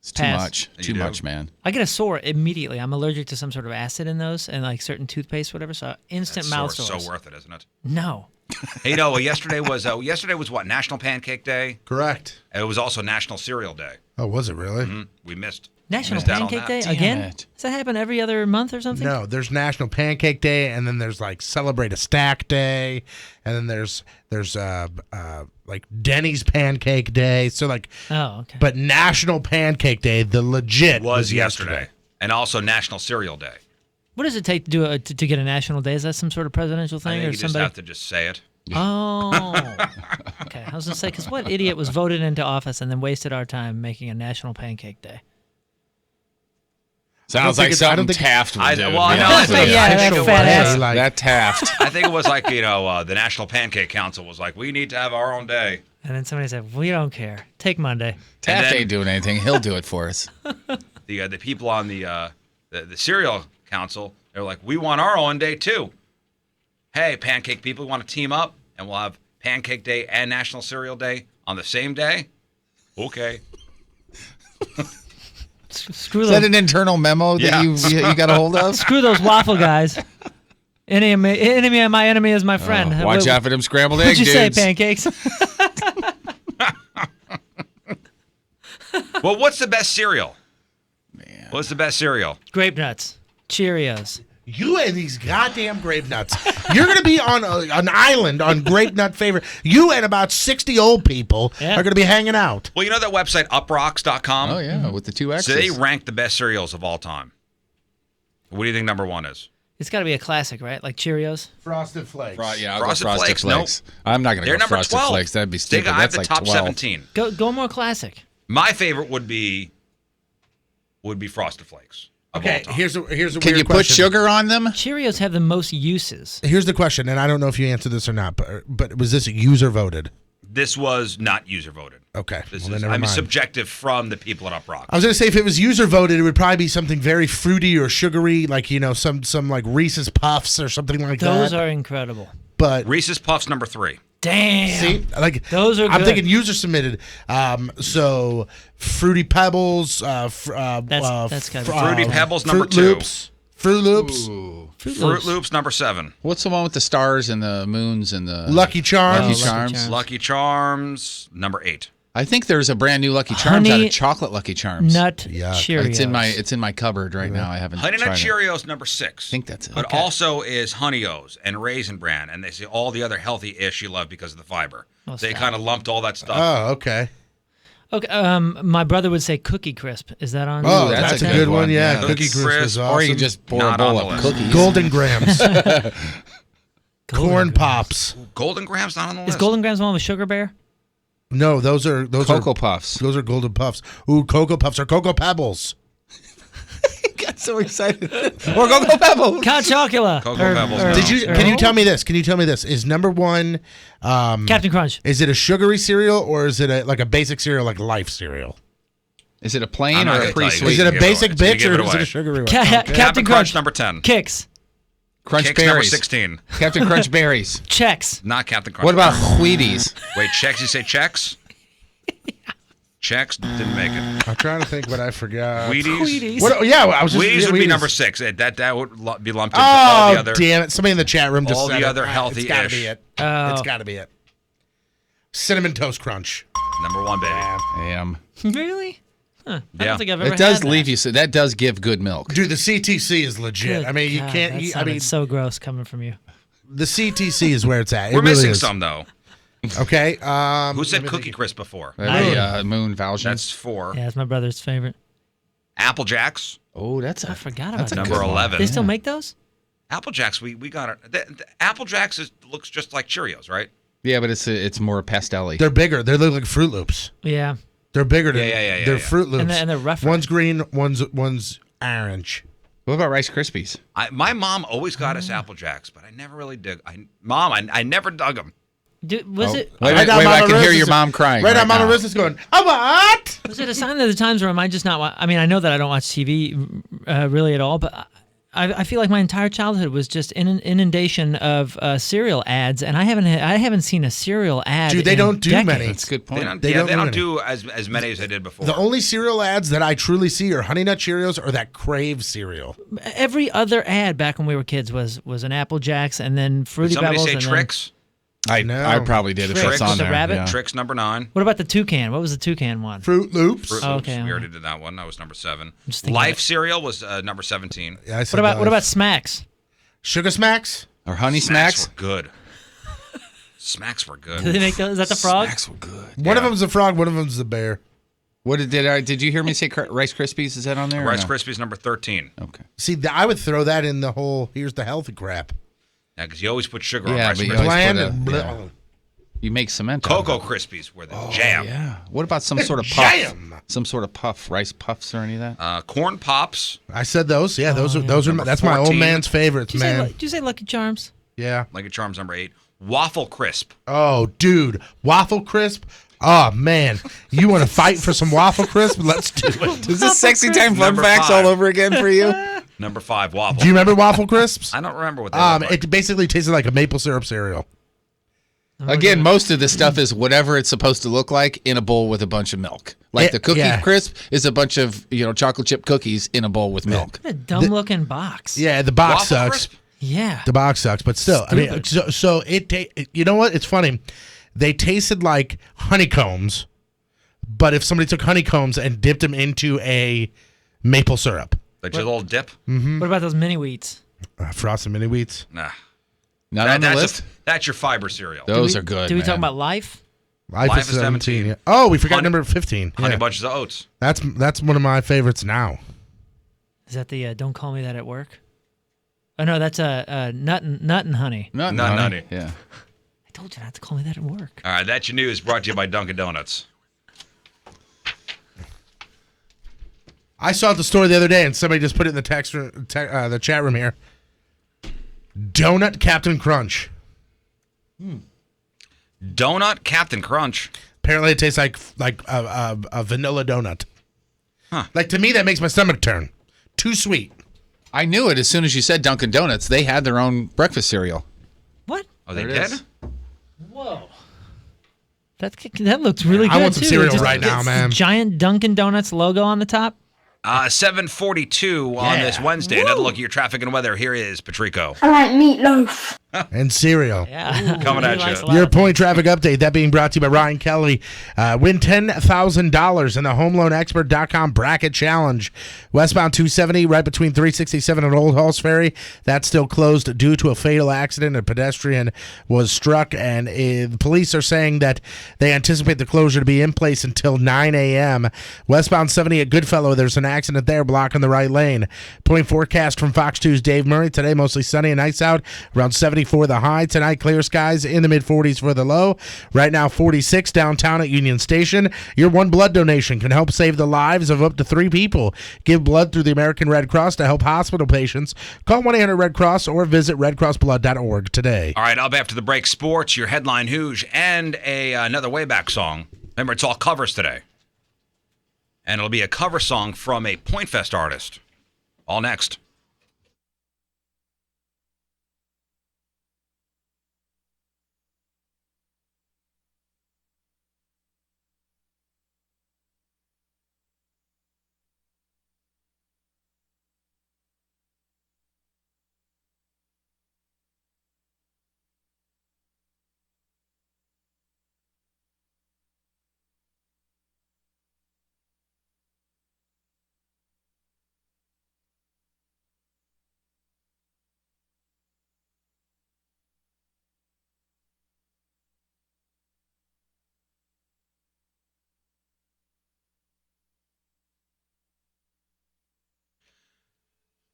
it's too Pass. much. You Too do? much, man. I get a sore immediately. I'm allergic to some sort of acid in those and like certain toothpaste, whatever. So instant That's mouth so sores. worth it, isn't it? No. Hey, yesterday was what? National Pancake Day. Correct. It was also National Cereal Day. Oh, was it really? We missed. National missed out on Pancake that. Day again? it. Does that happen every other month or something? No, there's National Pancake Day, and then there's like Celebrate a Stack Day, and then there's like Denny's Pancake Day. So like, Oh, okay. but National Pancake Day, the legit Was yesterday, and also National Cereal Day. What does it take to do to get a national day? Is that some sort of presidential I thing think or you just somebody? have to just say it. Oh, okay. I was gonna say because what idiot was voted into office and then wasted our time making a National Pancake Day? Sounds think like it's- I don't something think- Taft would do. Well, I know. Yeah, that Official fat day, ass. like- That Taft. I think it was like the National Pancake Council was like, we need to have our own day. And then somebody said, "We don't care. Take Monday." Taft then- ain't doing anything. He'll do it for us. The people on the cereal council, they're like, we want our own day too. Hey, pancake people, want to team up and we'll have Pancake Day and National Cereal Day on the same day? Okay. Screw Is that those. an internal memo that Yeah. you got a hold of? Screw those waffle guys. Enemy of my enemy is my friend. Oh, watch What- out for them scrambled What'd egg you say, dudes. pancakes? Well, what's the best cereal? Man. What's the best cereal? Grape nuts, Cheerios. You and these goddamn grape nuts. You're going to be on an island on grape nut favor. You and about 60 old people Yeah. are going to be hanging out. Well, you know that website, uprocks.com? Oh, yeah, with the two X's. So they rank the best cereals of all time. What do you think number one is? It's got to be a classic, right? Like Cheerios. Frosted Flakes. Yeah, I'll Frosted go Frosted Flakes, Flakes. I'm not going to They're go number Frosted 12. Flakes. That'd be I stupid. have That's the like top 12. 17. Go more classic. My favorite would be Frosted Flakes. of Okay, all time. here's a Can weird you put question. sugar on them? Cheerios have the most uses. Here's the question, and I don't know if you answered this or not, but was this user voted? This was not user voted. Okay, This well, then is never mind. subjective from the people at Uprock. I was going to say if it was user voted, it would probably be something very fruity or sugary, like some like Reese's Puffs or something like Those that. are incredible. But Reese's Puffs number 3. Damn. see, like Those are I'm good. thinking user submitted. So Fruity Pebbles. That's gotta be Fruity Pebbles number Fruit 2. Loops. Fruit Loops. Fruit Loops number 7. What's the one with the stars and the moons and the Lucky Charms. Lucky Lucky Charms? Charms. Lucky Charms number 8. I think there's a brand new Lucky Charms out Honey of chocolate Lucky Charms. Nut Yuck. Cheerios. It's in my cupboard right now. I haven't Honey tried Nut it. Cheerios number 6. I think that's it. But also is Honey O's and Raisin Bran, and they say all the other healthy-ish you love because of the fiber. Oh, They stop. kind of lumped all that stuff. Oh, okay. Okay. My brother would say Cookie Crisp. Is that on? Oh, that's that's a a good good one. one. Yeah, Yeah. Cookie Cookie Crisp Crisp, is Or awesome. you can just pour Not a bowl on the of list. cookies. Golden Grams, Corn Pops. Golden Grams not on the Is list. Golden Grams one with Sugar Bear? No, those are Cocoa Puffs. Those are Golden Puffs. Ooh, Cocoa Puffs are Cocoa Pebbles. got so excited. Or Cocoa Pebbles. Count Chocula. Cocoa Pebbles, no. Did you? Can you tell me this? Can you tell me this? Is number one? Captain Crunch? Is it a sugary cereal or is it like a basic cereal, like Life cereal? Is it a I'm plain not or gonna a tell you. pre-sweet? Is it a Give it basic away. So you bitch give or it is it away. a sugary one? Captain Crunch Crunch number 10. Kicks. Crunch Kicks number berries? 16. Captain Crunch berries. Checks. Not Captain Crunch. What about Wheaties? Wait, Chex? You say Chex? Chex didn't make it. I'm trying to think, but I forgot. Wheaties? What, yeah, I was just. Wheaties yeah, would be Wheaties. number 6. That would be lumped into all Oh, the other. damn it! Somebody in the chat room just all said the it. other It's got to healthy-ish. be it. Oh. It's got to be it. Cinnamon Toast Crunch. Number 1, baby. Damn. Really? Huh. I Yeah. don't think I've ever It does had that. leave you. So that does give good milk. Dude, the CTC is legit. Good I mean, you God, can't. that I sounded mean, so gross coming from you. the CTC is where it's at. It We're really missing is. some, though. Okay. Who said Cookie Crisp before? Moon Valjean. That's 4. Yeah, it's my brother's favorite. Apple Jacks, Oh, that's a. I forgot about that's a that. good number one. 11. They still make those? Apple Jacks, we got it. The Apple Jacks looks just like Cheerios, right? Yeah, but it's more pastel-y. They're bigger. They look like Fruit Loops. Yeah. They're bigger than. Yeah. They're Fruit Loops. And they're rougher. One's green. One's orange. What about Rice Krispies? My mom always got us Apple Jacks, but I never really dug. I never dug them. Was it? Wait, Right now, I Mama can Riz hear is- your mom crying. Right now, Mama Riz is going, what? Was it a sign of the times, or am I just not? I mean, I know that I don't watch TV really at all, but I feel like my entire childhood was just an inundation of cereal ads, and I haven't seen a cereal ad. Dude, they in don't do decades. many. That's a good point. They don't any. do as many as they did before. The only cereal ads that I truly see are Honey Nut Cheerios or that Crave cereal. Every other ad back when we were kids was an Apple Jacks, and then Did Fruity somebody Pebbles. say and then- Tricks? I probably did if Tricks it's on with the there. rabbit? Yeah. Tricks number 9. What about the toucan? What was the toucan one? Fruit Loops. Fruit Oh, Loops. okay. We already did that one. That was number 7. just thinking Life that- cereal was number 17. Yeah, I said What about Life. Smacks? Sugar Smacks? Or Honey Smacks. were good. Smacks were good. Did they make those? Is that the frog? Smacks were good. One of them's a frog, one of them's a bear. What did you hear me say? Rice Krispies? Is that on there? or Rice no? Krispies number 13. Okay. See, I would throw that in the whole, here's the healthy crap. Yeah, because you always put sugar on Yeah, Rice but you Krispies. always Bland put and yeah. blah. You make cement. out of Cocoa it. Krispies were the jam. Yeah. What about some sort of puff? Jam. Some sort of puff, rice puffs or any of that? Corn Pops, I said those. Yeah, those are Number that's my old 14. man's favorites, Did you say Lucky Charms? Yeah. Lucky Charms number 8. Waffle Crisp. Oh, dude, waffle crisp. Oh man, you want to fight for some waffle crisp? Let's do it. Is this sexy time fun Number facts 5. all over again for you? Number 5, waffle. Do you remember waffle crisps? I don't remember what they look like. It basically tasted like a maple syrup cereal. Again, most of the stuff is whatever it's supposed to look like in a bowl with a bunch of milk. Like the cookie yeah. crisp is a bunch of chocolate chip cookies in a bowl with milk. What a dumb looking box. Yeah, the box Waffle sucks. Crisp? Yeah. The box sucks, but still, I mean, Stupid. so you know what? It's funny. They tasted like honeycombs, but if somebody took honeycombs and dipped them into a maple syrup, Like just a little dip? What about those mini wheats? frosted mini wheats. Nah. Not on the that's, list? that's your fiber cereal. Those are good. Did we man. talk about Life? Life is 17. Yeah. Oh, we forgot Honey- number 15. Honey Yeah. Bunches of Oats. That's one of my favorites now. Is that the Don't Call Me That at Work? Oh, no, that's Nut and Honey. Not Not nutty. nutty. Yeah. I told you not to call me that at work. All right, that's your news brought to you by Dunkin' Donuts. I saw the story the other day, and somebody just put it in the the chat room here. Donut Captain Crunch. Donut Captain Crunch. Apparently, it tastes like a vanilla donut. Huh. Like, to me, that makes my stomach turn. Too sweet. I knew it as soon as you said Dunkin' Donuts. They had their own breakfast cereal. What? Oh, they There it did? is. Whoa. That looks really good, I want some too. cereal Just right now, gets man. The giant Dunkin' Donuts logo on the top. 7:42 on Yeah. this Wednesday. Another look at your traffic and weather. Here is Patrico. I like meatloaf. And cereal. Yeah. Coming He at likes you. a lot Your of point traffic update, that being brought to you by Ryan Kelly. Win $10,000 in the HomeLoanExpert.com bracket challenge. Westbound 270, right between 367 and Old Halls Ferry. That's still closed due to a fatal accident. A pedestrian was struck, and the police are saying that they anticipate the closure to be in place until 9 a.m. Westbound 70 at Goodfellow, there's an accident there blocking the right lane. Point forecast from Fox 2's Dave Murray. Today, mostly sunny and nice out. Around 74 the high. Tonight, clear skies in the mid-40s for the low. Right now, 46 downtown at Union Station. Your one blood donation can help save the lives of up to 3 people. Give blood through the American Red Cross to help hospital patients. Call 1-800-RED-CROSS or visit redcrossblood.org today. All right, up after the break, sports, your headline Hooge, and another Wayback song. Remember, it's all covers today. And it'll be a cover song from a Point Fest artist. All next.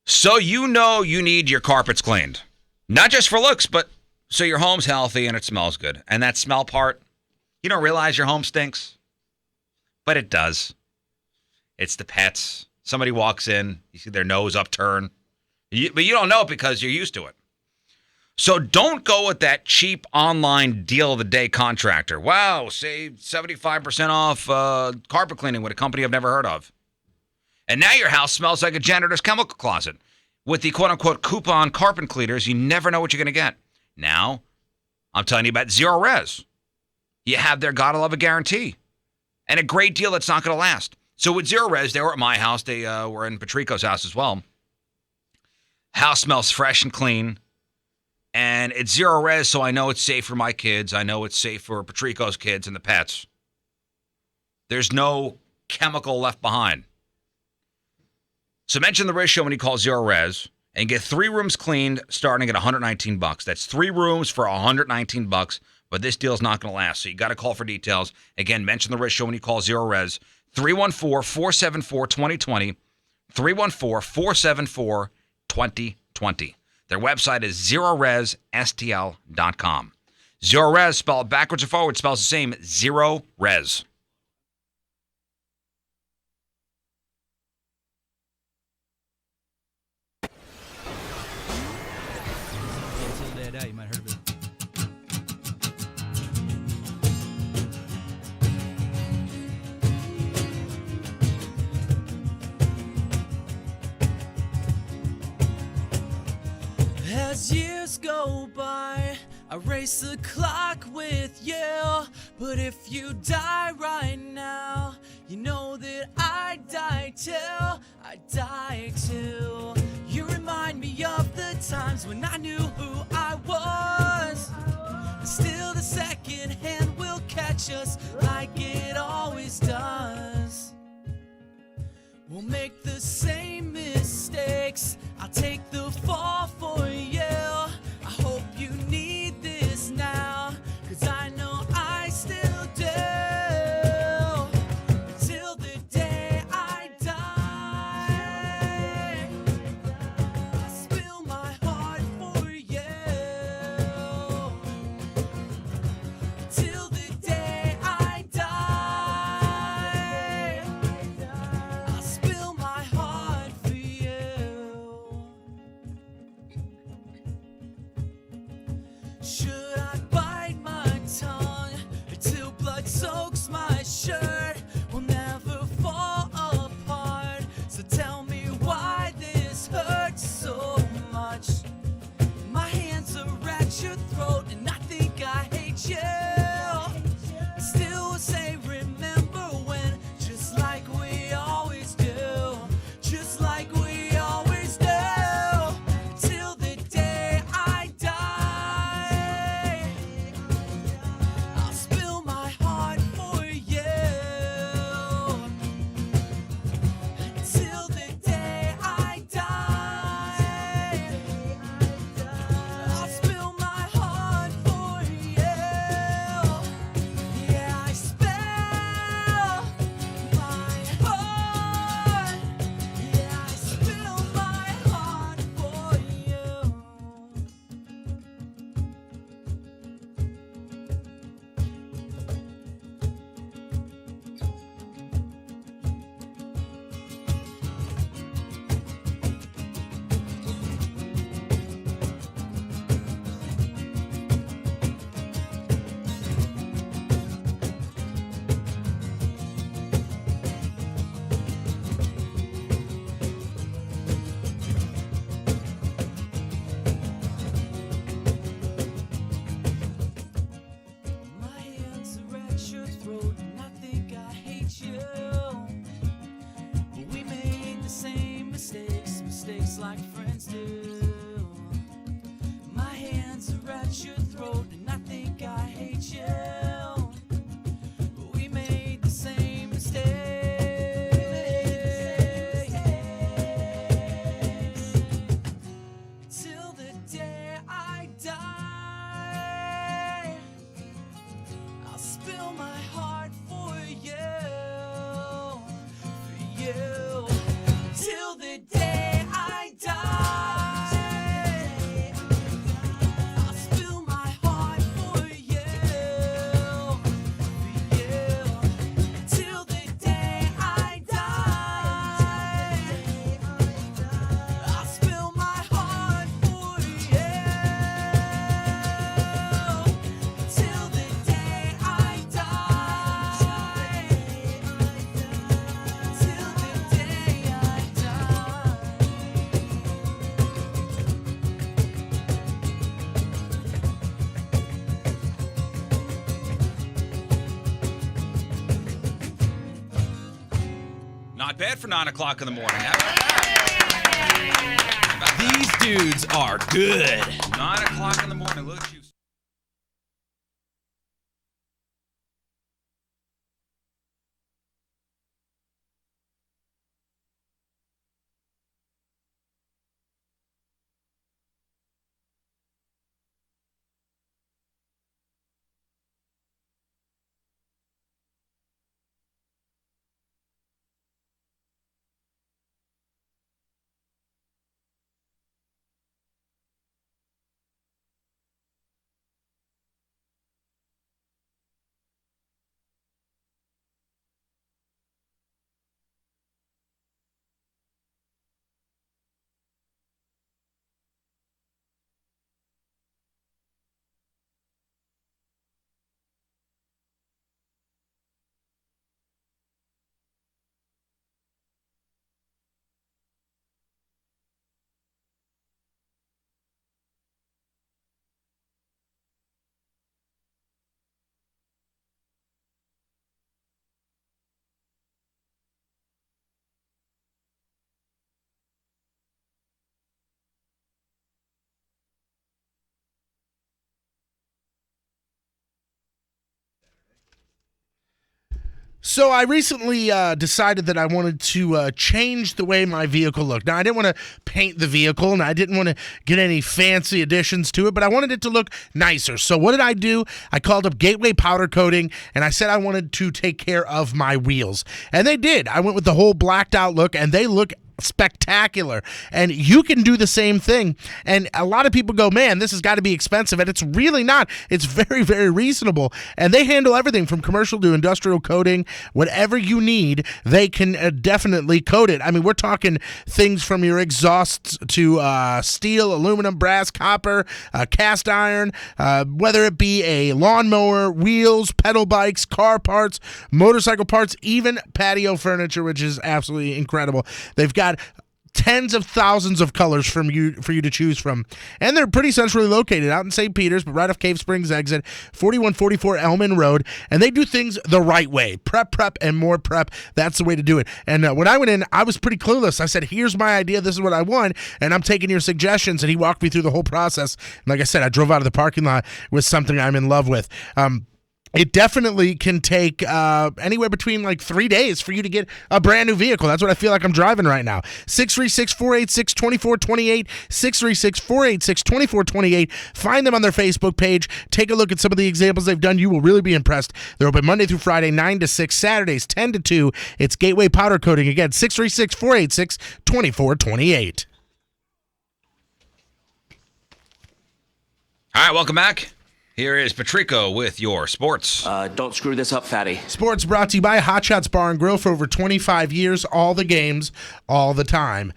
So you know you need your carpets cleaned. Not just for looks, but so your home's healthy and it smells good. And that smell part, you don't realize your home stinks. But it does. It's the pets. Somebody walks in, you see their nose upturned. But you don't know it because you're used to it. So don't go with that cheap online deal of the day contractor. Wow, save 75% off carpet cleaning with a company I've never heard of. And now your house smells like a janitor's chemical closet. With the quote-unquote coupon carpet cleaners, you never know what you're going to get. Now, I'm telling you about Zero Res. You have their gotta love a guarantee. And a great deal that's not going to last. So with Zero Res, they were at my house. They were in Patrico's house as well. House smells fresh and clean. And it's Zero Res, so I know it's safe for my kids. I know it's safe for Patrico's kids and the pets. There's no chemical left behind. So mention the Riz Show when you call Zero Res and get 3 rooms cleaned starting at $119. That's 3 rooms for $119, but this deal's not going to last. So you got to call for details. Again, mention the Riz Show when you call Zero Res. 314-474-2020. 314-474-2020. Their website is ZeroResSTL.com. Zero Res, spelled backwards or forward, spells the same. Zero Res. You might have heard of it. As years go by, I race the clock with you. But if you die right now, you know that I die till I die too. You remind me of the times when I knew who I was. Still the second hand will catch us like it always does. We'll make the same mistakes. I'll take the fall for you. I hope you need this now, 'cause I know I still do. Till the day I die, I spill my heart for you. Till the day I die, I spill my heart for you. Not bad for 9 o'clock in the morning. These dudes are good. 9 o'clock in the morning. Look at you. So I recently decided that I wanted to change the way my vehicle looked. Now, I didn't want to paint the vehicle, and I didn't want to get any fancy additions to it, but I wanted it to look nicer. So what did I do? I called up Gateway Powder Coating, and I said I wanted to take care of my wheels. And they did. I went with the whole blacked out look, and they look spectacular. And you can do the same thing. And a lot of people go, man, this has got to be expensive. And it's really not. It's very, very reasonable. And they handle everything from commercial to industrial coating. Whatever you need, they can definitely coat it. I mean, we're talking things from your exhausts to steel, aluminum, brass, copper, cast iron, whether it be a lawnmower, wheels, pedal bikes, car parts, motorcycle parts, even patio furniture, which is absolutely incredible. They've got tens of thousands of colors for you to choose from, and they're pretty centrally located out in St. Peters, but right off Cave Springs exit, 4144 Elman Road, and they do things the right way. Prep, and more prep. That's the way to do it. And when I went in, I was pretty clueless. I said, here's my idea. This is what I want, and I'm taking your suggestions, and he walked me through the whole process. And like I said, I drove out of the parking lot with something I'm in love with. It definitely can take anywhere between like 3 days for you to get a brand new vehicle. That's what I feel like I'm driving right now. 636-486-2428, 636-486-2428. Find them on their Facebook page. Take a look at some of the examples they've done. You will really be impressed. They're open Monday through Friday, 9 to 6, Saturdays, 10 to 2. It's Gateway Powder Coating. Again, 636-486-2428. All right, welcome back. Here is Patrico with your sports. Don't screw this up, fatty. Sports brought to you by Hot Shots Bar and Grill for over 25 years. All the games, all the time.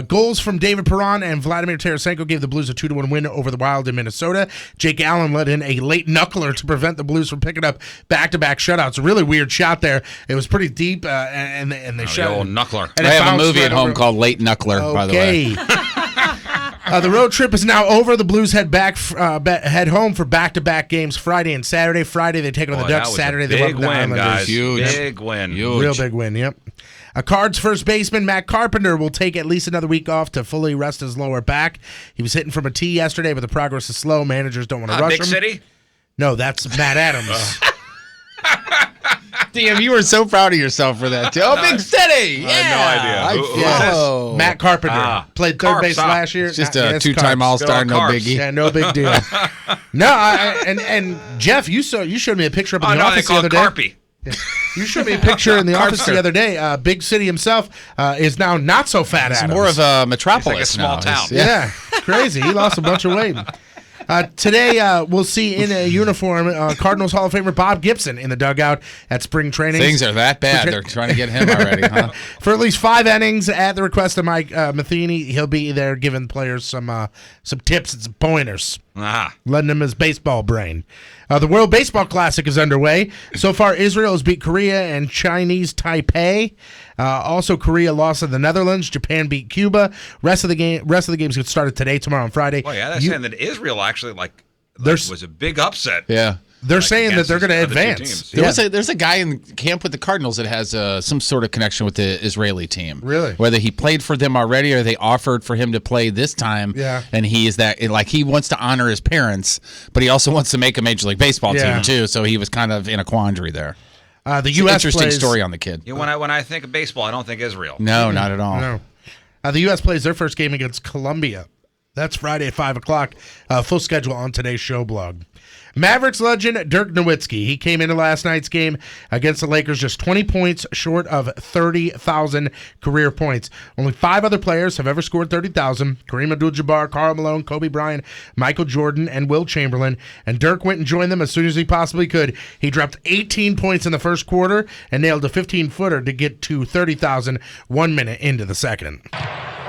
Goals from David Perron and Vladimir Tarasenko gave the Blues a 2-1 win over the Wild in Minnesota. Jake Allen let in a late knuckler to prevent the Blues from picking up back-to-back shutouts. A really weird shot there. It was pretty deep, and they shot the old knuckler. I have a movie at home called Late Knuckler, by the way. The road trip is now over. The Blues head home for back-to-back games Friday and Saturday. Friday they take on the Ducks. Saturday they welcome the Islanders. Guys. Huge. Big win. Huge. Real big win, yep. A Cards first baseman, Matt Carpenter, will take at least another week off to fully rest his lower back. He was hitting from a tee yesterday, but the progress is slow. Managers don't want to rush Big him. City? No, that's Matt Adams. Damn, you were so proud of yourself for that, too. Oh, Big City! Yeah! I had no idea. Who is this? Matt Carpenter. Played third base last year. Just a two-time All-Star, no biggie. Yeah, no big deal. No, and Jeff, you showed me a picture up in the office the other day. Carpy. You showed me a picture in the office the other day. Big City himself is now not so fat. It's Adams. more of a metropolis. It's like a small town. Yeah, crazy. He lost a bunch of weight. Today, we'll see in a uniform Cardinals Hall of Famer Bob Gibson in the dugout at spring training. Things are that bad. They're trying to get him already, huh? For at least 5 innings at the request of Mike Matheny. He'll be there giving players some tips and some pointers. Letting him his baseball brain. The World Baseball Classic is underway. So far, Israel has beat Korea and Chinese Taipei. Also, Korea lost to the Netherlands. Japan beat Cuba. Rest of the games get started today, tomorrow, and Friday. Well, yeah, they're saying that Israel actually was a big upset. Yeah. They're saying that they're going to against the other two advance. teams. There's a guy in camp with the Cardinals that has some sort of connection with the Israeli team. Really? Whether he played for them already or they offered for him to play this time. Yeah. And he is that, like, he wants to honor his parents, but he also wants to make a Major League Baseball team, too. So he was kind of in a quandary there. The U.S. Interesting plays, story on the kid. You know, when I think of baseball, I don't think Israel. No, not at all. No. The U.S. plays their first game against Colombia. That's Friday at 5 o'clock. Full schedule on today's show blog. Mavericks legend Dirk Nowitzki. He came into last night's game against the Lakers just 20 points short of 30,000 career points. Only 5 other players have ever scored 30,000. Kareem Abdul-Jabbar, Karl Malone, Kobe Bryant, Michael Jordan, and Will Chamberlain. And Dirk went and joined them as soon as he possibly could. He dropped 18 points in the first quarter and nailed a 15-footer to get to 30,000 1 minute into the second.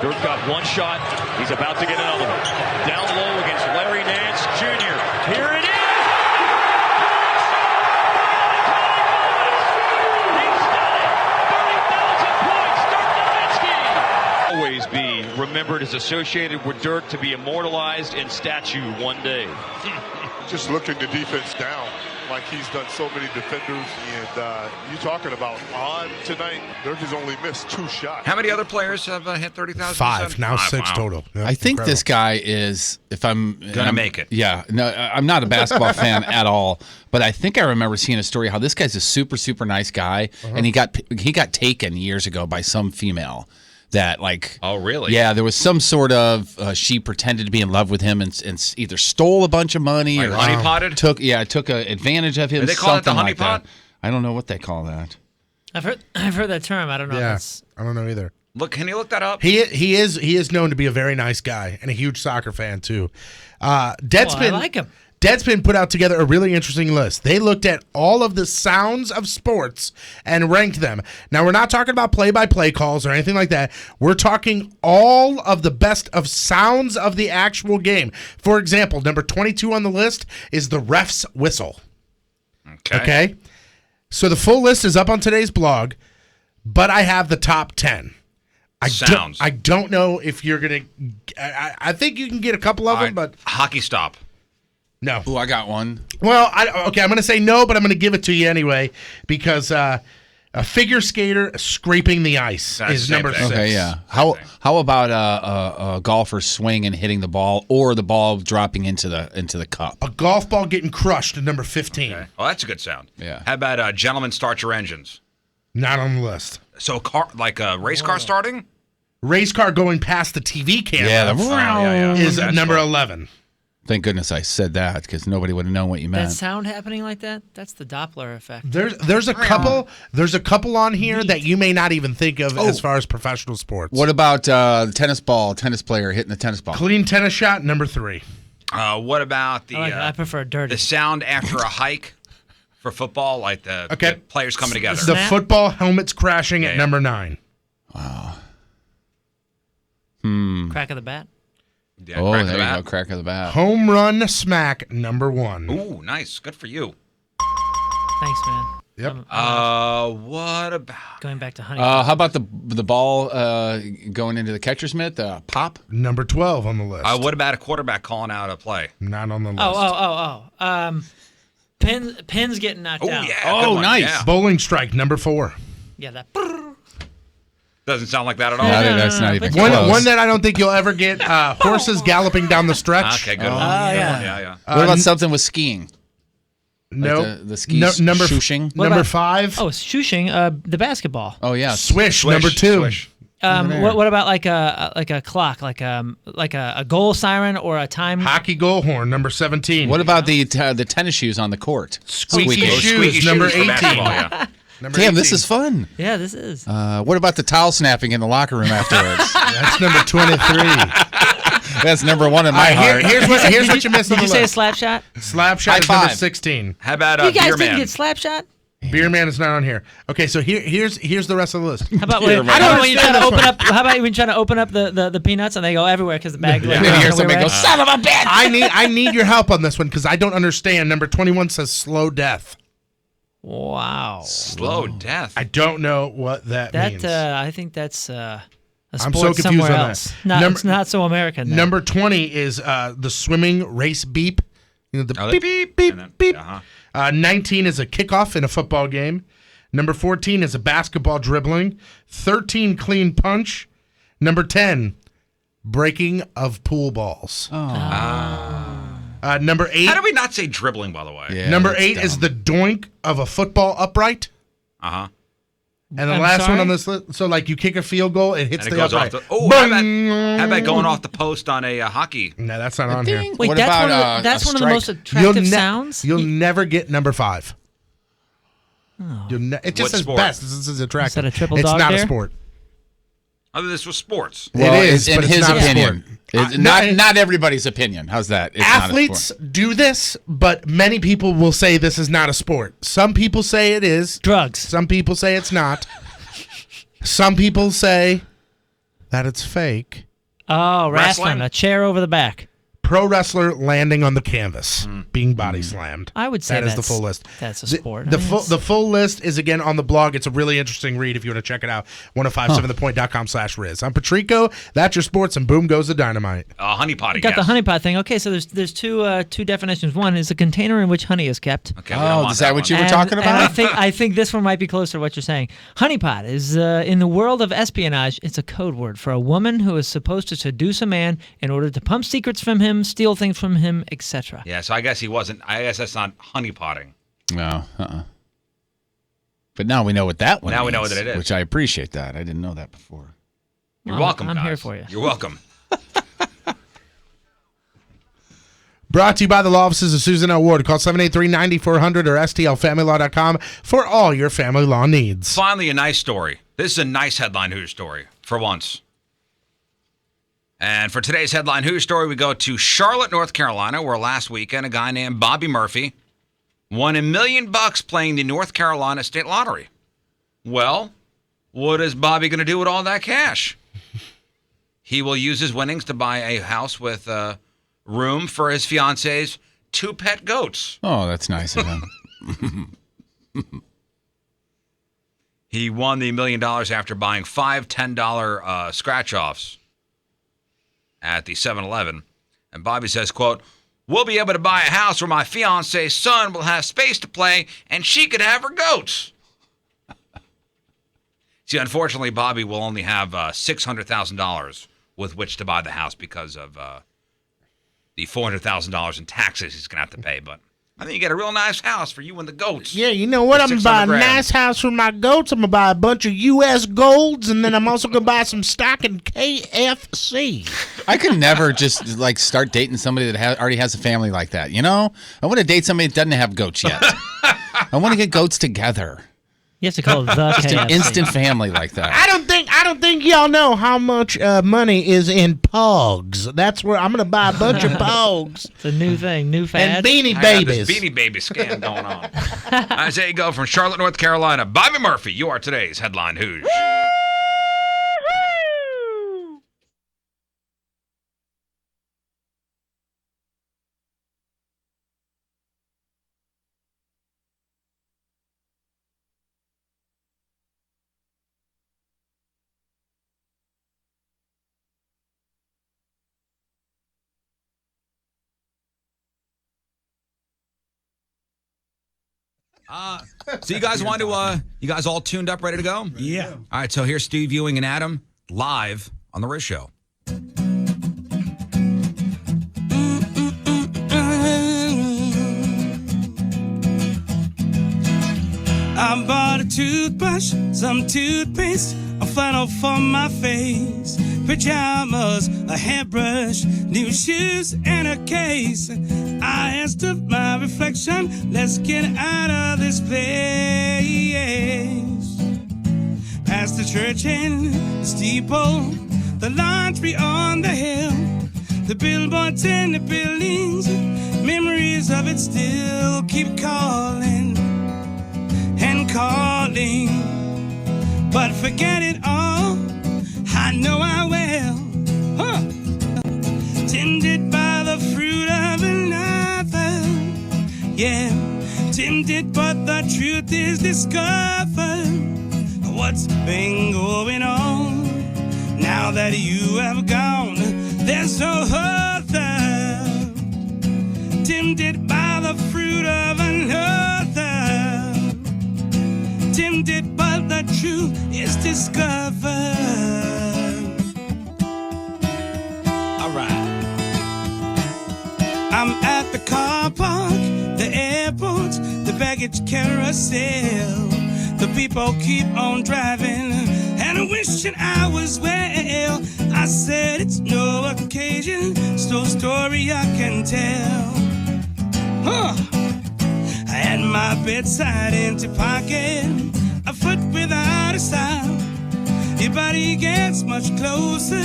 Dirk got one shot. He's about to get another one. Down low against Larry Nance Jr. Here it is. Always be remembered as associated with Dirk to be immortalized in statue one day. Just looking the defense down like he's done so many defenders. And you talking about on tonight, Dirk has only missed 2 shots. How many other players have hit 30,000? 5, now 6 total. Yeah, I think incredible. this guy is, if I'm Gonna make it. Yeah, no, I'm not a basketball fan at all, but I think I remember seeing a story how this guy's a super, super nice guy, and he got taken years ago by some female. That like oh really yeah, there was some sort of she pretended to be in love with him and either stole a bunch of money like or honeypotted took advantage of him. Do they call it the something like honeypot? that. I don't know what they call that. I've heard that term. I don't know. If that's... I don't know either. Look, can you look that up? He is known to be a very nice guy and a huge soccer fan too. Deadspin, I like him. Deadspin put out together a really interesting list. They looked at all of the sounds of sports and ranked them. Now, we're not talking about play-by-play calls or anything like that. We're talking all of the best of sounds of the actual game. For example, number 22 on the list is the ref's whistle. Okay? So the full list is up on today's blog, but I have the top 10. I don't know if you're going to... I think you can get a couple of them, but... Hockey stop. No. Oh, I got one. Well, I'm going to say no, but I'm going to give it to you anyway because a figure skater scraping the ice is number 6. Okay, yeah. How about a golfer swing and hitting the ball, or the ball dropping into the cup? A golf ball getting crushed at number 15. Okay. Oh, that's a good sound. Yeah. How about gentlemen start your engines? Not on the list. So a car, like a race car starting? Race car going past the TV camera is number 11. Thank goodness I said that because nobody would have known what you meant. That sound happening like that? That's the Doppler effect. There's a couple on here that you may not even think of as far as professional sports. What about tennis player hitting the tennis ball? Clean tennis shot, number 3. What about the? I prefer dirty. The sound after a hike for football, like the players coming together. The football helmets crashing at number 9. Wow. Crack of the bat. Yeah, there you go, crack of the bat. Home run smack, number 1. Ooh, nice. Good for you. Thanks, man. Yep. What about going back to honey? How about the ball going into the catcher's mitt? The pop. Number 12 on the list. What about a quarterback calling out a play? Not on the list. Pins getting knocked out. Yeah, oh, nice. Yeah. Bowling strike, number 4. Yeah, that. Doesn't sound like that at all. That's not even close. One that I don't think you'll ever get. Horses galloping down the stretch. Okay, good one. Yeah. What about something with skiing? No. Like the ski number shooshing? Number 5. Oh, shooshing. The basketball. Oh yeah. Swish, number 2. Swish. What about like a clock, like a goal siren or a time? Hockey goal horn, number 17. What about the tennis shoes on the court? Squeaky shoes, number 18. Damn, 18. This is fun. Yeah, this is. What about the towel snapping in the locker room afterwards? That's number 23. That's number 1 in my heart. Here's what you missed on the list. Did you say a slap shot? Slap shot is number 16. How about you guys Beer didn't Man? get slap shot? Beer Man is not on here. Okay, so here's the rest of the list. How about when you're trying to open up? How about when you're trying to open up the peanuts and they go everywhere because the bag? And then you hear somebody go, "Son of a bitch!" I need your help on this one because I don't understand. Number 21 says slow death. Wow. Slow death. I don't know what that means. I think that's a sport I'm so confused somewhere on else. It's not so American. Number 20 is the swimming race beep. You know, the beep, beep, beep, beep. 19 is a kickoff in a football game. Number 14 is a basketball dribbling. 13, clean punch. Number 10, breaking of pool balls. Number 8. How do we not say dribbling, by the way? Yeah, number 8 is the doink of a football upright. Uh-huh. And the last one on this list, so like you kick a field goal, it hits And it the goes upright. off how about going off the post on a hockey? No, that's not on here. Wait, What that's about, that's a one of the most strike? attractive sounds. You'll never get number 5. It just What says sport? best. This is attractive. Is that a triple it's dog not dare? a sport. Other this was sports. Well, it is, in but it's his not a opinion. sport. It's not everybody's opinion. How's that? It's Athletes not a sport. do this, but many people will say this is not a sport. Some people say it is. Drugs. Some people say it's not. Some people say that it's fake. Oh, wrestling. Wrestling? A chair over the back. Pro wrestler landing on the canvas, being body slammed. I would say that is the that's- full list. that's a sport. The I mean, full it's- the full list is again on the blog. It's a really interesting read if you want to check it out. 1057thepoint.com/Riz. I'm Patrico. That's your sports, and boom goes the dynamite. Honey potty. Got the yes. honey pot thing. Okay, so there's two definitions. One is a container in which honey is kept. Okay, we don't want is that what one. you were And- talking and about? I think this one might be closer to what you're saying. Honeypot is in the world of espionage. It's a code word for a woman who is supposed to seduce a man in order to pump secrets from him, steal things from him, etc. Yeah, so I guess he wasn't. I guess that's not honey potting. No. But now we know what that one Now we know means, what it is. which I appreciate that. I didn't know that before. You're welcome, I'm guys. here for you. You're welcome. Brought to you by the law offices of Susan L. Ward. Call 783-9400 or stlfamilylaw.com for all your family law needs. Finally, a nice story. This is a nice headline news story for once. And for today's headline news story, we go to Charlotte, North Carolina, where last weekend a guy named Bobby Murphy won $1 million playing the North Carolina State Lottery. Well, what is Bobby going to do with all that cash? He will use his winnings to buy a house with room for his fiance's 2 pet goats. Oh, that's nice of him. He won the $1 million after buying 5 $10 scratch-offs at the 7-Eleven. And Bobby says, quote, "We'll be able to buy a house where my fiance's son will have space to play and she could have her goats." See, unfortunately, Bobby will only have $600,000 with which to buy the house because of the $400,000 in taxes he's going to have to pay. But I think you get a real nice house for you and the goats. Yeah, you know what? For I'm going to buy a 600 grand. nice house for my goats. I'm going to buy a bunch of U.S. golds, and then I'm also going to buy some stock in KFC. I could never just like start dating somebody that already has a family like that. You know, I want to date somebody that doesn't have goats yet. I want to get goats together. You have to call it the Just an KFC. instant family like that. I don't think y'all know how much money is in pogs. That's where I'm going to buy a bunch of pogs. It's a new thing, new fad. And Beanie I got Babies. this Beanie Baby scam going on. I say you go from Charlotte, North Carolina. Bobby Murphy, you are today's headline who's. So you guys want to, you guys all tuned up, ready to go? Yeah. All right, so here's Steve Ewing and Adam live on The Riz Show. I bought a toothbrush, some toothpaste, a flannel for my face, pajamas, a hairbrush, new shoes, and a case. I asked of my reflection, let's get out of this place. Past the church and the steeple, the laundry on the hill, the billboards and the buildings, memories of it still keep calling and calling. But forget it all, I know I will. Tempted by the fruit of another, yeah. Tempted, but the truth is discovered. What's been going on? Now that you have gone, there's no other. tempted by the fruit of another, tempted but the truth is discovered. All right. I'm at the car park, the airport, the baggage carousel. The people keep on driving and wishing I was well. I said it's no occasion, it's no story I can tell. I had my bedside empty pocket, a foot without a style. Your body gets much closer,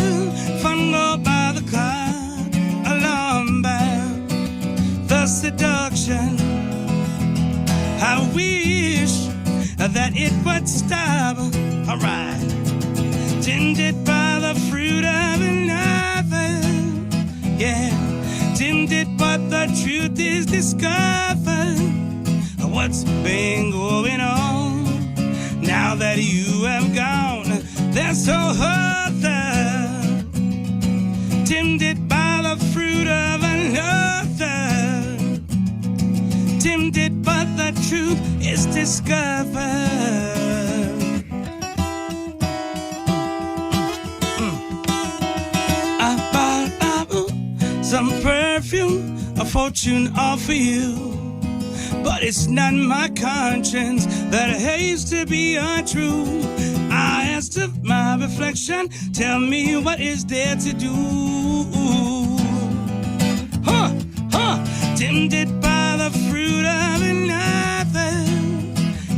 fumbled by the clock, alarm bell, the seduction. I wish that it would stop. Alright. Tempted by the fruit of another. Yeah. Tempted but the truth is discovered. What's been going on? Now that you have gone, there's no other. Tempted by the fruit of another. Tempted but the truth is discovered. I bought some perfume, a fortune all for you. But it's not my conscience that hates to be untrue. I asked of my reflection, tell me what is there to do. Tempted by the fruit of another.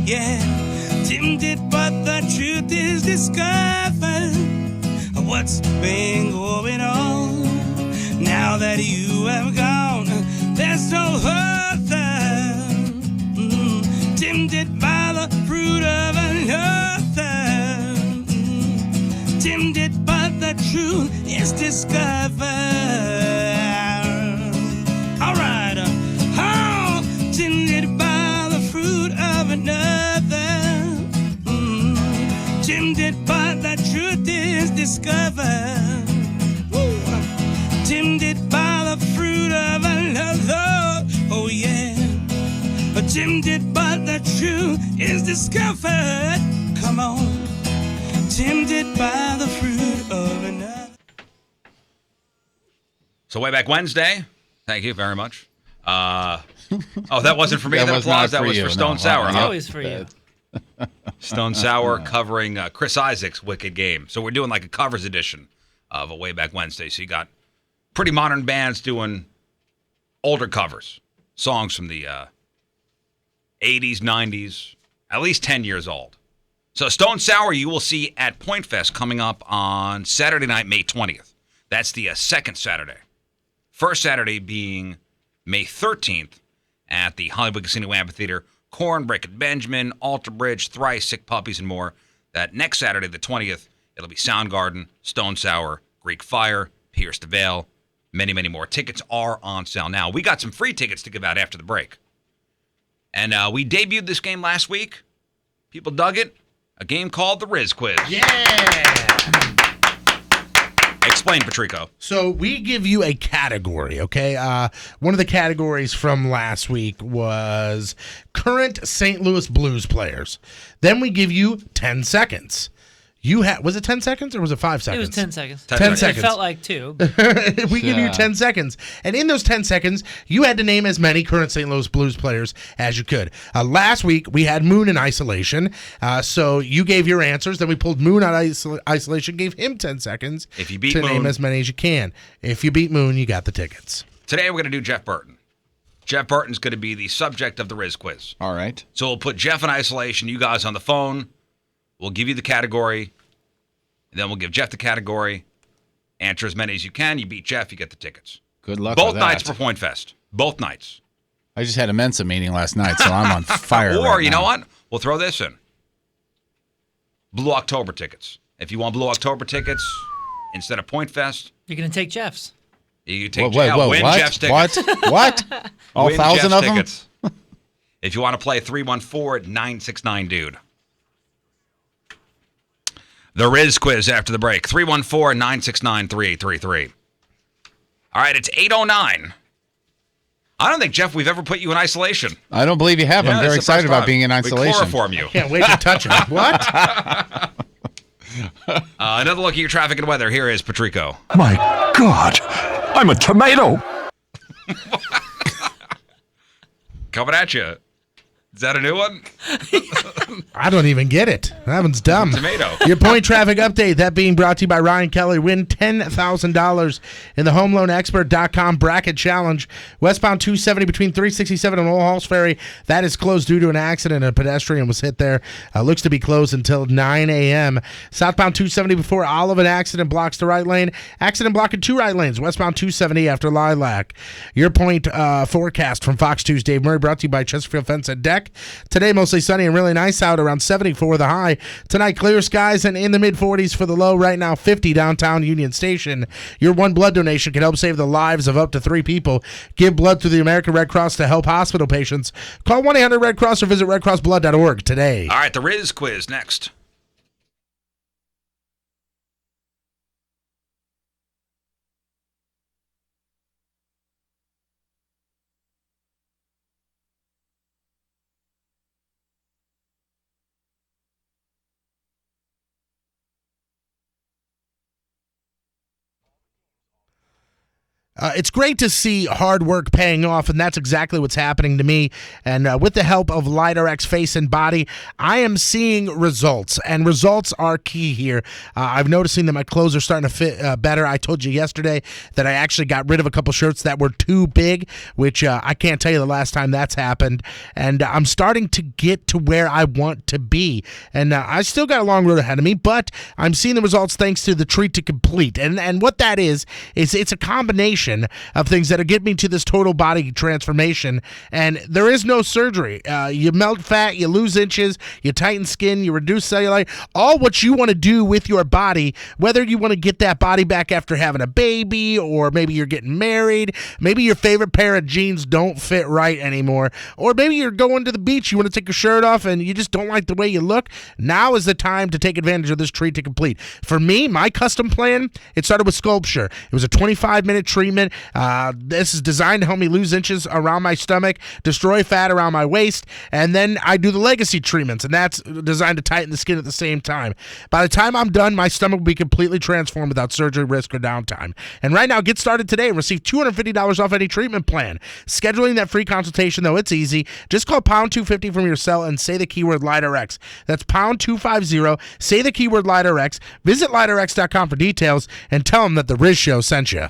Yeah, tempted but the truth is discovered. What's been going on? Now that you have gone, there's no other. Tempted by the fruit of another. Tempted but the truth is discovered. Alright. Oh, tempted by the fruit of another. Tempted but the truth is discovered. Woo. Tempted by the fruit of another. Oh yeah. Tempted but the truth is discovered. Come on. Tempted by the fruit of another. So way back Wednesday. Thank you very much. Oh, that wasn't for me. That That was applause. not That for was you, for Stone no. Sour. It's Huh? always for you. Stone Sour covering Chris Isaac's Wicked Game. So we're doing like a covers edition of a Way Back Wednesday. So you got pretty modern bands doing older covers, songs from the 80s, 90s, at least 10 years old. So Stone Sour you will see at Point Fest coming up on Saturday night, May 20th. That's the second Saturday. First Saturday being May 13th at the Hollywood Casino Amphitheater. Korn, Breaking Benjamin, Alter Bridge, Thrice, Sick Puppies, and more. That next Saturday, the 20th, it'll be Soundgarden, Stone Sour, Greek Fire, Pierce the Veil, many, many more. Tickets are on sale now. We got some free tickets to give out after the break. And we debuted this game last week. People dug it. A game called the Riz Quiz. Yeah. Explain, Patrico. So we give you a category, okay? One of the categories from last week was current St. Louis Blues players. Then we give you 10 seconds. Was it 10 seconds or was it 5 seconds? It was 10 seconds. 10 seconds. It felt like 2. We give you 10 seconds. And in those 10 seconds, you had to name as many current St. Louis Blues players as you could. Last week, we had Moon in isolation. So you gave your answers. Then we pulled Moon out of isolation, gave him 10 seconds If you beat to Moon, name as many as you can. If you beat Moon, you got the tickets. Today we're going to do Jeff Burton. Jeff Burton's going to be the subject of the Riz Quiz. All right. So we'll put Jeff in isolation, you guys on the phone. We'll give you the category. And then we'll give Jeff the category. Answer as many as you can. You beat Jeff, you get the tickets. Good luck Both with that. nights for Point Fest. Both nights. I just had a Mensa meeting last night, so I'm on fire. Or, right you now. know what? We'll throw this in. Blue October tickets. If you want Blue October tickets instead of Point Fest, You're going to take Jeff's. you take Whoa, win what? Jeff's tickets. What? All Win 1,000 Jeff's of them? tickets. If you want to play 314-969-DUDE. The Riz Quiz after the break. 314-969-3833. All right, it's 8:09. I don't think, Jeff, we've ever put you in isolation. I don't believe you have. Yeah, I'm very it's the first excited about time. being in We isolation. chloroform you. Can't wait to touch it. What? Another look at your traffic and weather. Here is Patrico. My God, I'm a tomato. Coming at you. Is that a new one? I don't even get it. That one's dumb. Tomato. Your point traffic update, that being brought to you by Ryan Kelly. Win $10,000 in the HomeLoanExpert.com bracket challenge. Westbound 270 between 367 and Old Halls Ferry. That is closed due to an accident. A pedestrian was hit there. Looks to be closed until 9 a.m. Southbound 270 before Olive, an accident blocks the right lane. Accident blocking 2 right lanes. Westbound 270 after Lilac. Your point forecast from Fox 2's Dave Murray, brought to you by Chesterfield Fence and Deck. Today, mostly sunny and really nice out, around 74 the high. Tonight, clear skies and in the mid-40s for the low. Right now, 50 downtown Union Station. Your one blood donation can help save the lives of up to 3 people. Give blood through the American Red Cross to help hospital patients. Call 1-800-RED-CROSS or visit redcrossblood.org today. All right, the Riz quiz next. It's great to see hard work paying off, and that's exactly what's happening to me. And with the help of LidarX Face and Body, I am seeing results, and results are key here. I've noticing that my clothes are starting to fit better. I told you yesterday that I actually got rid of a couple shirts that were too big, which I can't tell you the last time that's happened. And I'm starting to get to where I want to be. And I still got a long road ahead of me, but I'm seeing the results thanks to the Treat to Complete. And what that is it's a combination of things that are getting me to this total body transformation. And there is no surgery. You melt fat, you lose inches, you tighten skin, you reduce cellulite, all what you want to do with your body, whether you want to get that body back after having a baby, or maybe you're getting married, maybe your favorite pair of jeans don't fit right anymore, or maybe you're going to the beach, you want to take your shirt off and you just don't like the way you look. Now is the time to take advantage of this Treat to Complete. For me, my custom plan, it started with Sculpture. It was a 25-minute treatment. This is designed to help me lose inches around my stomach, destroy fat around my waist, and then I do the Legacy treatments, and that's designed to tighten the skin at the same time. By the time I'm done, my stomach will be completely transformed without surgery, risk, or downtime. And right now, get started today and receive $250 off any treatment plan. Scheduling that free consultation, though, it's easy. Just call pound 250 from your cell and say the keyword LidarX. That's pound 250. Say the keyword LidarX. Visit LidarX.com for details and tell them that the Riz Show sent you.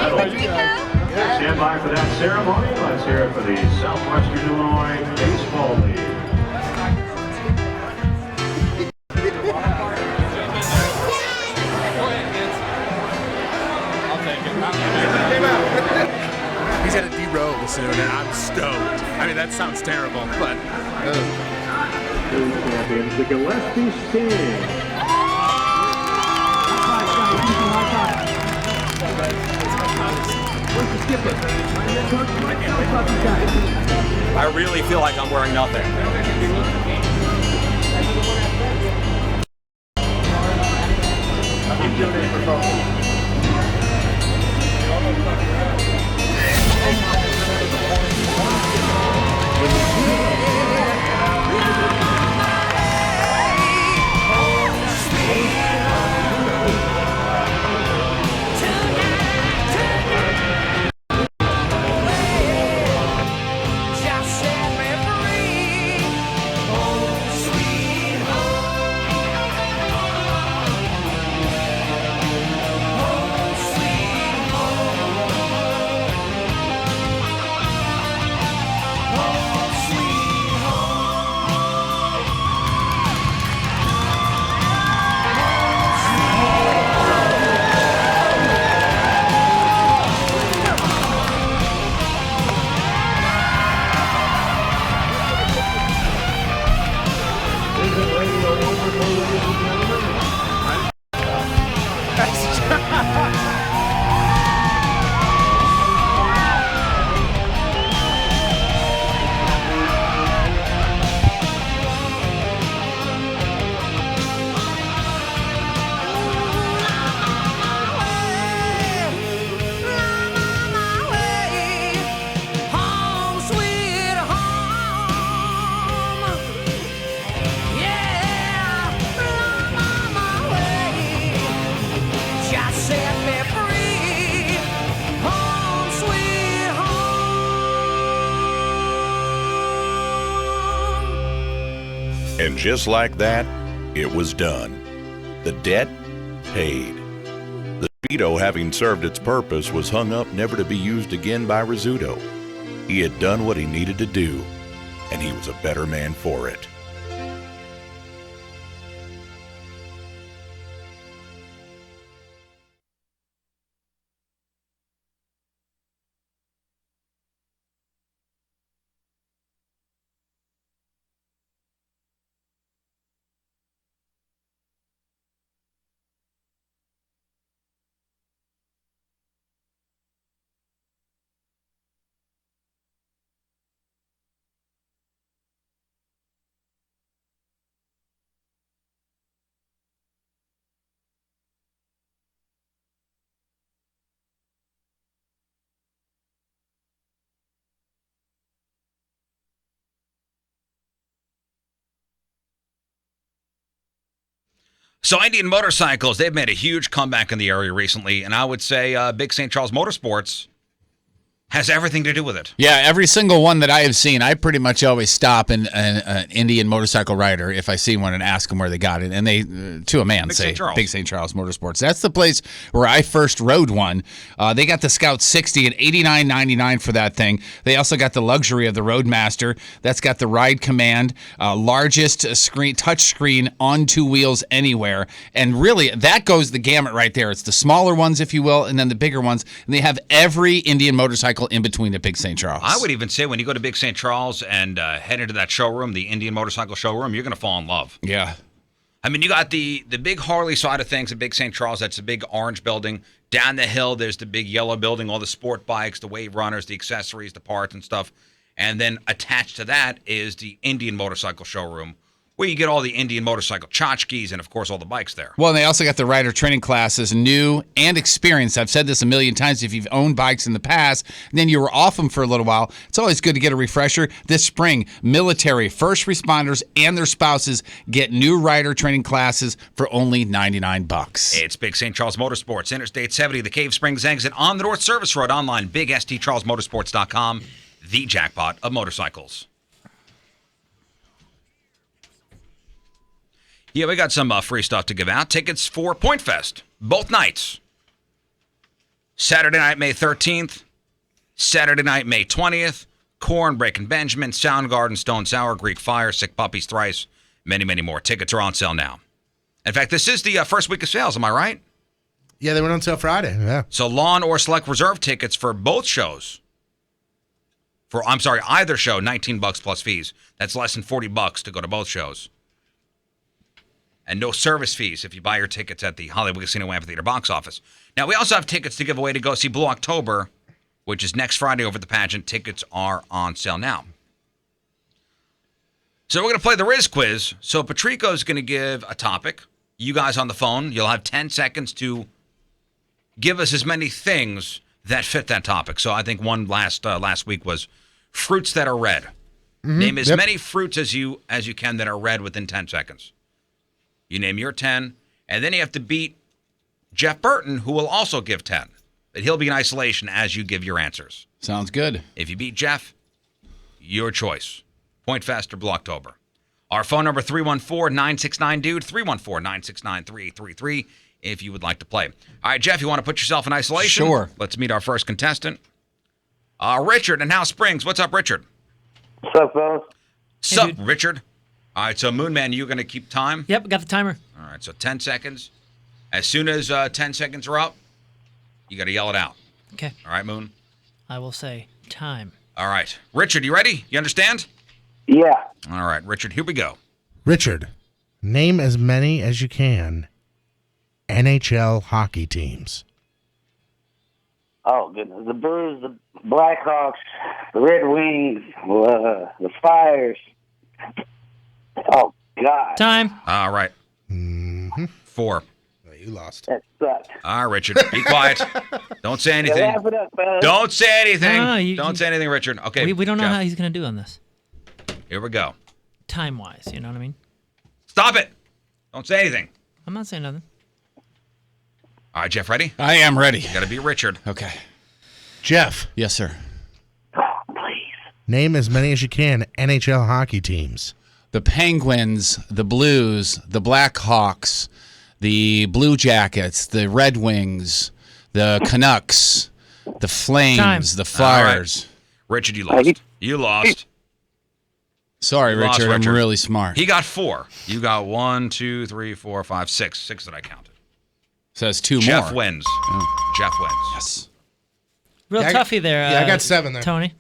medals. Stand by for that ceremony. Let's hear it for the Southwestern Illinois Baseball League. He's at a D-row soon, and I'm stoked. I mean, that sounds terrible, but... Two champions, the Gillespie Sting. I really feel like I'm wearing nothing. And just like that, it was done. The debt paid. The Speedo, having served its purpose, was hung up never to be used again by Rizzuto. He had done what he needed to do, and he was a better man for it. So Indian Motorcycles, they've made a huge comeback in the area recently, and I would say Big St. Charles Motorsports has everything to do with it. Yeah, every single one that I have seen, I pretty much always stop an Indian motorcycle rider if I see one and ask them where they got it. And they, to a man, Big say St. Charles. Big St. Charles Motorsports. That's the place where I first rode one. They got the Scout 60 at $89.99 for that thing. They also got the luxury of the Roadmaster. That's got the Ride Command, largest screen, touch screen on two wheels anywhere. And really, that goes the gamut right there. It's the smaller ones, if you will, and then the bigger ones. And they have every Indian motorcycle in between at Big St. Charles. I would even say when you go to Big St. Charles and head into that showroom, the Indian motorcycle showroom, you're going to fall in love. Yeah. I mean, you got the big Harley side of things at Big St. Charles. That's a big orange building. Down the hill, there's the big yellow building, all the sport bikes, the wave runners, the accessories, the parts and stuff. And then attached to that is the Indian motorcycle showroom, where you get all the Indian motorcycle tchotchkes and, of course, all the bikes there. Well, and they also got the rider training classes, new and experienced. I've said this a million times. If you've owned bikes in the past, and then you were off them for a little while, it's always good to get a refresher. This spring, military, first responders, and their spouses get new rider training classes for only $99. It's Big St. Charles Motorsports, Interstate 70, the Cave Springs exit on the North Service Road, online, bigstcharlesmotorsports.com, the jackpot of motorcycles. Yeah, we got some free stuff to give out. Tickets for Point Fest, both nights. Saturday night, May 13th. Saturday night, May 20th. Corn, Breaking Benjamin, Soundgarden, Stone Sour, Greek Fire, Sick Puppies Thrice, many, many more. Tickets are on sale now. In fact, this is the first week of sales, am I right? Yeah, they went on sale Friday. Yeah. So Lawn or Select Reserve tickets for both shows. Either show, $19 plus fees. That's less than $40 to go to both shows. And no service fees if you buy your tickets at the Hollywood Casino Amphitheater box office. Now, we also have tickets to give away to go see Blue October, which is next Friday over at the pageant. Tickets are on sale now. So we're going to play the Riz Quiz. So Patrico's going to give a topic. You guys on the phone, you'll have 10 seconds to give us as many things that fit that topic. So I think one last week was fruits that are red. Name as many fruits as you can that are red within 10 seconds. You name your 10, and then you have to beat Jeff Burton, who will also give 10. But he'll be in isolation as you give your answers. Sounds good. If you beat Jeff, your choice. Point Fest or Blocktober. Our phone number, 314-969-DUDE, 314-969-3833, if you would like to play. All right, Jeff, you want to put yourself in isolation? Sure. Let's meet our first contestant. Richard in House Springs. What's up, Richard? What's up, fellas? Sup, Richard? All right, so Moon Man, you're going to keep time? Yep, got the timer. All right, so 10 seconds. As soon as 10 seconds are up, you got to yell it out. Okay. All right, Moon? I will say time. All right. Richard, you ready? You understand? Yeah. All right, Richard, here we go. Richard, name as many as you can NHL hockey teams. Oh, goodness. The Blues, the Blackhawks, the Red Wings, the Flyers. Oh, God. Time. All right. 4. Oh, you lost. That sucked. All right, Richard, be quiet. Don't say anything. Wrap it up, fellas. Don't say anything. No, Don't say anything, Richard. Okay. We don't know Jeff, how he's going to do on this. Here we go. Time-wise, you know what I mean? Stop it. Don't say anything. I'm not saying nothing. All right, Jeff, ready? I am ready. You got to be Richard. Okay. Jeff, Yes, sir. name as many as you can NHL hockey teams. The Penguins, the Blues, the Blackhawks, the Blue Jackets, the Red Wings, the Canucks, the Flames, Time. the Flyers. Richard, you lost. You lost. Sorry, You lost, Richard. Richard. I'm really smart. He got 4. You got 1, 2, 3, 4, 5, 6. 6 that I counted. So that's 2 Jeff more. wins. Jeff wins. Yes. Real Yeah, toughy there. I got 7 there. Tony.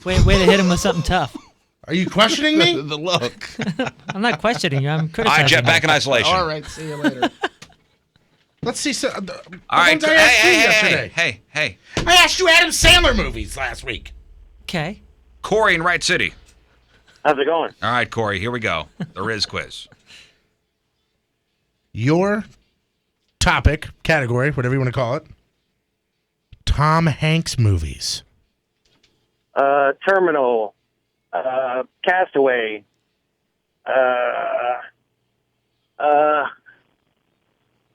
Way to hit him with something tough. Are you questioning me? The look. I'm not questioning you. I'm All criticizing right, Jeff, you. back in isolation. All right. See you later. Let's see. All right. I asked you yesterday. Hey. I asked you Adam Sandler movies last week. Okay. Corey in Wright City. How's it going? All right, Corey, here we go. The Riz Quiz. Your topic, category, whatever you want to call it. Tom Hanks movies. Terminal. Castaway.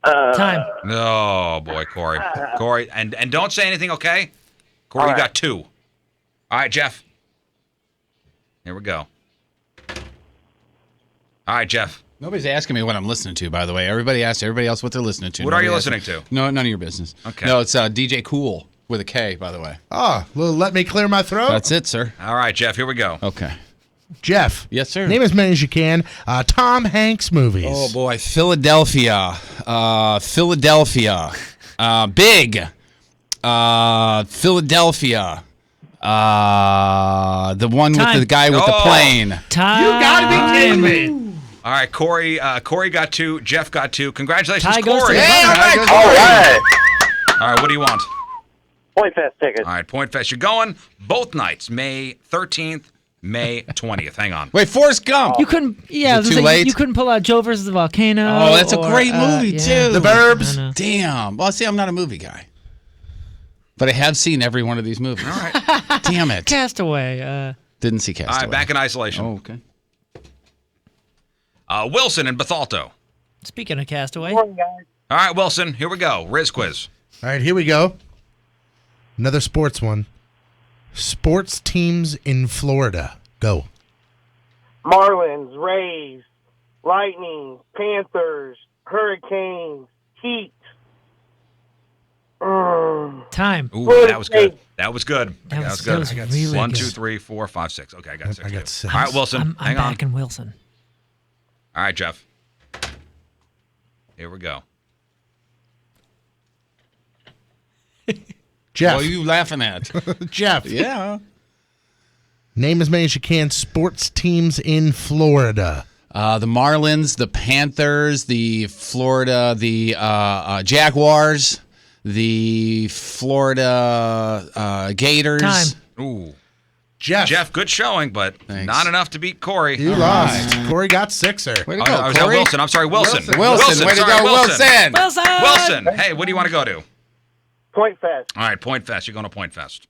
Time. Oh, boy, Corey. Corey, and don't say anything, okay? Corey, All you right. got 2. All right, Jeff. Here we go. All right, Jeff. Nobody's asking me what I'm listening to, by the way. Everybody asks everybody else what they're listening to. What are you Nobody listening asks- to? No, none of your business. Okay. No, it's DJ Cool with a K, by the way. Oh, well, let me clear my throat. That's it, sir. All right, Jeff, here we go. Okay. Jeff. Yes, sir. Name as many as you can. Tom Hanks movies. Oh, boy. Philadelphia. Big. Philadelphia. The one Time. with the guy with the plane. Time. You gotta be kidding me. All right, Corey. Corey got 2. Jeff got 2. Congratulations, Tie goes to Corey. the Hey, all right, All Corey. right. All right, what do you want? Point Fest tickets. All right, Point Fest. You're going both nights, May 13th, May 20th. Hang on. Wait, Forrest Gump. You couldn't. Yeah, Is it I was too gonna say, late? You couldn't pull out Joe versus the volcano. Oh, that's a or, great movie, yeah. too. The Burbs. I know. Damn. Well, see, I'm not a movie guy. But I have seen every one of these movies. All right. Damn it. Castaway. Didn't see Castaway. All right, back in isolation. Oh, okay. Wilson in Bethalto. Speaking of Castaway. Morning, guys. All right, Wilson, here we go. Riz Quiz. All right, here we go. Another sports one. Sports teams in Florida. Go. Marlins, Rays, Lightning, Panthers, Hurricanes, Heat. Time. Ooh, that was good. That was good. That was good. I got really 1, good. 2, 3, 4, 5, 6. Okay, I got 6. I got 6. All right, Wilson. I'm hang on. backing Wilson. All right, Jeff. Here we go. Jeff. What are you laughing at? Jeff. Yeah. Name as many as you can sports teams in Florida. The Marlins, the Panthers, the Florida, the Jaguars, the Florida Gators. Time. Ooh. Jeff, good showing, but not enough to beat Corey. You lost. Corey got 6er. Way to Oh, go, no, I was Corey. Wilson. I'm sorry, Wilson. Wilson. Way to Sorry, go, Wilson. Wilson. Hey, what do you want to go to? Point Fest. All right, Point Fest. You're going to Point Fest.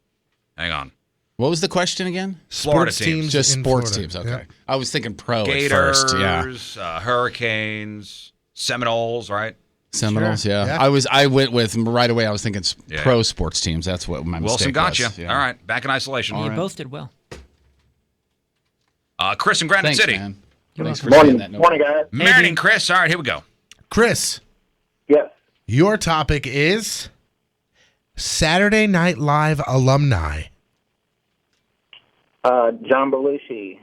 Hang on. What was the question again? Florida Sports teams Just in sports Florida. teams. Okay. Yeah. I was thinking pro Gators, at first. Yeah. Hurricanes, Seminoles, right? Seminoles. Sure. Yeah. Yeah. I went with right away. I was thinking Yeah. pro sports teams. That's what my Wilson mistake got was. you. Yeah. All right, back in isolation. You both did well. Chris in Granite Thanks, City. man. You're Thanks for welcome. saying that. Morning, guys. Morning, Chris. All right, here we go. Chris, Yes. your topic is Saturday Night Live alumni. John Belushi.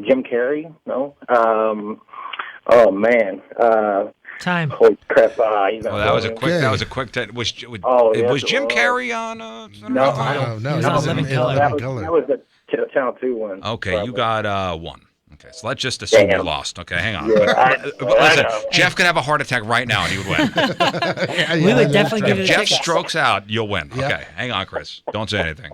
Jim Carrey? No. Oh man. Time. Holy crap! He's Well, that was a quick. Okay. That was a quick. Was yes, was Jim it was. Carrey on? No, I don't know. He was That on was Living in Color. that Living was, Color. that was the Channel 2 one. Okay, you got 1. Okay, so let's just assume you Damn. lost. Okay, hang on. Yeah, I Listen, know. Jeff could have a heart attack right now and he would win. We would definitely give If it a Jeff ticket. strokes out, you'll win. Yep. Okay, hang on, Chris. Don't say anything.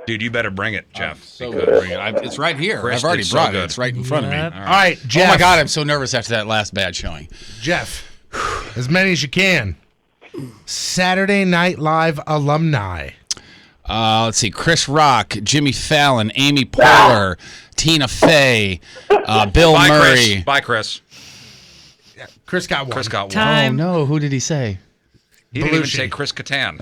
Dude, you better bring it, Jeff. So because- good. It's right here. Chris I've already did so brought it. good. It's right in front of me. Yep. All right, Jeff. Oh my God, I'm so nervous after that last bad showing. Jeff, as many as you can. Saturday Night Live alumni. Let's see: Chris Rock, Jimmy Fallon, Amy Poehler, Tina Fey, Bill Bye, Murray. Chris. Bye, Chris. Chris got 1. Chris got 1. Oh Time. no! Who did he say? He didn't even Belushi. say Chris Kattan.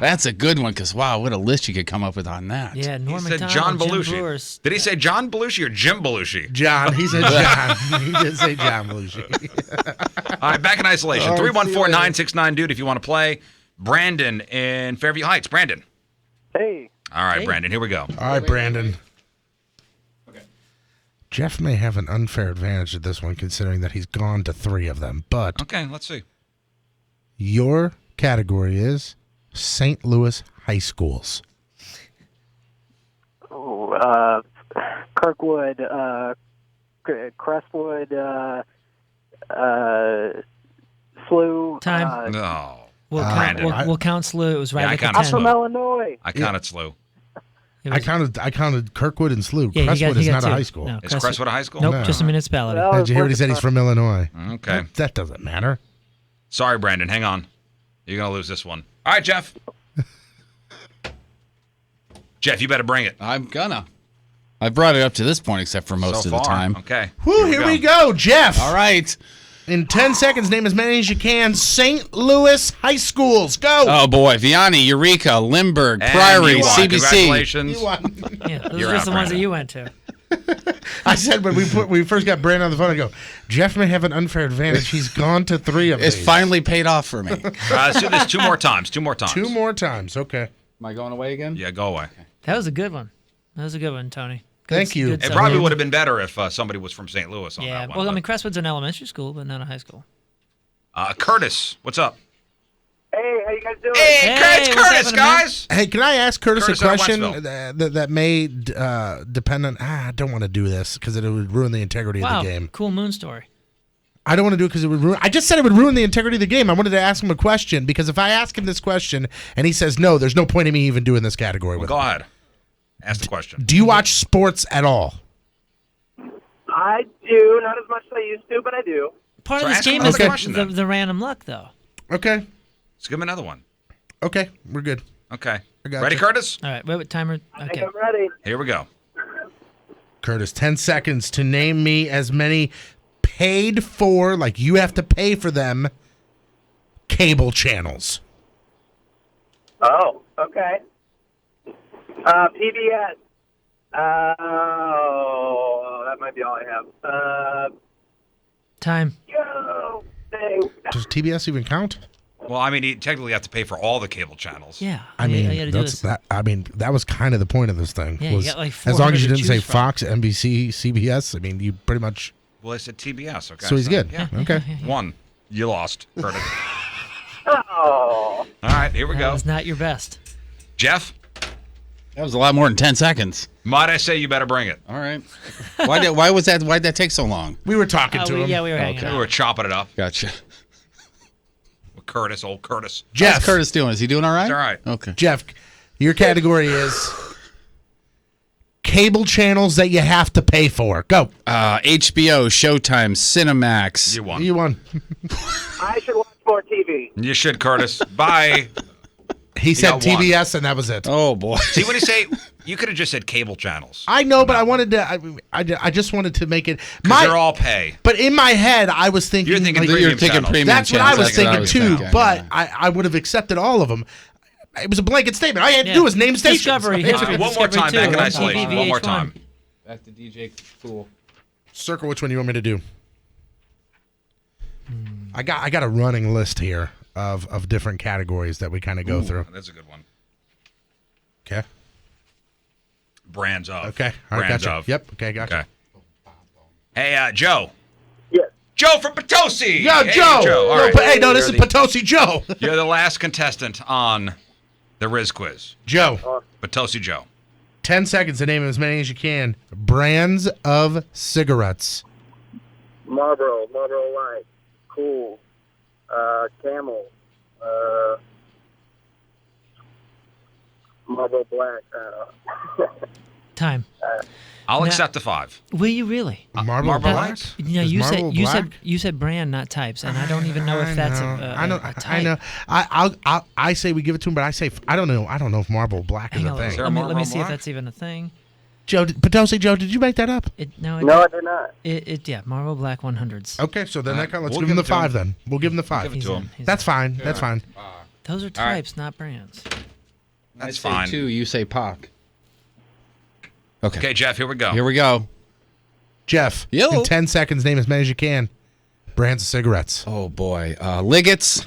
That's a good one because wow, what a list you could come up with on that. Yeah, He Norman said Macdonald, John Jim Belushi. Brewers. Did he say John Belushi or Jim Belushi? John. He said John. He did say John Belushi. All right, back in isolation. All right, 314-969, dude, if you want to play. Brandon in Fairview Heights. Brandon. Hey. All right, Brandon, here we go. All right, Brandon. Jeff may have an unfair advantage at this one, considering that he's gone to 3 of them. But Okay, let's see. your category is St. Louis high schools. Oh, Kirkwood, Crestwood, SLU. Time. No. We'll count SLU. It was right Yeah, I at the counted I'm 10. from Illinois. I counted SLU. It I was- counted Kirkwood and SLU. Yeah, Crestwood he is got not a 2. high school. No, Is Crestwood a high school? Nope, No. just a municipality. Well, Did you hear what he said? He's from Illinois. Okay. That doesn't matter. Sorry, Brandon. Hang on. You're going to lose this one. All right, Jeff. Jeff, you better bring it. I'm gonna. I brought it up to this point, except for most So of the far. time. Okay. Whew, here we go, Jeff. All right. In 10 seconds, name as many as you can. St. Louis high schools. Go. Oh boy, Vianney, Eureka, Limburg, And Priory, you won. CBC. Congratulations. You won. Yeah, those You're are just out, the ones Brandon. that you went to. I said when we first got Brandon on the phone, I go, Jeff may have an unfair advantage. He's gone to 3 of It's these. finally paid off for me. Let's do this 2 more times. 2 more times. 2 more times. Okay. Am I going away again? Yeah, go away. That was a good one. That was a good one, Tony. Thank you. Good It stuff. probably would have been better if somebody was from St. Louis on Yeah. that one. Well, I but- mean, Crestwood's an elementary school, but not a high school. Curtis, what's up? Hey, how you guys doing? Hey, Hey, it's what's Curtis, happening, man? guys. Hey, can I ask Curtis Curtis a out of question Wentzville. that may depend on... I don't want to do this because it would ruin the integrity Wow, of the game. cool moon story. I don't want to do it because it would ruin... I just said it would ruin the integrity of the game. I wanted to ask him a question because if I ask him this question and he says no, there's no point in me even doing this category with Go him. ahead. Ask the question. Do you watch sports at all? I do, not as much as I used to, but I do. Part So of this ask him game another is question, the, then. the random luck, though. Okay. Let's give him another one. Okay. We're good. Okay. I got Ready, you. Curtis? All right, wait, timer. I Okay. think I'm ready. Here we go. Curtis, 10 seconds to name me as many paid for, like you have to pay for them, cable channels. Oh, okay. PBS. Oh, that might be all I have. Time. Yo, thing. Does TBS even count? Well, I mean, you technically have to pay for all the cable channels. Yeah. I mean, all you gotta do that's is- that. I mean, that was kind of the point of this thing. Yeah, you was got like as long 400 as you to didn't say choose from. Fox, NBC, CBS. I mean, you pretty much. Well, I said TBS. Okay. So he's good. Yeah. Okay. One. You lost. Curtis. Oh. All right, here we That go. was not your best. Jeff, That was a lot more than 10 seconds. might I say you better bring it? All right. Why'd that take so long? We were talking to him. Yeah, we were hanging We out. were chopping it up Gotcha. with Curtis, old Curtis. Jeff. How's Curtis doing? Is he doing all right? It's all right. Okay. Jeff, your category is cable channels that you have to pay for. Go. HBO, Showtime, Cinemax. You won. You won. I should watch more TV. You should, Curtis. Bye. He said got one. TBS, and that was it. Oh, boy. See what he say? You could have just said cable channels. I know, but I wanted to. I just wanted to make it. Because they're all pay. But in my head, I was thinking. You're thinking like, premium channels. premium That's what I channels. was That's what thinking too. thinking. But Yeah. I would have accepted all of them. It was a blanket statement. All I had to do was name stations. Discovery, history, One more time, Discovery back in 2, isolation. TV, One more VH1. time. Back to DJ Cool. Circle which one you want me to do. I got a running list here of different categories that we kind of go through. That's a good one. Okay. Brands of. Okay. All right. Brands Gotcha. of. Yep. Okay. Gotcha. Okay. Hey, Joe. Yes. Joe from Potosi. Yo, Hey, Joe. Joe. All No, right. but hey, no, this is Potosi Joe. You're the last contestant on the Riz Quiz. Joe. Potosi Joe. 10 seconds to name as many as you can. Brands of cigarettes. Marlboro Light, Cool, Camel, Marlboro Black. Time. I'll Now- accept the 5. Will you really? Marlboro Marlboro Black? Light? Yeah, Is you Marlboro said you Black? said you said brand, not types, and I don't even know if that's I know. a type. I know. I say we give it to him, but I say I don't know. I don't know if Marlboro Black is Hang a on, thing. there a let me Marlboro see if Black? that's even a thing. Joe, Potosi Joe, did you make that up? No, No, I did not. yeah, Marlboro Black 100s. Okay, so then let's we'll give give him the it to him. 5 then. We'll give him the 5. Give it to him. That's fine. That's fine. Those are types, not brands. That's I say fine. 2, you say Pac. Okay, Jeff, here we go. Here we go. Jeff, Yo. in 10 seconds, name as many as you can. Brands of cigarettes. Oh, boy. Liggets,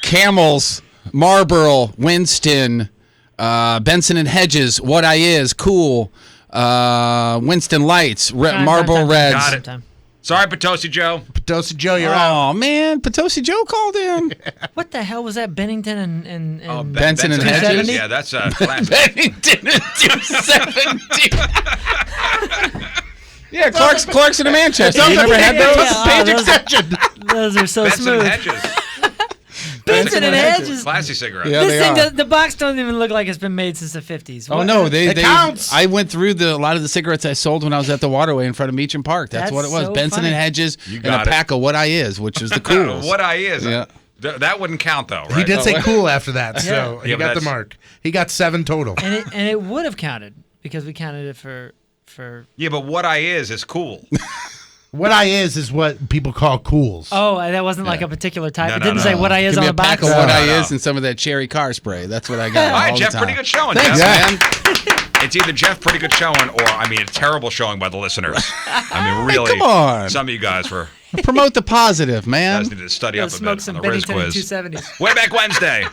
Camels, Marlboro, Winston, Benson and Hedges, What I Is, Cool, Winston Lights, Marlboro Reds. Got it. Sorry, Potosi Joe. Potosi Joe, you're out. Oh, man. Potosi Joe called in. What the hell was that? Bennington and Oh, Benson and Hedges? 270? Yeah, that's a classic. Bennington and 270. Yeah, Clarkson and Manchester. You never had those? Yeah, Page those- extension. Those are so Benson smooth. and Hedges. Benson and Hedges. Classy cigarette. Yeah, This they thing, are. the box don't even look like it's been made since the 50s. Oh What? no, It counts. I went through a lot of the cigarettes I sold when I was at the Waterway in front of Meacham Park. That's what it was. so Benson funny. and Hedges You and got a it. pack of What I Is, which is the coolest. What I is. Yeah. That wouldn't count though, right? He did say cool after that, so he Yeah, but got the that's- mark. He got 7 total. And it would have counted because we counted it for. Yeah, but what I is cool. What I is what people call cools. Oh, that wasn't like a particular type. No, it no, didn't no. say what I is Give on me the a pack box. of What No, I no. Is and some of that cherry car spray. That's what I got. All right, all Jeff, the pretty time. good showing. Thanks, Jeff. man. It's either Jeff pretty good showing or a terrible showing by the listeners. I mean, really. come on. Some of you guys were Promote the positive, man. guys need to study Gotta up a smoke bit some on the Riz Bennington quiz. and 270s. Way back Wednesday.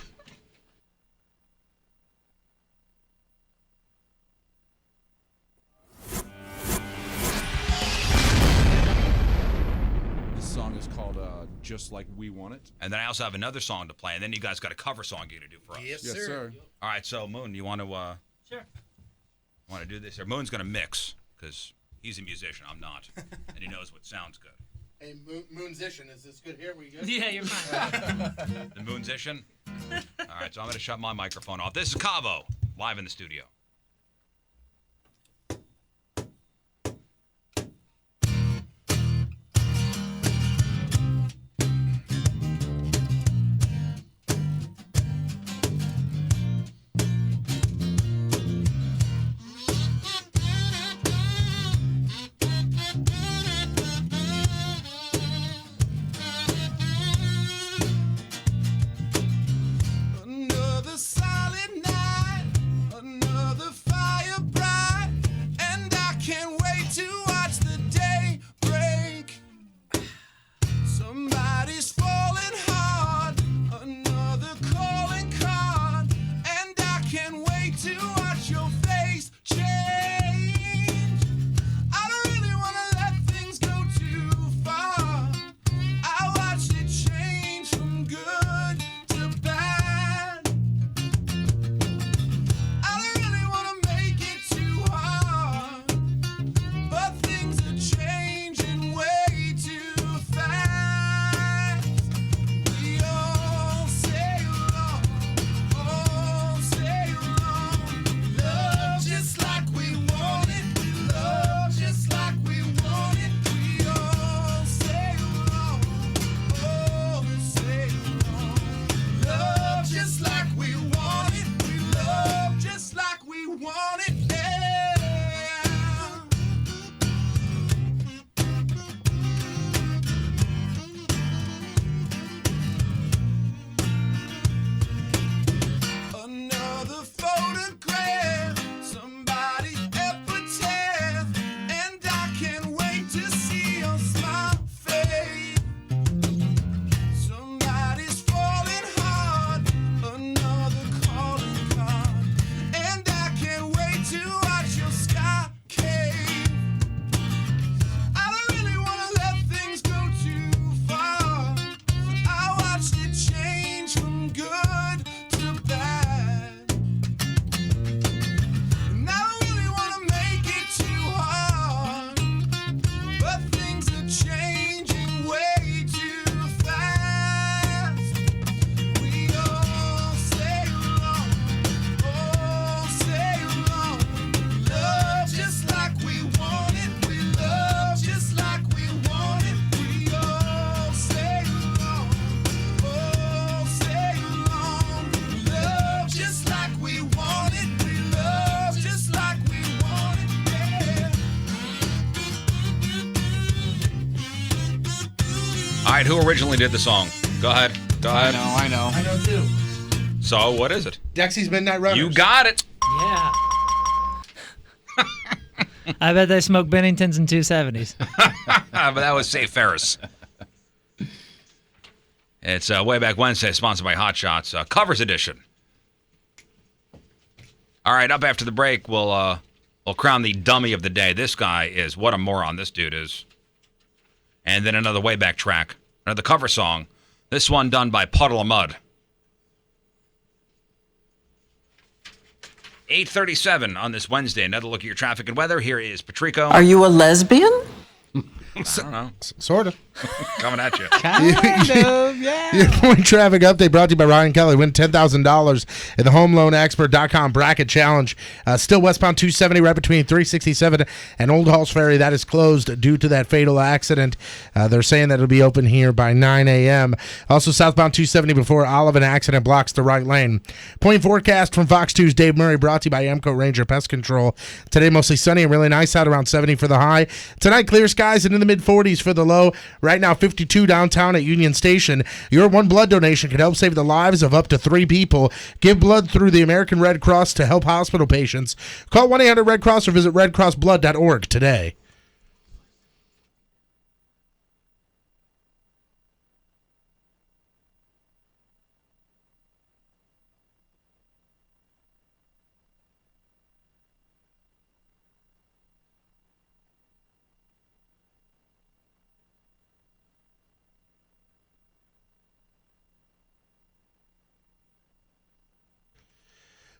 This song is called Just Like We Want It. And then I also have another song to play, and then you guys got a cover song you're gonna do for us. Yes, sir. All right, so Moon, you want to Sure. want to do this? Or Moon's gonna mix because he's a musician. I'm not, and he knows what sounds good. Hey, Moonsition, is this good here? We good? Yeah, you're fine. The Moonsition. All right, so I'm gonna shut my microphone off. This is Cavo live in the studio. Another solid night, another right, who originally did the song? Go ahead. I know. I know too. So, what is it? Dexy's Midnight Runners. You got it. Yeah. I bet they smoke Benningtons in 270s. But that was Safe Ferris. It's Way Back Wednesday, sponsored by Hot Shots, Covers Edition. All right, up after the break, we'll crown the dummy of the day. This guy is, what a moron this dude is. And then another Way Back track, another cover song. This one done by Puddle of Mud. 8:37 on this Wednesday. Another look at your traffic and weather. Here is Patrico. Are you a lesbian? I don't know. Sort of. Coming at you. Kind of, yeah. Your morning traffic update brought to you by Ryan Kelly. Win $10,000 in the HomeLoanExpert.com bracket challenge. Still westbound 270 right between 367 and Old Halls Ferry. That is closed due to that fatal accident. They're saying that it'll be open here by 9 a.m. Also southbound 270 before Olive, an accident blocks the right lane. Point forecast from Fox 2's Dave Murray, brought to you by Amco Ranger Pest Control. Today mostly sunny and really nice out, around 70 for the high. Tonight clear skies and in the mid-40s for the low. Right now 52 downtown at Union Station. Your one blood donation can help save the lives of up to 3 people. Give blood through the American Red Cross to help hospital patients. Call 1-800-RED-CROSS or visit redcrossblood.org today.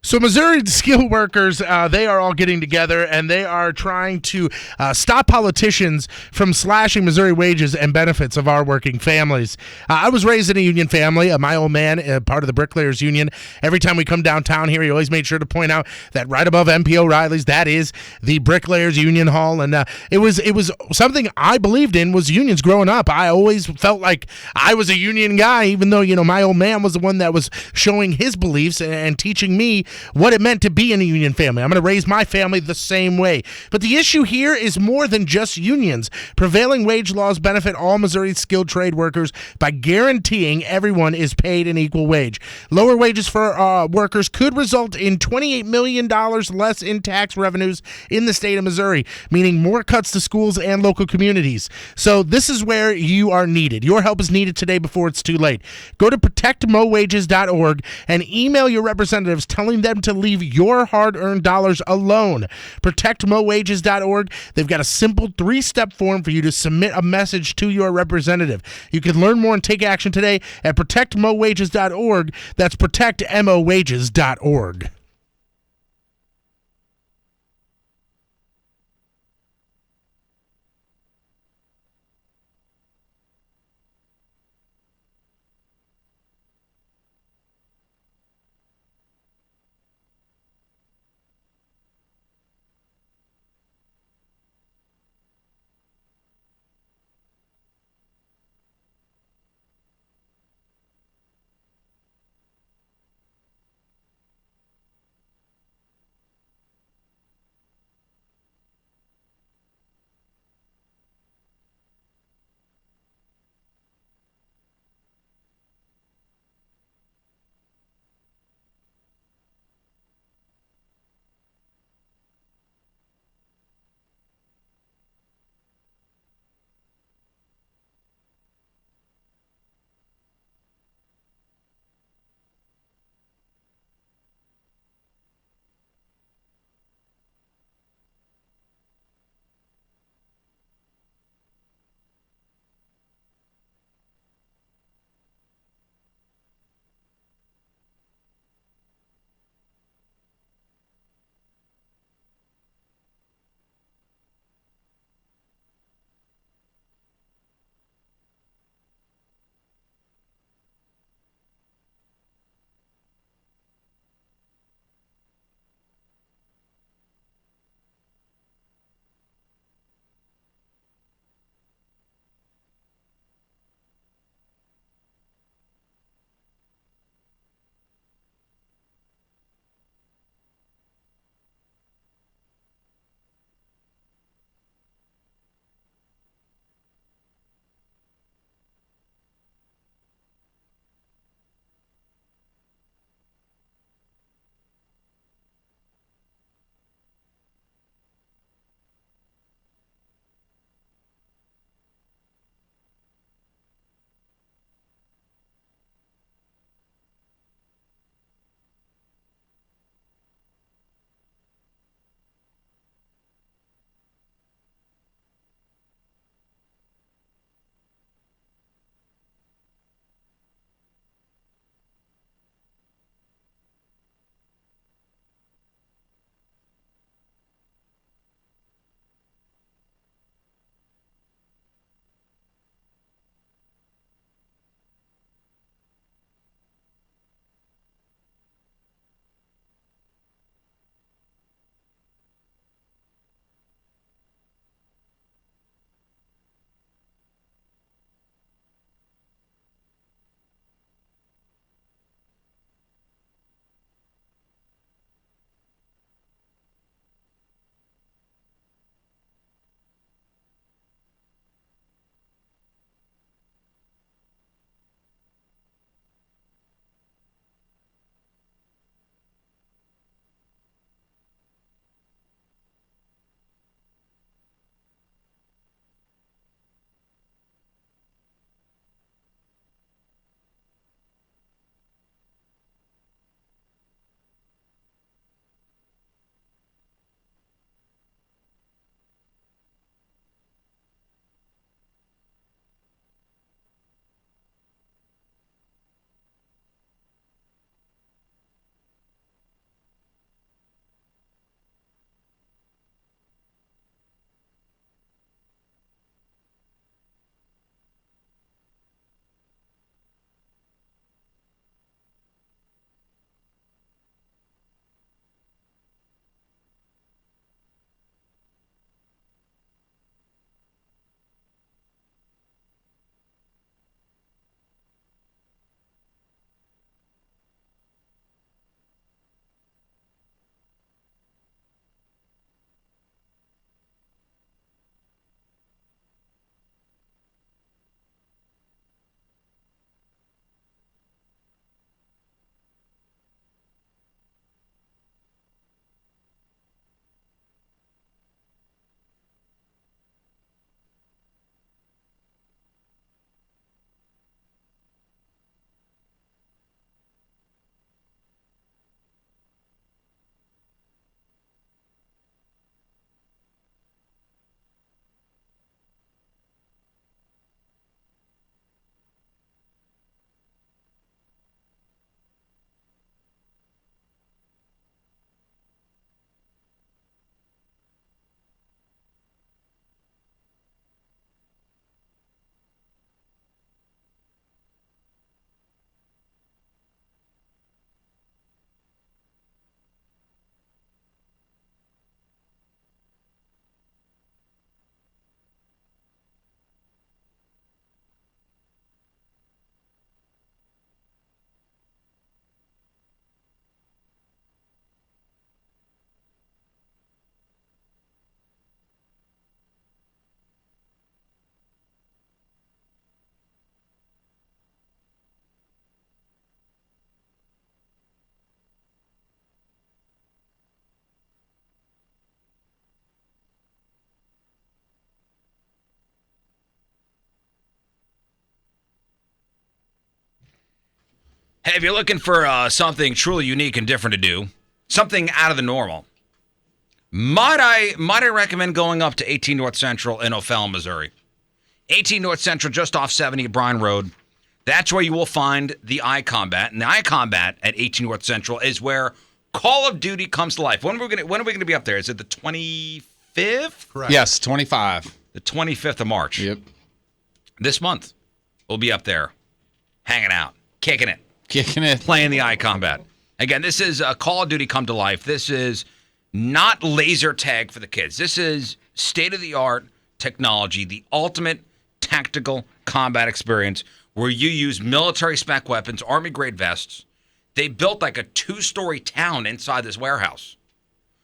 So Missouri skilled workers, they are all getting together, and they are trying to stop politicians from slashing Missouri wages and benefits of our working families. I was raised in a union family. My old man, part of the Bricklayers Union. Every time we come downtown here, he always made sure to point out that right above MP O'Reilly's, that is the Bricklayers Union Hall. And it was something I believed in, was unions growing up. I always felt like I was a union guy, even though, my old man was the one that was showing his beliefs and teaching me what it meant to be in a union family. I'm going to raise my family the same way. But the issue here is more than just unions. Prevailing wage laws benefit all Missouri skilled trade workers by guaranteeing everyone is paid an equal wage. Lower wages for workers could result in $28 million less in tax revenues in the state of Missouri, meaning more cuts to schools and local communities. So this is where you are needed. Your help is needed today before it's too late. Go to protectmowages.org and email your representatives telling them to leave your hard-earned dollars alone. ProtectMoWages.org. They've got a simple 3-step form for you to submit a message to your representative. You can learn more and take action today at ProtectMoWages.org. That's ProtectMoWages.org. Hey, if you're looking for something truly unique and different to do, something out of the normal, might I recommend going up to 18 North Central in O'Fallon, Missouri. 18 North Central, just off 70 at Bryan Road. That's where you will find the iCombat. And the iCombat at 18 North Central is where Call of Duty comes to life. When are we going to be up there? Is it the 25th? Correct. Yes, 25. The 25th of March. Yep. This month, we'll be up there, hanging out, kicking it, playing the iCombat. Again, this is Call of Duty come to life. This is not laser tag for the kids. This is state-of-the-art technology, the ultimate tactical combat experience where you use military spec weapons, Army-grade vests. They built like a 2-story town inside this warehouse.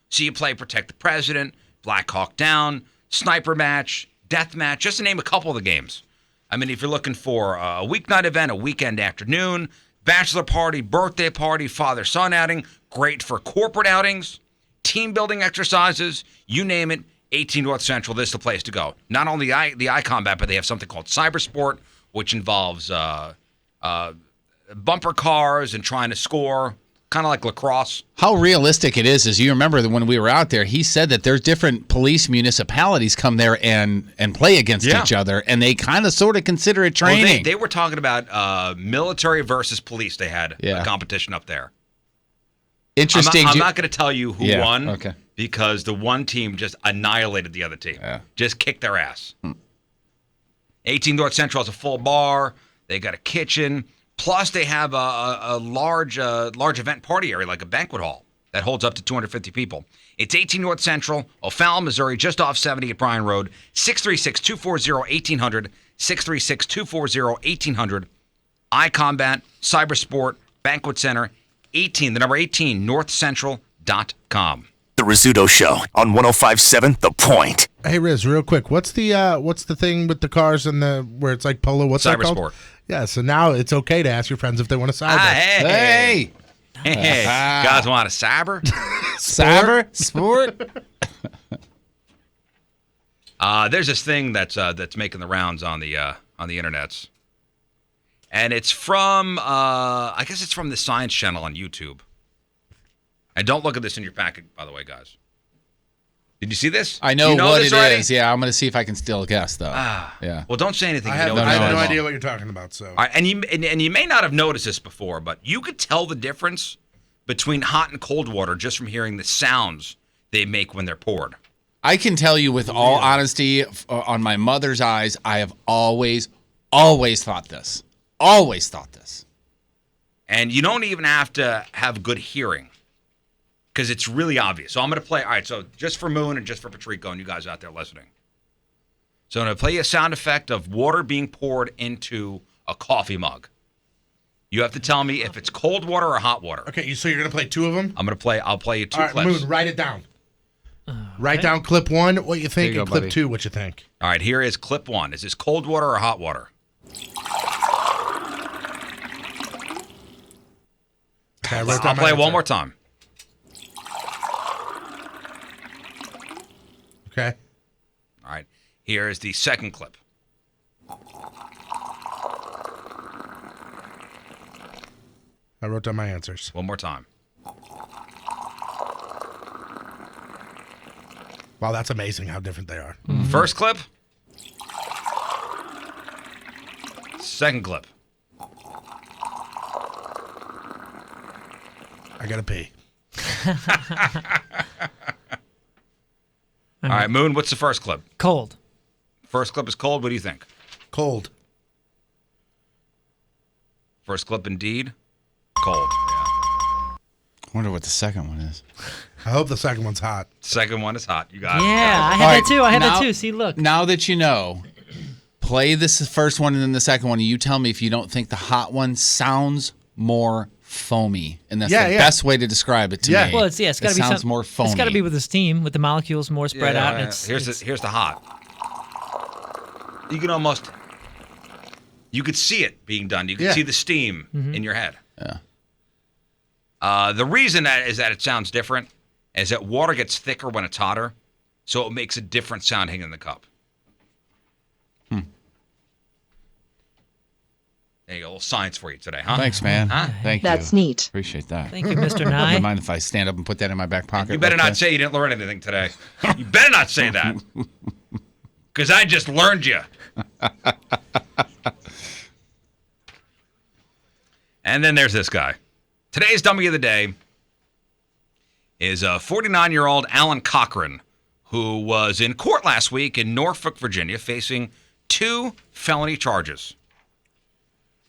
So you play Protect the President, Black Hawk Down, Sniper Match, Death Match, just to name a couple of the games. I mean, if you're looking for a weeknight event, a weekend afternoon, bachelor party, birthday party, father-son outing, great for corporate outings, team building exercises, you name it, 18 North Central, this is the place to go. Not only the iCombat, but they have something called Cybersport, which involves bumper cars and trying to score, kind of like lacrosse. How realistic it is you remember that when we were out there, he said that there's different police municipalities come there and play against each other, and they kind of sort of consider it training. Well, they were talking about military versus police. They had a competition up there. Interesting. I'm not going to tell you who won okay. because the one team just annihilated the other team. Just kicked their ass. 18 North Central has a full bar. They got a kitchen. Plus, they have a large event party area, like a banquet hall, that holds up to 250 people. It's 18 North Central, O'Fallon, Missouri, just off 70 at Bryan Road, 636-240-1800, 636-240-1800, iCombat, Cybersport, Banquet Center, 18, the number 18, northcentral.com. The Rizzuto Show on 105.7 The Point. Hey, Riz, real quick, what's the thing with the cars and where it's like polo? What's that called? Cybersport. Yeah, so now it's okay to ask your friends if they want to cyber. Hey, guys want a cyber? Cyber sport. There's this thing that's making the rounds on the internets, and it's from I guess it's from the Science Channel on YouTube. And don't look at this in your packet, by the way, guys. Did you see this? I know, what it already? is. Yeah, I'm going to see if I can still guess, though. Yeah. Well, don't say anything. I have no idea what you're talking about. So, all right, and you may not have noticed this before, but you could tell the difference between hot and cold water just from hearing the sounds they make when they're poured. I can tell you with all honesty, on my mother's eyes, I have always thought this. Always thought this. And you don't even have to have good hearing, because it's really obvious. So I'm going to play. All right, so just for Moon and just for Patrico and you guys out there listening. So I'm going to play you a sound effect of water being poured into a coffee mug. You have to tell me if it's cold water or hot water. Okay, so you're going to play two of them? I'll play you two All right, clips. Moon, write it down. Write down clip 1, what you think, you and go, clip buddy. 2, what you think. All right, here is clip 1. Is this cold water or hot water? Okay, I'll play it one more time. Okay. All right, here is the second clip. I wrote down my answers. One more time. Wow, that's amazing how different they are. First clip. Second clip. I got to pee. All right, Moon, what's the first clip? Cold. First clip is cold. What do you think? Cold. First clip, indeed. Cold. Yeah. I wonder what the second one is. I hope the second one's hot. Second one is hot. You got it. Yeah, I had that too. I had that too. See, look. Now that you know, play this first one and then the second one, and you tell me if you don't think the hot one sounds more foamy. And that's the best way to describe it to me. Well, it's got to be sounds more foamy. It's got to be with the steam, with the molecules more spread out. And Here's the hot. You can almost, you could see it being done. You could see the steam in your head. Yeah. The reason that is that it sounds different is that water gets thicker when it's hotter, so it makes a different sound hanging in the cup. There you go, a little science for you today, huh? Thanks, man. Huh? Thank you. That's neat. Appreciate that. Thank you, Mr. Nye. Wouldn't mind if I stand up and put that in my back pocket. You better real not quick? say you didn't learn anything today. You better not say that. Because I just learned you. And then there's this guy. Today's dummy of the day is a 49-year-old Alan Cochran, who was in court last week in Norfolk, Virginia, facing 2 felony charges.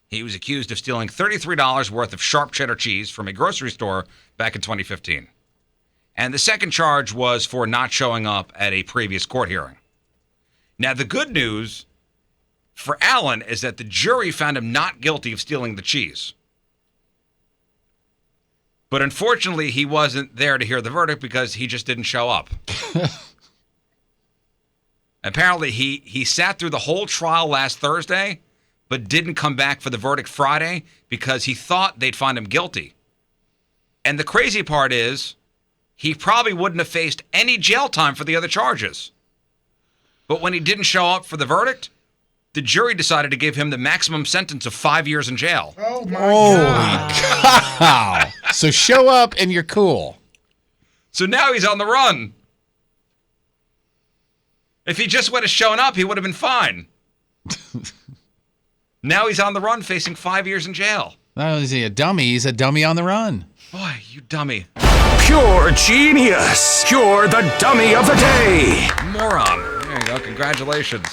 He was accused of stealing $33 worth of sharp cheddar cheese from a grocery store back in 2015. And the second charge was for not showing up at a previous court hearing. Now, the good news for Alan is that the jury found him not guilty of stealing the cheese. But unfortunately, he wasn't there to hear the verdict because he just didn't show up. Apparently, he sat through the whole trial last Thursday, but didn't come back for the verdict Friday because he thought they'd find him guilty. And the crazy part is, he probably wouldn't have faced any jail time for the other charges. But when he didn't show up for the verdict, the jury decided to give him the maximum sentence of 5 years in jail. Oh, my God. Wow. So show up and you're cool. So now he's on the run. If he just would have shown up, he would have been fine. Now he's on the run facing 5 years in jail. Not only is he a dummy, he's a dummy on the run. Boy, you dummy. Pure genius. You're the dummy of the day. Moron. There you go. Congratulations.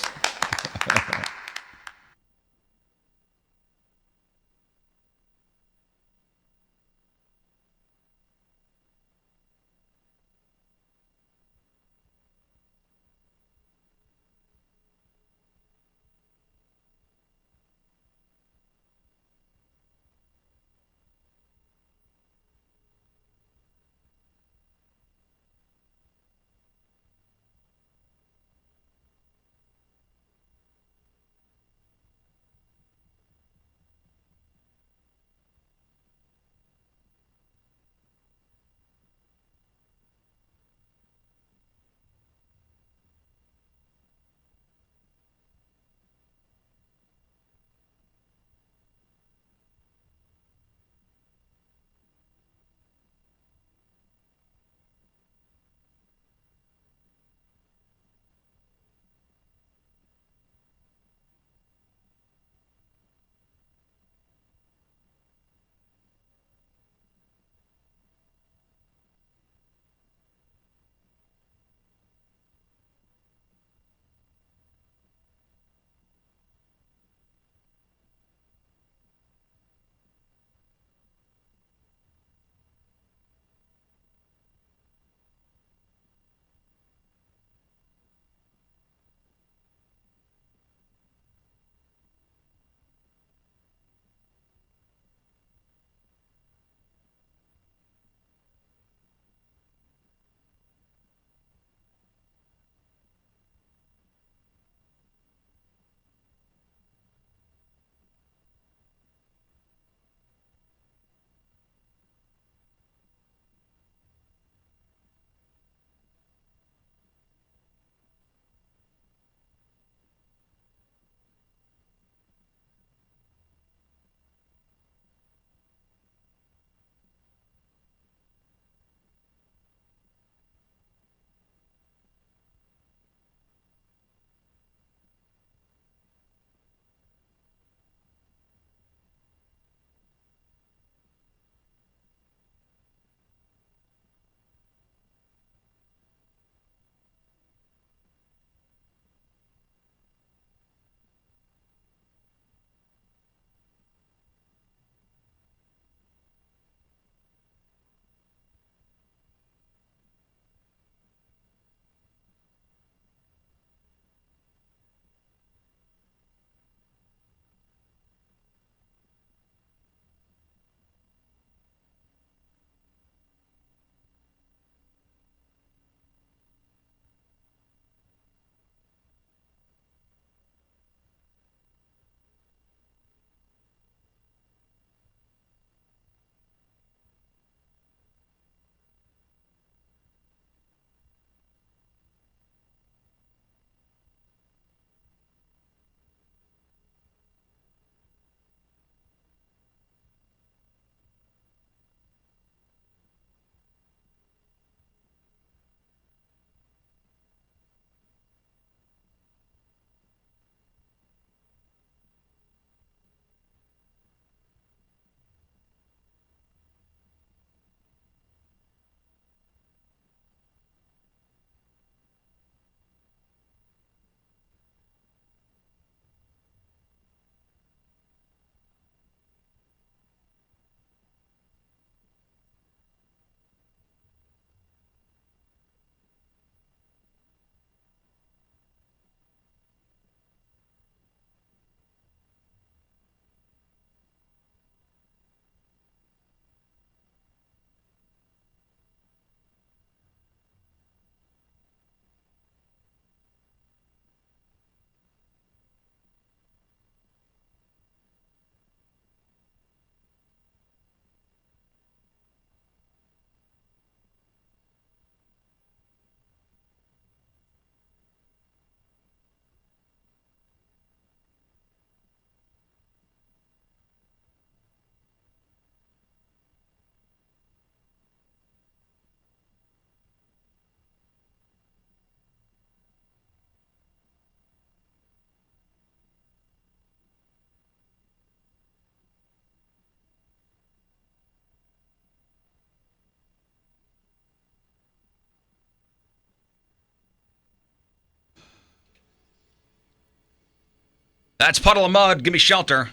That's Puddle of Mud. Give me shelter.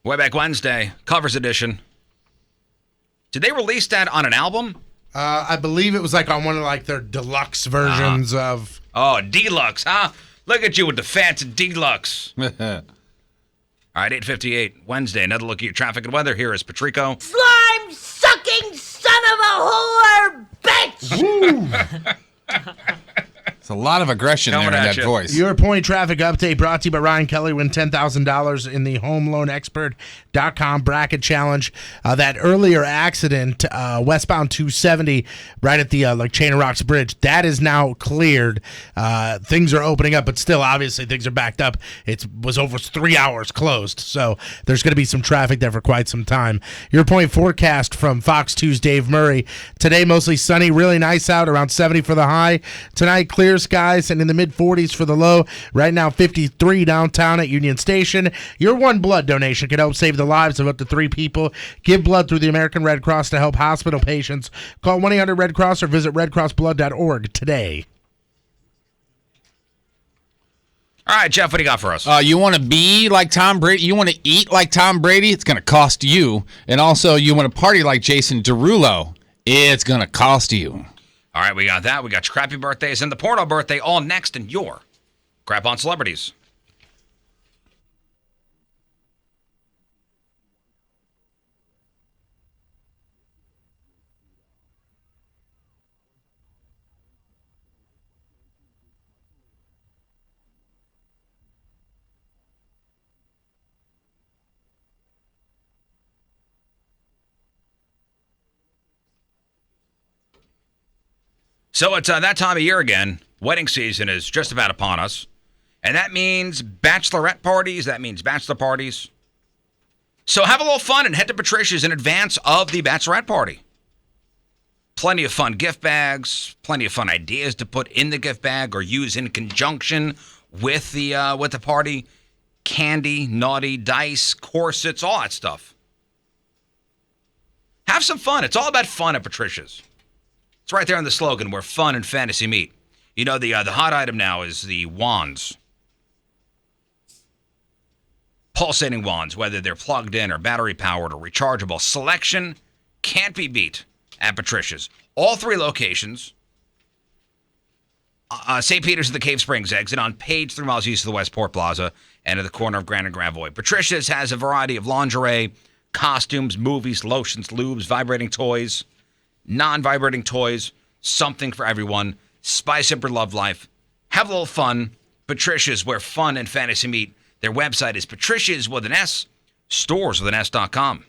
Way Back Wednesday, covers edition. Did they release that on an album? I believe it was like on one of like their deluxe versions of. Oh, deluxe, huh? Look at you with the fancy deluxe. All right, 8:58 Wednesday. Another look at your traffic and weather. Here is Patrico. Slime sucking son of a whore, bitch! It's a lot of aggression there in that voice. Your point traffic update brought to you by Ryan Kelly. Win $10,000 in the HomeLoanExpert.com bracket challenge. That earlier accident, westbound 270, right at the Chain of Rocks Bridge, that is now cleared. Things are opening up, but still, obviously, things are backed up. It was over 3 hours closed, so there's going to be some traffic there for quite some time. Your point forecast from Fox 2's Dave Murray. Today, mostly sunny, really nice out, around 70 for the high. Tonight, clear skies and in the mid-40s for the low. Right now, 53 downtown at Union Station. Your one blood donation can help save the lives of up to 3 people. Give blood through the American Red Cross to help hospital patients. Call 1-800-RED-CROSS or visit redcrossblood.org today. All right, Jeff, what do you got for us? You want to be like Tom Brady? You want to eat like Tom Brady? It's going to cost you. And also, you want to party like Jason Derulo? It's going to cost you. All right, we got that. We got your crappy birthdays and the porno birthday all next in your Crap on Celebrities. So it's that time of year again. Wedding season is just about upon us. And that means bachelorette parties. That means bachelor parties. So have a little fun and head to Patricia's in advance of the bachelorette party. Plenty of fun gift bags. Plenty of fun ideas to put in the gift bag or use in conjunction with the party. Candy, naughty, dice, corsets, all that stuff. Have some fun. It's all about fun at Patricia's. It's right there in the slogan, where fun and fantasy meet. You know, the hot item now is the wands. Pulsating wands, whether they're plugged in or battery-powered or rechargeable. Selection can't be beat at Patricia's. All 3 locations. St. Peter's at the Cave Springs exit on Page, 3 miles east of the Westport Plaza and at the corner of Grand and Gravois. Patricia's has a variety of lingerie, costumes, movies, lotions, lubes, vibrating toys, non-vibrating toys, something for everyone. Spice up your love life. Have a little fun. Patricia's, where fun and fantasy meet. Their website is Patricia's with an S, stores with an S.com.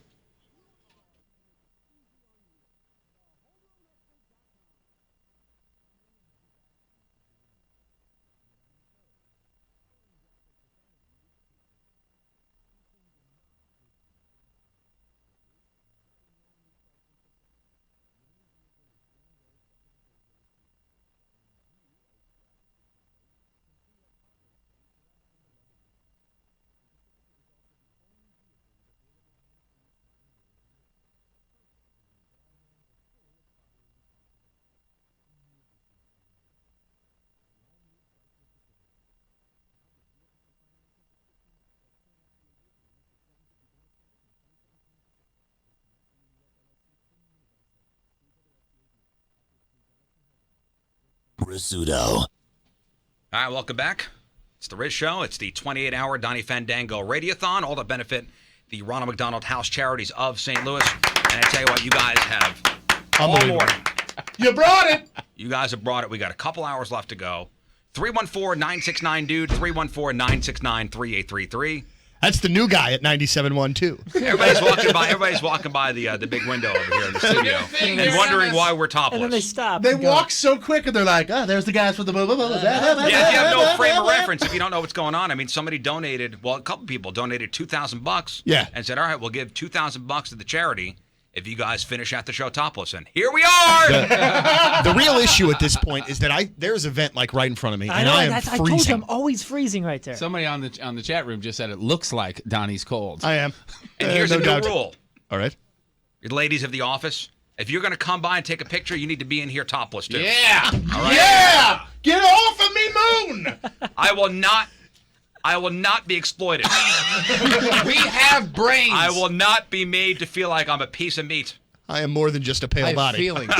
Rizzuto. All right, welcome back. It's the Riz Show. It's the 28-hour Donnie Fandango Radiothon, all to benefit the Ronald McDonald House Charities of St. Louis. And I tell you what, you guys have all morning. You brought it. You guys have brought it. We got a couple hours left to go. 314-969-DUDE, 314-969-3833. That's the new guy at 97.1 too. Everybody's walking by the big window over here in the studio and wondering why we're topless. And then they stop. They walk so quick, and they're like, "Oh, there's the guys with the blah, blah, blah, blah, Yeah, if you have no frame of reference, if you don't know what's going on, I mean, somebody donated. Well, a couple people donated $2,000. Yeah, and said, "All right, we'll give $2,000 to the charity if you guys finish out the show topless." And here we are. The real issue at this point is that there's a vent like right in front of me, and I am freezing. I told you I'm always freezing right there. Somebody on the chat room just said it looks like Donnie's cold. I am. And here's a new rule. All right. Ladies of the office, If you're going to come by and take a picture, you need to be in here topless, too. Yeah. All right? Yeah! Get off of me, Moon! I will not be exploited. We have brains. I will not be made to feel like I'm a piece of meat. I am more than just a pale I have body. feelings.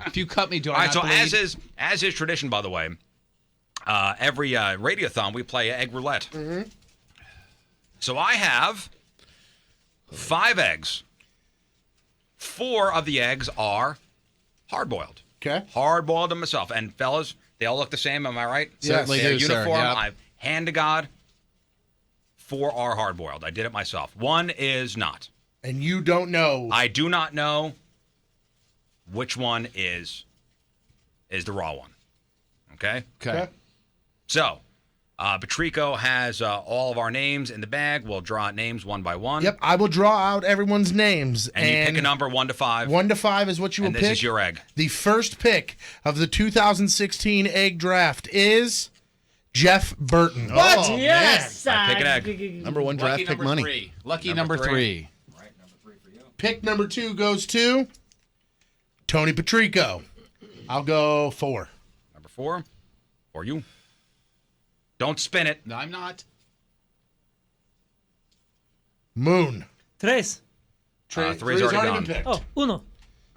If you cut me, do I All right, not so bleed? as is tradition, by the way, every radiothon we play egg roulette. Mm-hmm. So I have 5 eggs. 4 of the eggs are hard-boiled. Okay. Hard-boiled them myself. And fellas, they all look the same, am I right? Certainly They're do, sir. uniform. Yep. I hand to God. 4 are hard-boiled. I did it myself. 1 is not. And you don't know. I do not know which one is the raw one. Okay? Okay. So, Patrico has all of our names in the bag. We'll draw out names one by one. Yep, I will draw out everyone's names. And you pick a number 1 to 5. 1 to 5 is what you will and pick. this is your egg. The first pick of the 2016 egg draft is Jeff Burton. What? Yes. I pick an egg. Number 1 draft pick money. Lucky number 3. Pick number 2 goes to Tony Patrico. I'll go 4. Number 4 for you. Don't spin it. No, I'm not. Moon. Tres. Three's already gone. been picked. Oh, uno. All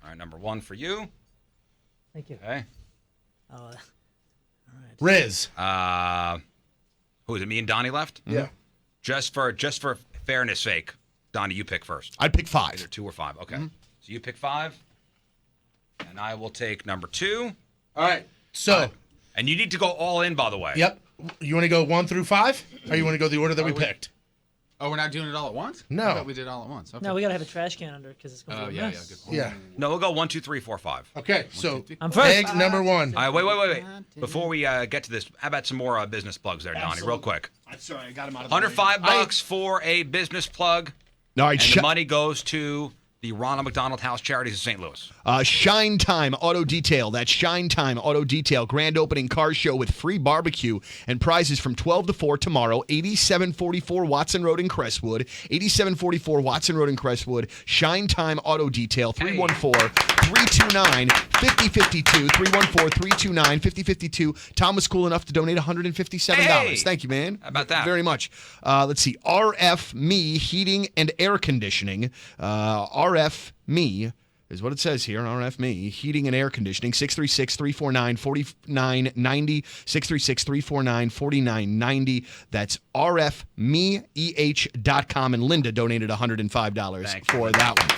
right, number 1 for you. Thank you. Okay. Oh, Riz. Who is it? Me and Donnie left? Yeah. Just for fairness sake, Donnie, you pick first. I'd pick 5. Either 2 or 5. Okay. So you pick 5, and I will take number 2. All right. So. And you need to go all in, by the way. Yep. You want to go 1 through 5, or you want to go the order that we picked? Oh, we're not doing it all at once? No. I thought we did it all at once. Okay. no, we gotta have a trash can under because it's gonna be a mess. good point. Yeah. No, we'll go 1, 2, 3, 4, 5. Okay. So I'm first. egg number 1. All right, wait. Before we get to this, how about some more business plugs there, Donnie, real quick. I'm sorry, I got him out of the way. $105 for a business plug. All right, And the money goes to the Ronald McDonald House Charities of St. Louis. Shine Time Auto Detail. That's Shine Time Auto Detail. Grand opening car show with free barbecue and prizes from 12 to 4 tomorrow. 8744 Watson Road in Crestwood. 8744 Watson Road in Crestwood. Shine Time Auto Detail. 314-329-5052. 314-329-5052. Tom was cool enough to donate $157. Hey! Thank you, man. How about that? Very much. Let's see. RF Me Heating and Air Conditioning. RF Me is what it says here. RF Me Heating and Air Conditioning. 636-349-4990. 636-349-4990. That's rfmeh.com. And Linda donated $105 for that one.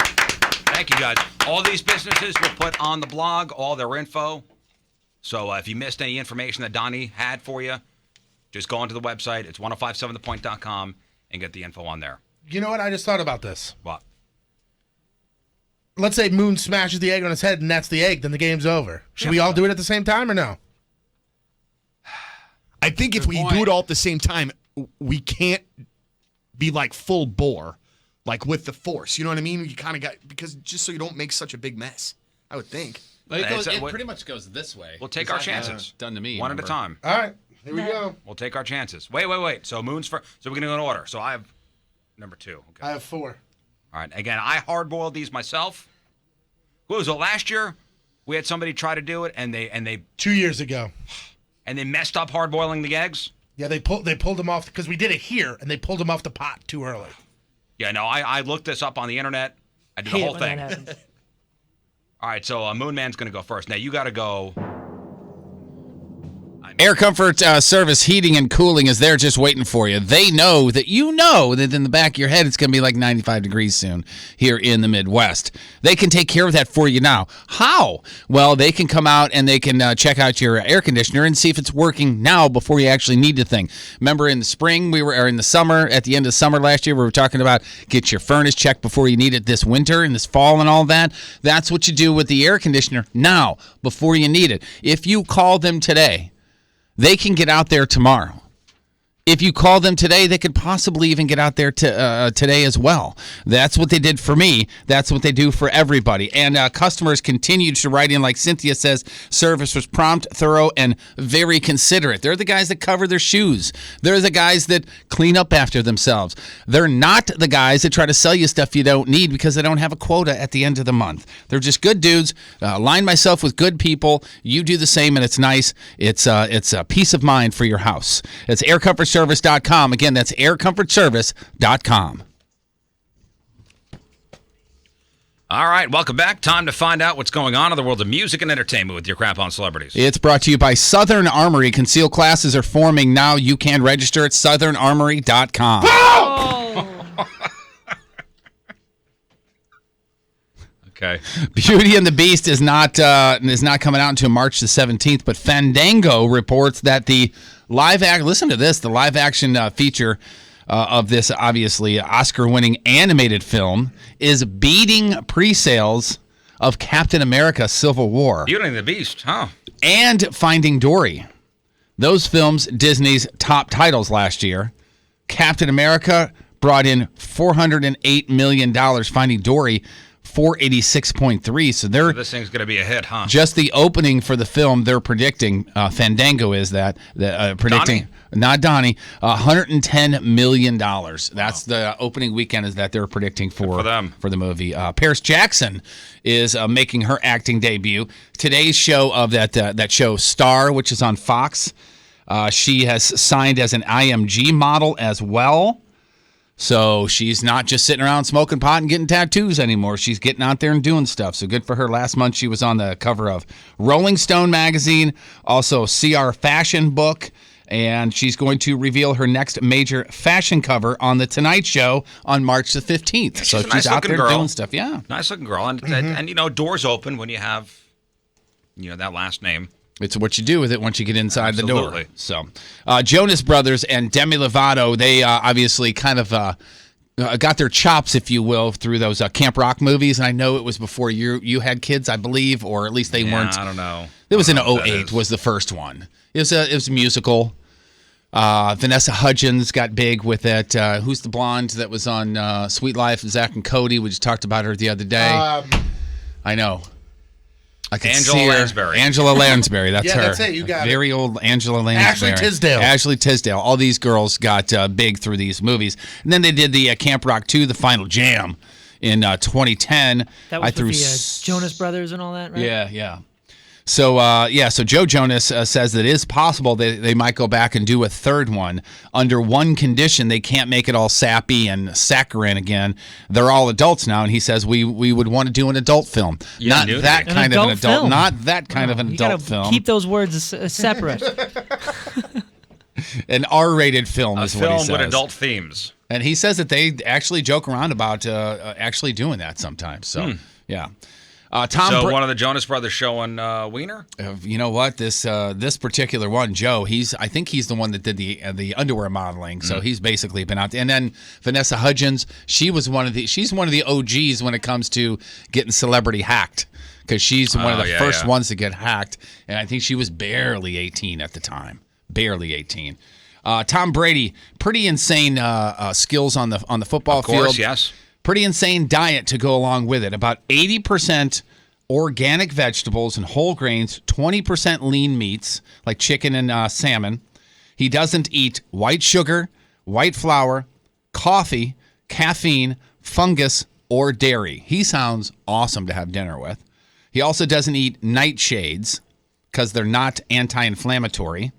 Thank you, guys. All these businesses will put on the blog all their info. So if you missed any information that Donnie had for you, just go onto the website. It's 1057thepoint.com and get the info on there. You know what? I just thought about this. What? Let's say Moon smashes the egg on his head and that's the egg, then the game's over. Should we all do it at the same time or no? I think if we do it all at the same time, we can't be like full bore, like with the force. You know what I mean? You kind of got, because just so you don't make such a big mess, I would think. But it pretty much goes this way. We'll take our chances. Done to me. One at a time. All right. Here we go. We'll take our chances. Wait. So Moon's first. So we're going to go in order. So I have number 2. Okay. I have 4. All right. Again, I hard-boiled these myself. What was it? Last year, we had somebody try to do it, and they 2 years ago. And they messed up hard-boiling the eggs? Yeah, they pulled them off because we did it here, and they pulled them off the pot too early. Yeah, no, I looked this up on the internet. I did the whole thing. All right, so Moon Man's going to go first. Now, you got to go. Air Comfort Service Heating and Cooling is there just waiting for you. They know that you know that in the back of your head it's going to be like 95 degrees soon here in the Midwest. They can take care of that for you now. How? Well, they can come out and they can check out your air conditioner and see if it's working now before you actually need the thing. Remember in the spring, or in the summer, at the end of summer last year, we were talking about get your furnace checked before you need it this winter and this fall and all that. That's what you do with the air conditioner now before you need it. If you call them today, they can get out there tomorrow If you call them today, they could possibly even get out there today as well. That's what they did for me. That's what they do for everybody. And customers continued to write in, like Cynthia says, service was prompt, thorough, and very considerate. They're the guys that cover their shoes. They're the guys that clean up after themselves. They're not the guys that try to sell you stuff you don't need because they don't have a quota at the end of the month. They're just good dudes. Align myself with good people. You do the same, and it's nice. It's a peace of mind for your house. It's aircomfortservice.com. Again, that's aircomfortservice.com. All right, welcome back. Time to find out what's going on in the world of music and entertainment with your crap on celebrities. It's brought to you by Southern Armory. Concealed classes are forming now. You can register at southernarmory.com. Oh! Okay. Beauty and the Beast is not coming out until March the 17th, but Fandango reports that the listen to this, the live action feature of this obviously Oscar-winning animated film is beating pre-sales of Captain America: Civil War. Beauty and the Beast, huh? And Finding Dory. Those films, Disney's top titles last year. Captain America brought in $408 million. Finding Dory, $486.3. So this thing's going to be a hit, huh? Just the opening for the film, they're predicting, Fandango is predicting, Donnie? Not Donnie, $110 million. That's the opening weekend is that they're predicting for them. For the movie. Paris Jackson is making her acting debut. Today's show of that show, Star, which is on Fox, she has signed as an IMG model as well. So she's not just sitting around smoking pot and getting tattoos anymore. She's getting out there and doing stuff. So good for her. Last month she was on the cover of Rolling Stone magazine, also CR Fashion book, and she's going to reveal her next major fashion cover on The Tonight Show on March the 15th. Yeah, so she's out there doing stuff. Yeah. Nice looking girl. And you know, doors open when you have, that last name. It's what you do with it once you get inside Absolutely. the door. So, Jonas Brothers and Demi Lovato, they obviously kind of got their chops, if you will, through those Camp Rock movies. And I know it was before you had kids, I believe, or at least they weren't. I don't know. It was in 2008 was the first one. It was a musical. Vanessa Hudgens got big with it. Who's the blonde that was on Sweet Life? Zach and Cody. We just talked about her the other day. I know. I can Angela see her. Lansbury. Angela Lansbury, that's Yeah, her. that's it, you got Very it. old Angela Lansbury. Ashley Tisdale. All these girls got big through these movies. And then they did the Camp Rock 2, The Final Jam, in 2010. That was with the Jonas Brothers and all that, right? Yeah. So, so Joe Jonas says that it is possible they might go back and do a third one under one condition. They can't make it all sappy and saccharine again. They're all adults now, and he says we would want to do an adult film. Not that kind of an adult. Not that kind of an adult film. Keep those words separate. An R-rated film is what he says. Film with adult themes. And he says that they actually joke around about actually doing that sometimes. So, yeah. One of the Jonas Brothers showing Wiener? You know what? This particular one, Joe, I think he's the one that did the underwear modeling. So he's basically been out there. And then Vanessa Hudgens, she's one of the OGs when it comes to getting celebrity hacked. Because she's one of the first ones to get hacked. And I think she was barely 18 at the time. Barely 18. Tom Brady, pretty insane skills on the football field. Of course, yes. Pretty insane diet to go along with it. About 80% organic vegetables and whole grains, 20% lean meats like chicken and salmon. He doesn't eat white sugar, white flour, coffee, caffeine, fungus, or dairy. He sounds awesome to have dinner with. He also doesn't eat nightshades because they're not anti-inflammatory.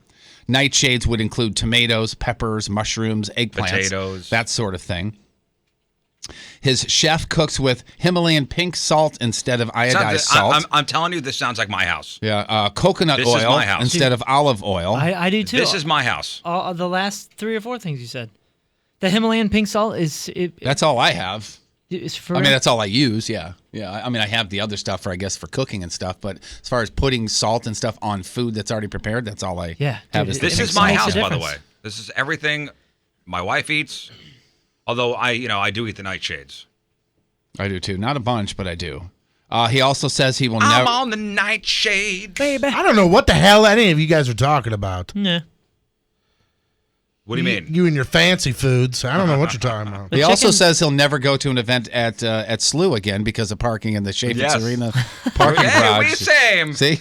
Nightshades would include tomatoes, peppers, mushrooms, eggplants, potatoes, that sort of thing. His chef cooks with Himalayan pink salt instead of iodized salt. I'm telling you, this sounds like my house. Yeah, coconut oil instead of olive oil. I do too. This is my house. All the last 3 or 4 things you said. The Himalayan pink salt is. That's all I have. I mean, that's all I use. Yeah. I mean, I have the other stuff for cooking and stuff. But as far as putting salt and stuff on food that's already prepared, that's all I have. This is my house, by the way. This is everything my wife eats. Although I do eat the nightshades. I do too. Not a bunch, but I do. He also says he will never. I'm on the nightshade, baby. I don't know what the hell any of you guys are talking about. Yeah. What do you mean? You and your fancy foods. I don't know what you're talking about. He also says he'll never go to an event at SLU again because of parking in the Chaffetz Arena parking garage. We same. See?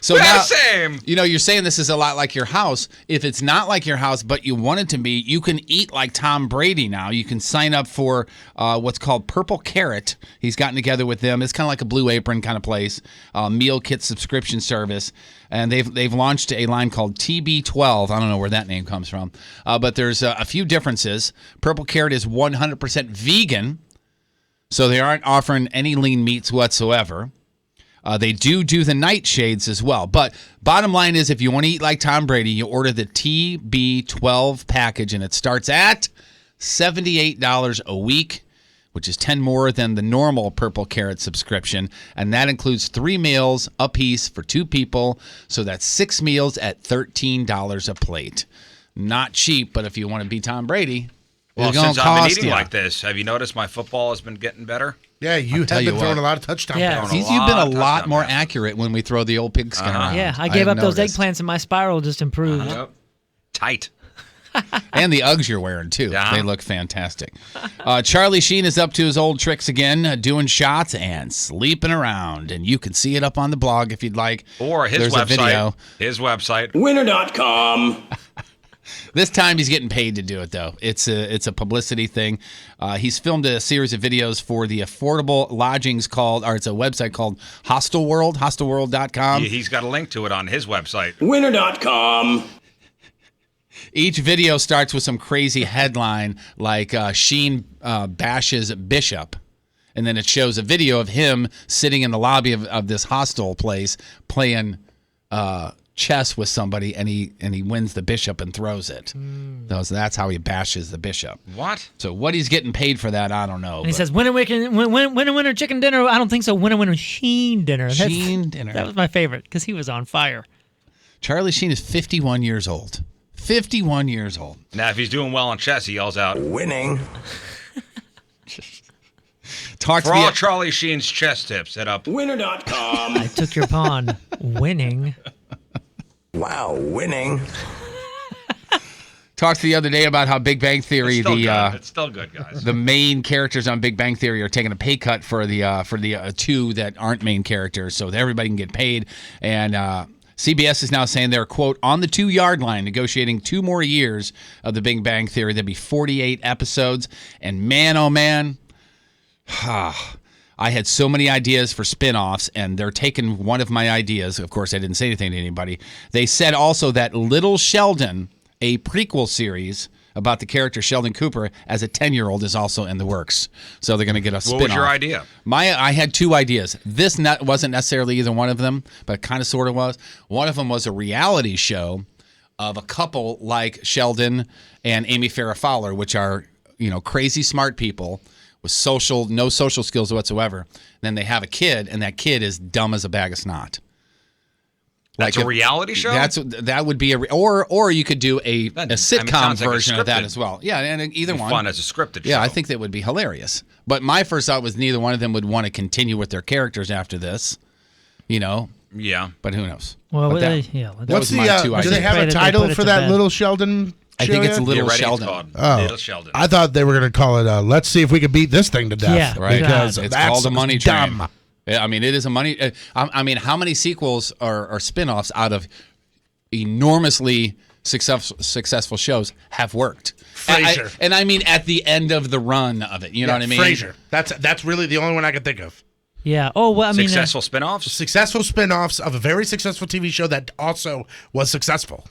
So We're now, same. You're saying this is a lot like your house. If it's not like your house, but you want it to be, you can eat like Tom Brady now. You can sign up for what's called Purple Carrot. He's gotten together with them. It's kind of like a Blue Apron kind of place, meal kit subscription service. And they've launched a line called TB12. I don't know where that name comes from. But there's a few differences. Purple Carrot is 100% vegan, so they aren't offering any lean meats whatsoever. They do the nightshades as well. But bottom line is, if you want to eat like Tom Brady, you order the TB12 package, and it starts at $78 a week, which is $10 more than the normal Purple Carrot subscription. And that includes 3 meals a piece for 2 people. So that's 6 meals at $13 a plate. Not cheap, but if you want to be Tom Brady, Well, it's going since to I've been cost eating you. like this, have you noticed my football has been getting better? Yeah, you have been throwing a lot of touchdown passes. You've been a lot more accurate when we throw the old pigskin around. Yeah, I gave have up those noticed. eggplants and my spiral just improved. Tight. And the Uggs you're wearing, too. They look fantastic. Charlie Sheen is up to his old tricks again, doing shots and sleeping around. And you can see it up on the blog if you'd like. Or his There's website. a video. His website. Winner.com. This time he's getting paid to do it, though. It's a publicity thing. He's filmed a series of videos for the affordable lodgings it's a website called Hostel World, hostelworld.com. Yeah, he's got a link to it on his website. Winner.com. Each video starts with some crazy headline like Sheen bashes Bishop. And then it shows a video of him sitting in the lobby of this hostel place playing chess with somebody, and he wins the bishop and throws it. So that's how he bashes the bishop. What? So what he's getting paid for that, I don't know. And he says, winner, chicken dinner. I don't think so. Winner, Sheen dinner. Sheen dinner. That was my favorite because he was on fire. Charlie Sheen is 51 years old. 51 years old. Now, if he's doing well on chess, he yells out, "Winning!" For all Charlie Sheen's chess tips, hit up winner.com. I took your pawn. Winning. Wow, winning. Talked the other day about how Big Bang Theory, it's still good, guys. The main characters on Big Bang Theory are taking a pay cut for the 2 that aren't main characters, so that everybody can get paid. And CBS is now saying they're, quote, on the 2-yard line, negotiating 2 more years of the Big Bang Theory. There'll be 48 episodes. And man, oh man, I had so many ideas for spinoffs, and they're taking one of my ideas. Of course, I didn't say anything to anybody. They said also that Little Sheldon, a prequel series about the character Sheldon Cooper as a 10-year-old, is also in the works. So they're going to get a spinoff. What was your idea? I had 2 ideas. This wasn't necessarily either one of them, but it kind of sort of was. One of them was a reality show of a couple like Sheldon and Amy Farrah Fowler, which are, crazy smart people with no social skills whatsoever. And then they have a kid, and that kid is dumb as a bag of snot. That's a reality show? That would be or you could do a sitcom version of that as well. Yeah, and either one. Fun as a scripted show. Yeah, I think that would be hilarious. But my first thought was neither one of them would want to continue with their characters after this. Yeah. But who knows? Well, that what's was my 2 do ideas. they have a title for that Little Sheldon? I think it's Little It's Sheldon. called Little Sheldon. I thought they were going to call it Let's See If We Could Beat This Thing to Death. Yeah, right. Because It's that's called a money train. dumb. Yeah, I mean, it is a money. I mean, how many sequels or spin-offs out of enormously successful shows have worked? Frasier. And I mean, at the end of the run of it, you know what I mean? Frasier. That's really the only one I can think of. Yeah. Oh, well, I mean, Successful spinoffs? Successful spin-offs of a very successful TV show that also was successful.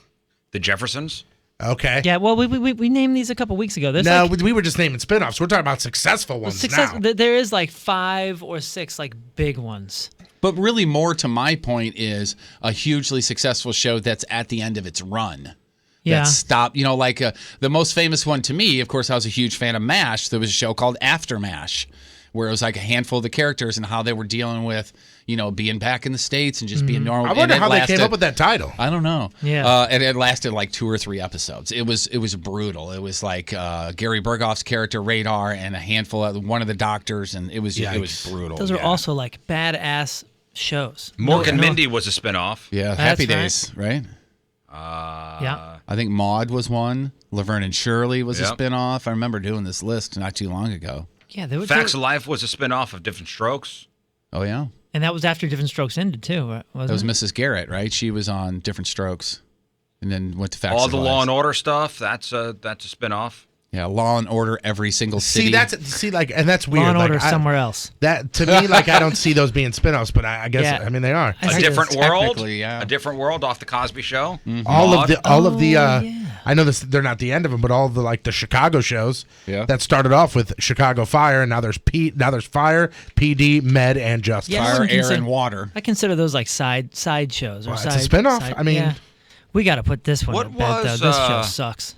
The Jeffersons? Okay. Yeah, well, we named these a couple weeks ago. No, we were just naming spin-offs. We're talking about successful ones now. There is like 5 or 6 like big ones. But really, more to my point is a hugely successful show that's at the end of its run. Yeah. That stopped, like the most famous one to me, of course, I was a huge fan of MASH. There was a show called After MASH, where it was like a handful of the characters and how they were dealing with, being back in the States and just being normal. I wonder how they came up with that title. I don't know. Yeah. And it lasted like 2 or 3 episodes. It was brutal. It was like Gary Berghoff's character Radar and a handful of one of the doctors, and it was brutal. Those are also like badass shows. Mork and Mindy was a spinoff. Yeah, That's Happy right. Days, right? Yeah. I think Maude was one. Laverne and Shirley was a Yep. spinoff. I remember doing this list not too long ago. Yeah, there was Facts of Life was a spinoff of Different Strokes. Oh, yeah. and that was after Different Strokes ended too, wasn't That was it? Mrs. Garrett, right? She was on Different Strokes and then went to Facts All of the Life. Law and Order stuff, that's a spinoff. Yeah, Law and Order, every single city. And that's weird. Law and like, Order somewhere else. That to me, like I don't see those being spinoffs, but I guess Yeah. I mean they are. A Different World, Technically, yeah. A Different World off the Cosby Show. All of Maude. the I know this they're not the end of them, but all of the Chicago shows that started off with Chicago Fire, and now there's Fire, PD, Med, and Justice. Yeah, I Fire, wouldn't air, consider- and water. I consider those like side shows or Well, side. it's a spinoff. side- I mean- yeah. We got to put this one What to bed, though. was, This show sucks.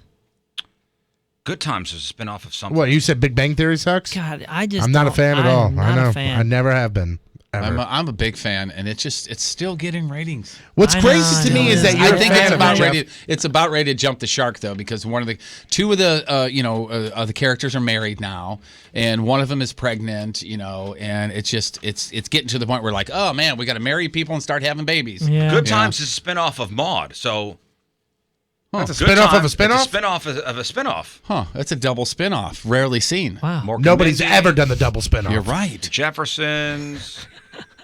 Good Times was a spinoff of something. What you said? Big Bang Theory sucks. God, I just I'm not a fan at all. I'm I not know. a fan. I never have been. Ever. I'm a big fan, and it's still getting ratings. What's crazy to me is that you're I think a fan it's of about it, Jeff. ready. It's about ready to jump the shark though, because two of the characters are married now, and one of them is pregnant. And it's getting to the point where like, oh man, we got to marry people and start having babies. Yeah. Good Times is a spinoff of Maude. So That's a Good spinoff of a Times, spinoff. It's a spinoff of a spinoff. Huh? That's a double spinoff. Rarely seen. Wow. Mork and Nobody's Mindy, ever done the double spinoff. You're right. The Jeffersons,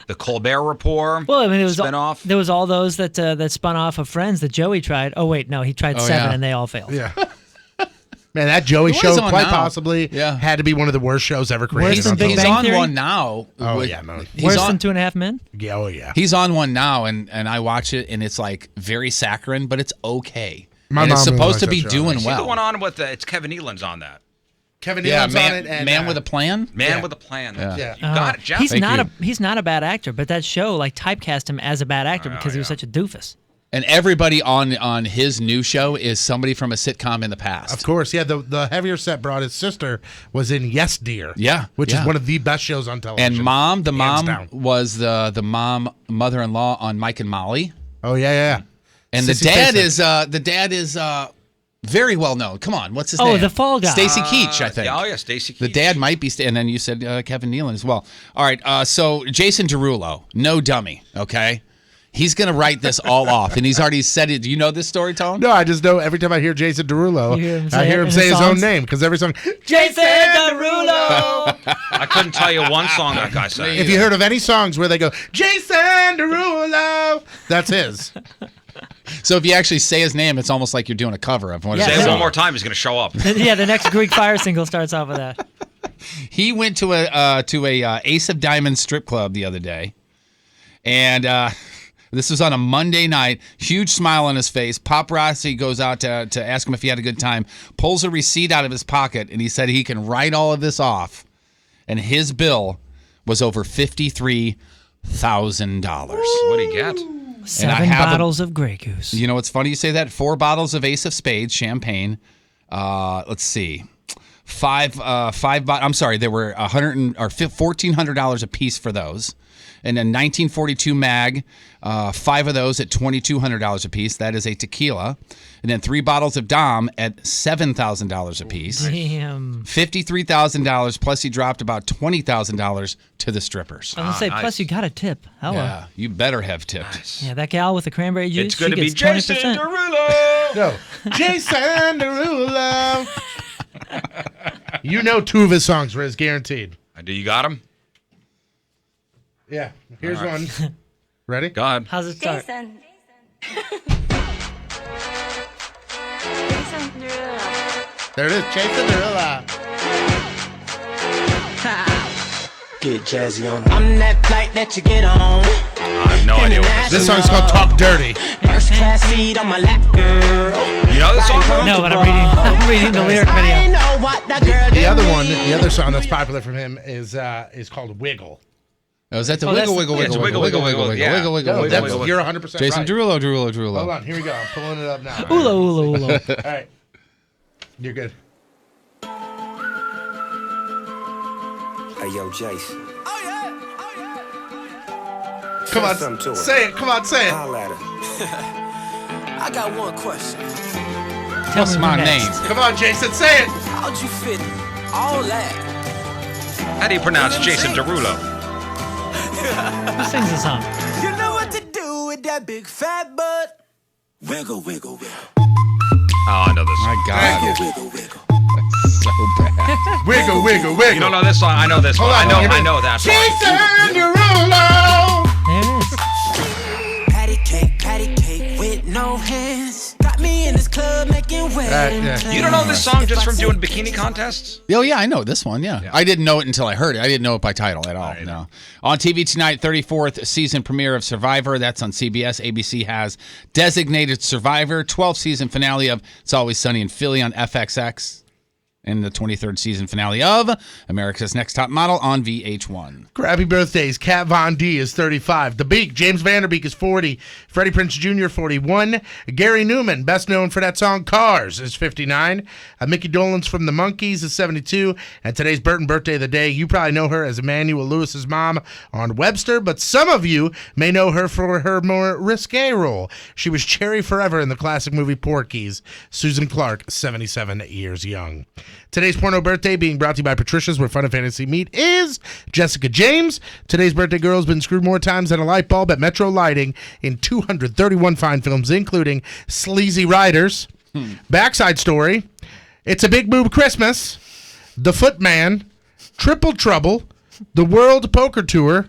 the Colbert Report. Well, I mean, it was spinoff. there was all those that spun off of Friends that Joey tried. Oh wait, no, he tried Oh, 7 yeah. and they all failed. Yeah. Man, that Joey Who show is on quite now? possibly had to be one of the worst shows ever created. Worse than on Big He's Bang on Theory? one now. Oh, yeah, no. He's Worse on, than 2.5 Men. Yeah, oh yeah. He's on one now, and I watch it, and it's like very saccharine, but it's okay. My and it's mom really supposed to likes be that show. doing See well. the one on with it's Kevin Nealon's on that. Kevin Yeah, Nealon's man, on it. And, man with a plan. Man Yeah. with a plan. Yeah. Yeah. You got it, Jeff. He's Thank not you. he's not a bad actor, but that show like typecast him as a bad actor because he was such a doofus. And everybody on his new show is somebody from a sitcom in the past. Of course, yeah. The heavier set brought his sister was in Yes Dear. Yeah, which yeah. is one of the best shows on television. And mom, the Hands mom down. was the mother-in-law on Mike and Molly. Oh yeah. And Sissy the dad is very well known. Come on, what's his Oh, name? the Fall Guy. Stacy Keach, I think. Oh yeah, Stacy Keach. The dad might be, and then you said Kevin Nealon as well. All right, so Jason Derulo, no dummy, okay? He's going to write this all off, and he's already said it. Do you know this story, Tone? No, I just know every time I hear Jason Derulo, You hear him I say hear it him in say his his own songs? name because every song. Jason Derulo. I couldn't tell you one song that guy sang. If you heard of any songs where they go Jason Derulo, that's his. So if you actually say his name, it's almost like you're doing a cover of one. Yeah. of Say his it one songs. more time, he's going to show up. Yeah, the next Greek Fire single starts off with that. He went to a Ace of Diamonds strip club the other day, and this was on a Monday night. Huge smile on his face. Paparazzi goes out to ask him if he had a good time. Pulls a receipt out of his pocket, and he said he can write all of this off. And his bill was over $53,000. What do you get? 7 bottles of Grey Goose. You know what's funny? You say that 4 bottles of Ace of Spades champagne. Let's see, I'm sorry, there were $1,400 a piece for those, and then 1942 mag, 5 of those at $2,200 a piece. That is a tequila, and then 3 bottles of Dom at $7,000 a piece. Damn. $53,000 plus he dropped about $20,000 to the strippers. I was going to say, plus you got a tip. Hella. Yeah, you better have tipped. Yeah, that gal with the cranberry juice, It's going she to be gets Jason 20%. Derulo. No, Jason Derulo. You know 2 of his songs, Riz, guaranteed. Do you got him? Yeah, here's All right. one. Ready? Go ahead. How's it start? There it is, Jason Derulo. Get jazzy on. I'm that flight that you get on. I have no idea what this This song's called Talk Dirty. First class seat on my lap, girl. is. You know this song? Bro? No, but I'm reading the lyric video. I know what that girl The other did one, me. the other song that's popular from him is called Wiggle. Oh, is that the Oh, that's- wiggle, yeah, it's wiggle, wiggle, wiggle, wiggle, yeah. wiggle, wiggle, No, wiggle, that's, wiggle. you're 100% Jason right. Derulo. Hold on, here we go. I'm pulling it up now. Oola, oola, oola. All right. You're good. Hey, yo, Jason. Come on, something to her. say it. Come on, say it. Holla at her. I got one question. What's my name? Come on, Jason, say it. How'd you fit all that? How do you pronounce Jason Derulo? Who sings the song? You know what to do with that big fat butt. Wiggle, wiggle, wiggle. Oh, I know this song. My God. Wiggle, wiggle. So bad. Wiggle, wiggle, wiggle. You don't know this song? I know this one. I know that song. Jason Derulo. There it is. Patty cake with no hands. Got me in this club making wedding plans. You don't know this song just from doing bikini contests? Oh, yeah, I know this one, yeah. I didn't know it until I heard it. I didn't know it by title at all, no. On TV tonight, 34th season premiere of Survivor. That's on CBS. ABC has Designated Survivor, 12th season finale of It's Always Sunny in Philly on FXX. And the 23rd season finale of America's Next Top Model on VH1. Happy birthdays. Kat Von D is 35. The Beak, James Vanderbeek is 40. Freddie Prinze Jr., 41. Gary Newman, best known for that song Cars, is 59. Mickey Dolenz from the Monkees is 72. And today's Burton birthday of the day. You probably know her as Emmanuel Lewis's mom on Webster, but some of you may know her for her more risque role. She was Cherry Forever in the classic movie Porky's. Susan Clark, 77 years young. Today's porno birthday being brought to you by Patricia's, where fun and fantasy meet, is Jessica James. Today's birthday girl has been screwed more times than a light bulb at Metro Lighting in 231 fine films, including Sleazy Riders, Backside Story, It's a Big Boob Christmas, The Footman, Triple Trouble, The World Poker Tour,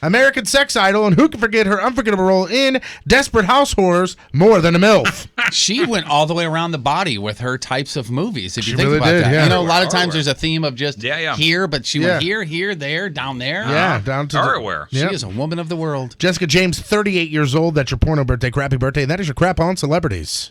American Sex Idol, and who can forget her unforgettable role in Desperate House Horrors, More Than a MILF. She went all the way around the body with her types of movies, if you She think really about did, that. yeah. You know, a lot of times there's a theme of just Yeah. here, but she went here, there, down there. Yeah, down to Everywhere. She is a woman of the world. Jessica James, 38 years old. That's your porno birthday, crappy birthday. And that is your crap on celebrities.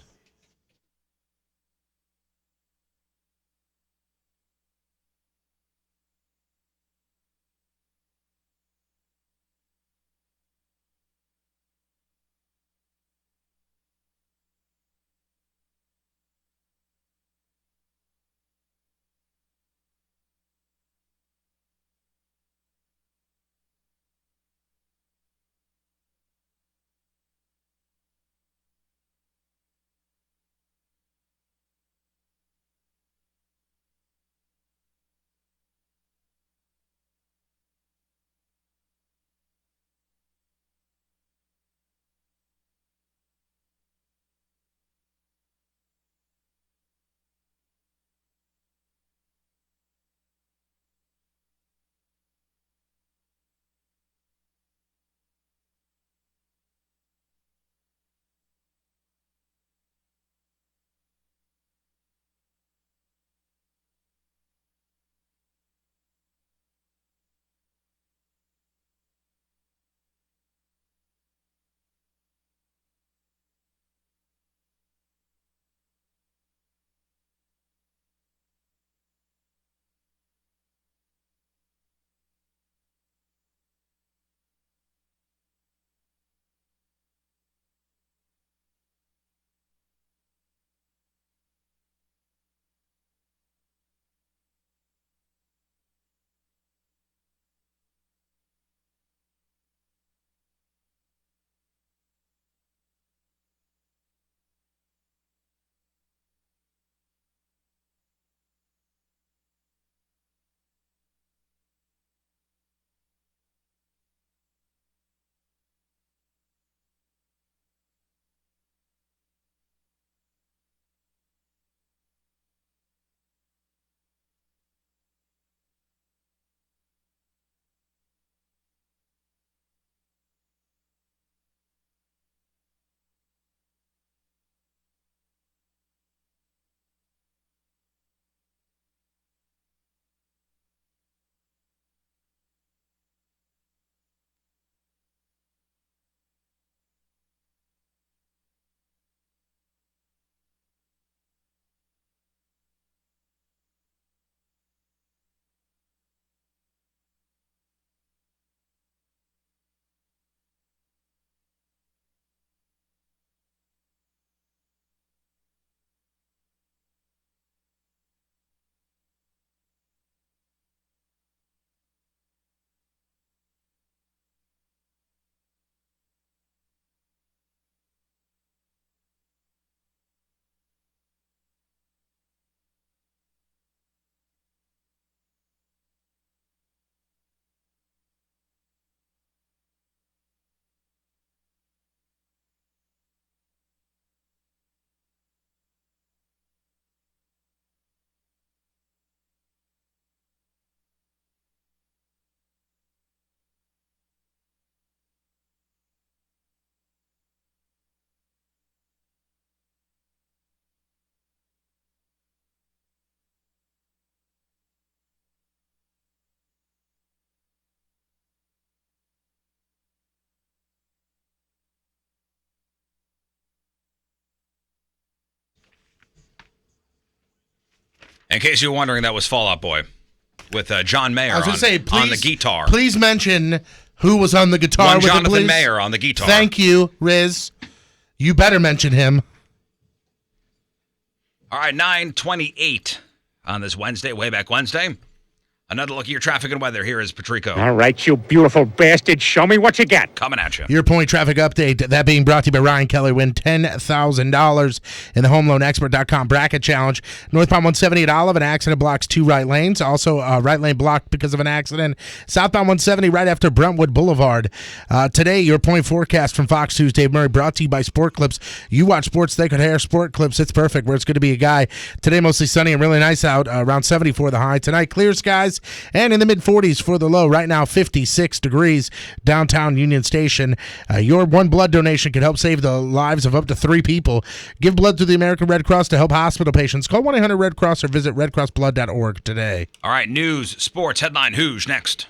In case you were wondering, that was Fall Out Boy with John Mayer I was going to say, on the guitar. Please mention who was on the guitar One with Jonathan him, please. Mayer on the guitar. Thank you, Riz. You better mention him. All right, 9:28 on this Wednesday, way back Wednesday. Another look at your traffic and weather. Here is Patrico. All right, you beautiful bastard. Show me what you got. Coming at you. Your point traffic update, that being brought to you by Ryan Kelly. Win $10,000 in the HomeLoanExpert.com bracket challenge. Northbound 170 at Olive, an accident blocks 2 right lanes. Also, right lane blocked because of an accident. Southbound 170 right after Brentwood Boulevard. Today, your point forecast from Fox 2's Dave Murray, brought to you by Sport Clips. You watch sports, they could hair Sport Clips. It's perfect where it's going to be a guy. Today, mostly sunny and really nice out. Around 74 the high. Tonight, clear skies and in the mid-40s for the low. Right now, 56 degrees downtown Union Station. Your one blood donation can help save the lives of up to 3 people. Give blood to the American Red Cross to help hospital patients. Call 1-800-RED-CROSS or visit redcrossblood.org today. All right, news, sports, headline, who's next?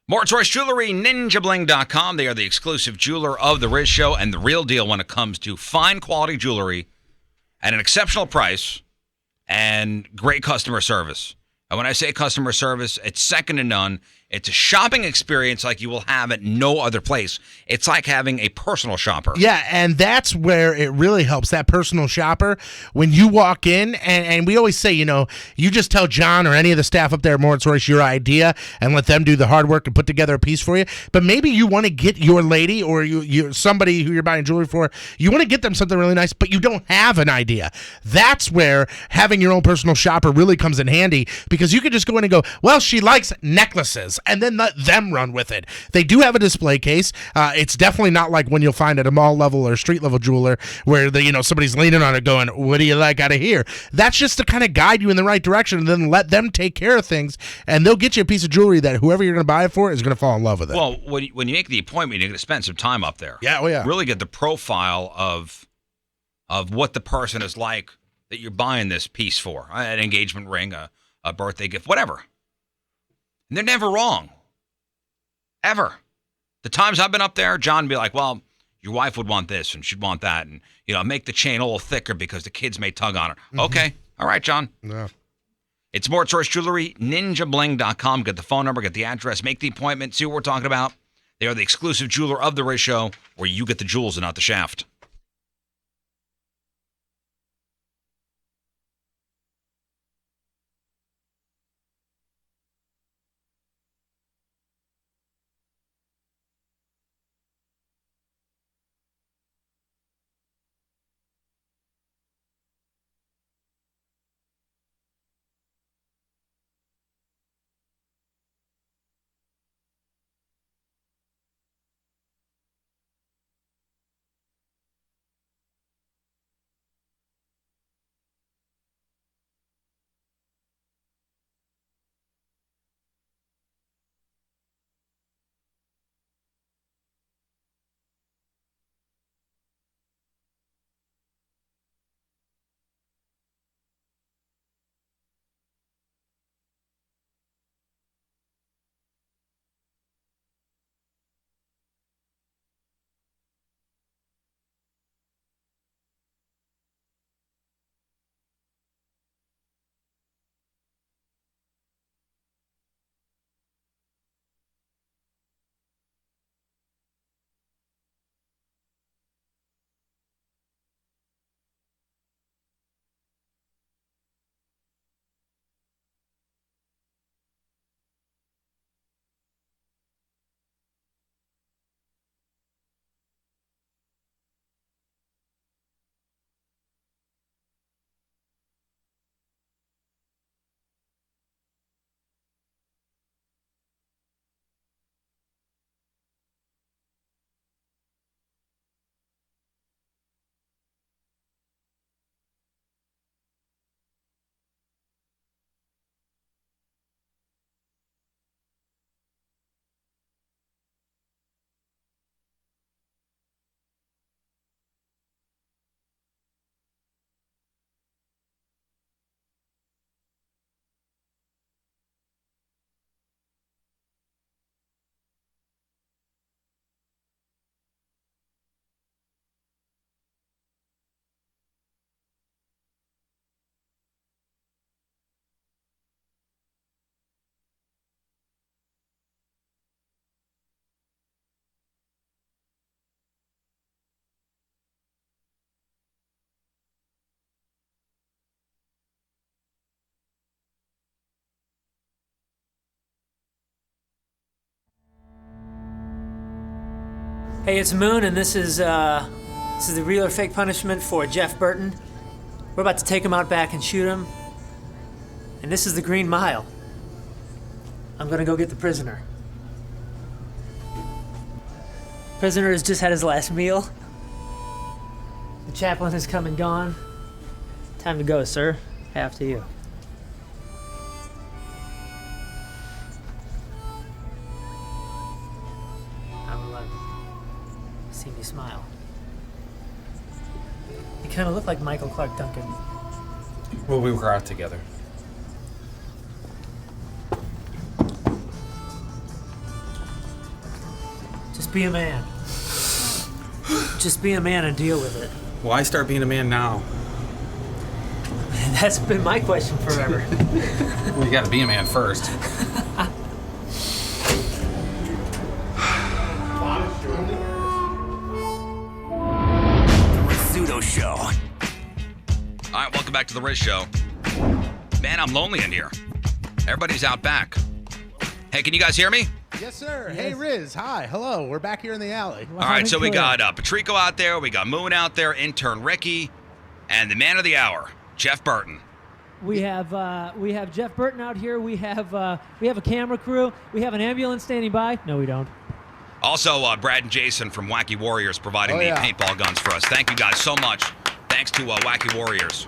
More Choice Jewelry, ninjabling.com. They are the exclusive jeweler of the Riz Show and the real deal when it comes to fine quality jewelry at an exceptional price and great customer service. And when I say customer service, it's second to none. It's a shopping experience like you will have at no other place. It's like having a personal shopper. Yeah, and that's where it really helps, that personal shopper. When you walk in, and we always say, you just tell John or any of the staff up there at Moritz Royce your idea and let them do the hard work and put together a piece for you. But maybe you want to get your lady or you somebody who you're buying jewelry for, you want to get them something really nice, but you don't have an idea. That's where having your own personal shopper really comes in handy, because you can just go in and go, well, she likes necklaces, and then let them run with it. They do have a display case. It's definitely not like when you'll find at a mall level or street level jeweler where somebody's leaning on it going, what do you like out of here? That's just to kind of guide you in the right direction, and then let them take care of things, and they'll get you a piece of jewelry that whoever you're going to buy it for is going to fall in love with it. Well, when you make the appointment, you're going to spend some time up there. Yeah, oh yeah. Really get the profile of what the person is like that you're buying this piece for. An engagement ring, a birthday gift, whatever. And they're never wrong. Ever. The times I've been up there, John would be like, well, your wife would want this and she'd want that. And, make the chain a little thicker because the kids may tug on it. Mm-hmm. Okay. All right, John. Yeah. It's Moritz Royce Jewelry, ninjabling.com. Get the phone number, get the address, make the appointment, see what we're talking about. They are the exclusive jeweler of the Riz Show, where you get the jewels and not the shaft. Hey, it's Moon, and this is the real or fake punishment for Jeff Burton. We're about to take him out back and shoot him. And this is the Green Mile. I'm gonna go get the prisoner. Prisoner has just had his last meal. The chaplain has come and gone. Time to go, sir. After you. I'm 11. See me smile. You kind of look like Michael Clark Duncan. Well, we were out together. Just be a man. Just be a man and deal with it. Why start being a man now? That's been my question forever. Well, you gotta be a man first. Rizzuto Show. All right, welcome back to the Riz Show. Man, I'm lonely in here. Everybody's out back. Hey, can you guys hear me? Yes, sir. Hey, Riz. Hi. Hello. We're back here in the alley. All right, so we got Patrico out there, we got Moon out there, intern Ricky, and the man of the hour, Jeff Burton. We have Jeff Burton out here. We have a camera crew. We have an ambulance standing by. No, we don't. Also, Brad and Jason from Wacky Warriors providing the paintball guns for us. Thank you guys so much. Thanks to Wacky Warriors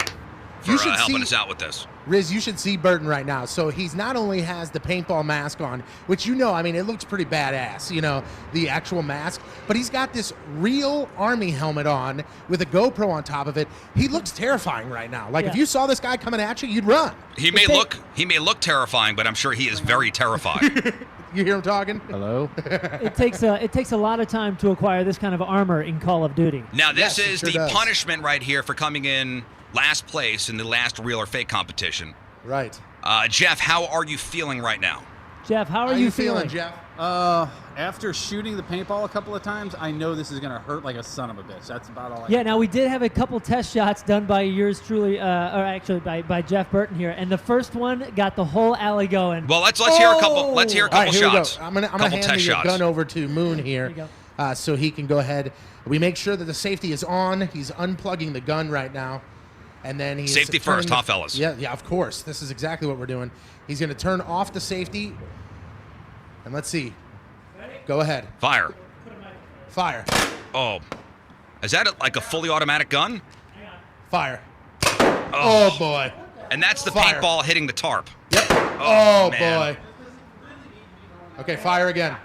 for helping us out with this. Riz, you should see Burton right now. So he's not only has the paintball mask on, which I mean, it looks pretty badass, the actual mask, but he's got this real Army helmet on with a GoPro on top of it. He looks terrifying right now. Like if you saw this guy coming at you, you'd run. He may look terrifying, but I'm sure he is very terrified. You hear him talking? Hello? It takes a lot of time to acquire this kind of armor in Call of Duty. Now, this is the punishment right here for coming in last place in the last real or fake competition. Right. Jeff, how are you feeling right now? Jeff, how are you feeling, Jeff? After shooting the paintball a couple of times, I know this is going to hurt like a son of a bitch. That's about all I Yeah, now we did have a couple test shots done by yours truly, or actually by Jeff Burton here, and the first one got the whole alley going. Well, let's hear a couple. Let's hear a couple shots. I'm gonna hand the gun over to Moon here, so he can go ahead. We make sure that the safety is on. He's unplugging the gun right now, and then he's safety first, huh, fellas? Yeah, of course. This is exactly what we're doing. He's going to turn off the safety, and let's see. Go ahead. Fire. Fire. Oh, is that like a fully automatic gun? Fire. Oh boy. And that's the paintball hitting the tarp. Yep. Oh boy. Okay, fire again.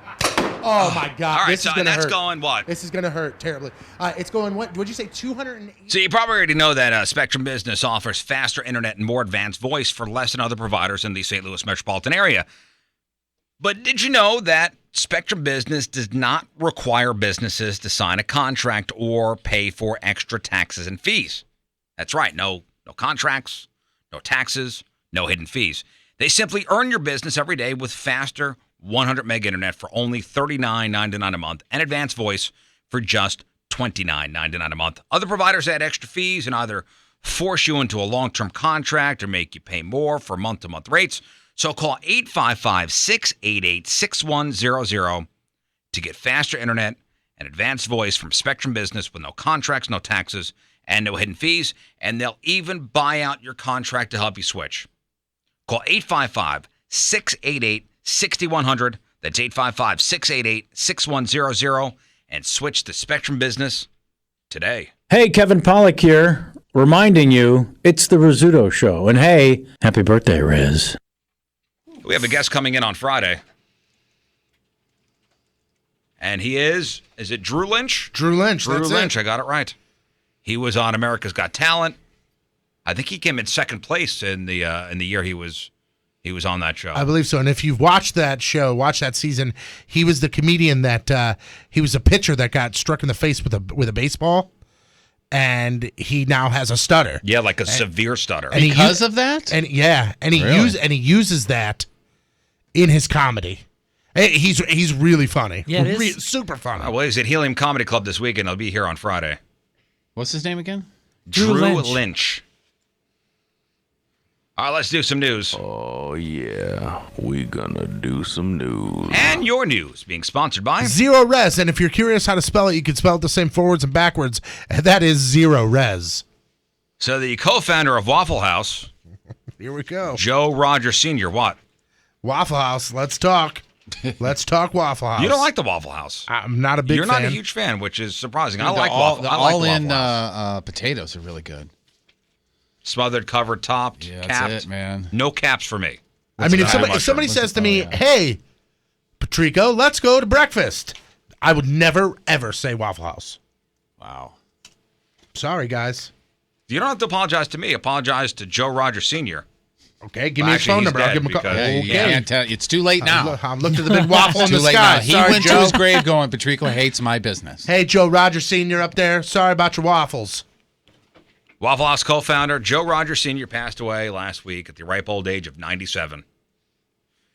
Oh my God! All right, this is gonna hurt. Going what? This is going to hurt terribly. It's going what? Would you say 280? So you probably already know that Spectrum Business offers faster internet and more advanced voice for less than other providers in the St. Louis metropolitan area. But did you know that Spectrum Business does not require businesses to sign a contract or pay for extra taxes and fees? That's right. No contracts, no taxes, no hidden fees. They simply earn your business every day with faster 100 meg internet for only $39.99 a month and advanced voice for just $29.99 a month. Other providers add extra fees and either force you into a long-term contract or make you pay more for month-to-month rates. So call 855-688-6100 to get faster internet and advanced voice from Spectrum Business with no contracts, no taxes, and no hidden fees. And they'll even buy out your contract to help you switch. Call 855-688-6100. That's 855-688-6100 and switch to Spectrum Business today. Hey, Kevin Pollak here, reminding you it's the Rizzuto Show. And hey, happy birthday, Riz. We have a guest coming in on Friday. And he is it Drew Lynch? Drew Lynch. Drew that's Lynch, it. I got it right. He was on America's Got Talent. I think he came in second place in the year he was on that show. I believe so. And if you've watched that show, watched that season, he was the comedian that he was a pitcher that got struck in the face with a baseball, and he now has a stutter. Yeah, like a severe stutter. And because of that? And he uses that in his comedy. He's really funny. Yeah, super funny. Well, he's at Helium Comedy Club this weekend. He'll be here on Friday. What's his name again? Drew Lynch. All right, let's do some news. Oh, yeah. We gonna do some news. And your news being sponsored by Zero Res. And if you're curious how to spell it, you can spell it the same forwards and backwards. And that is Zero Res. So the co-founder of Waffle House, here we go. Joe Roger Sr. What? Waffle House. Let's talk. Let's talk Waffle House. You don't like the Waffle House. I'm not a big You're fan. not a huge fan, which is surprising. I The like all, Waffle. the I like all-in Waffle House. potatoes are really good. Smothered, covered, topped, Yeah, capped. that's it, man. No caps for me. I mean, if somebody says to me, hey, Patrico, let's go to breakfast, I would never, ever say Waffle House. Wow. Sorry, guys. You don't have to apologize to me. Apologize to Joe Roger Sr. Okay, give me his phone number. I'll give him a call. Yeah, you can't tell. It's too late now. I'm looking at the big waffle in Too the late sky. now. He Sorry, went Joe. to his grave going, Patrico hates my business. Hey, Joe Roger Sr. up there. Sorry about your waffles. Waffle House co-founder Joe Roger Sr. passed away last week at the ripe old age of 97.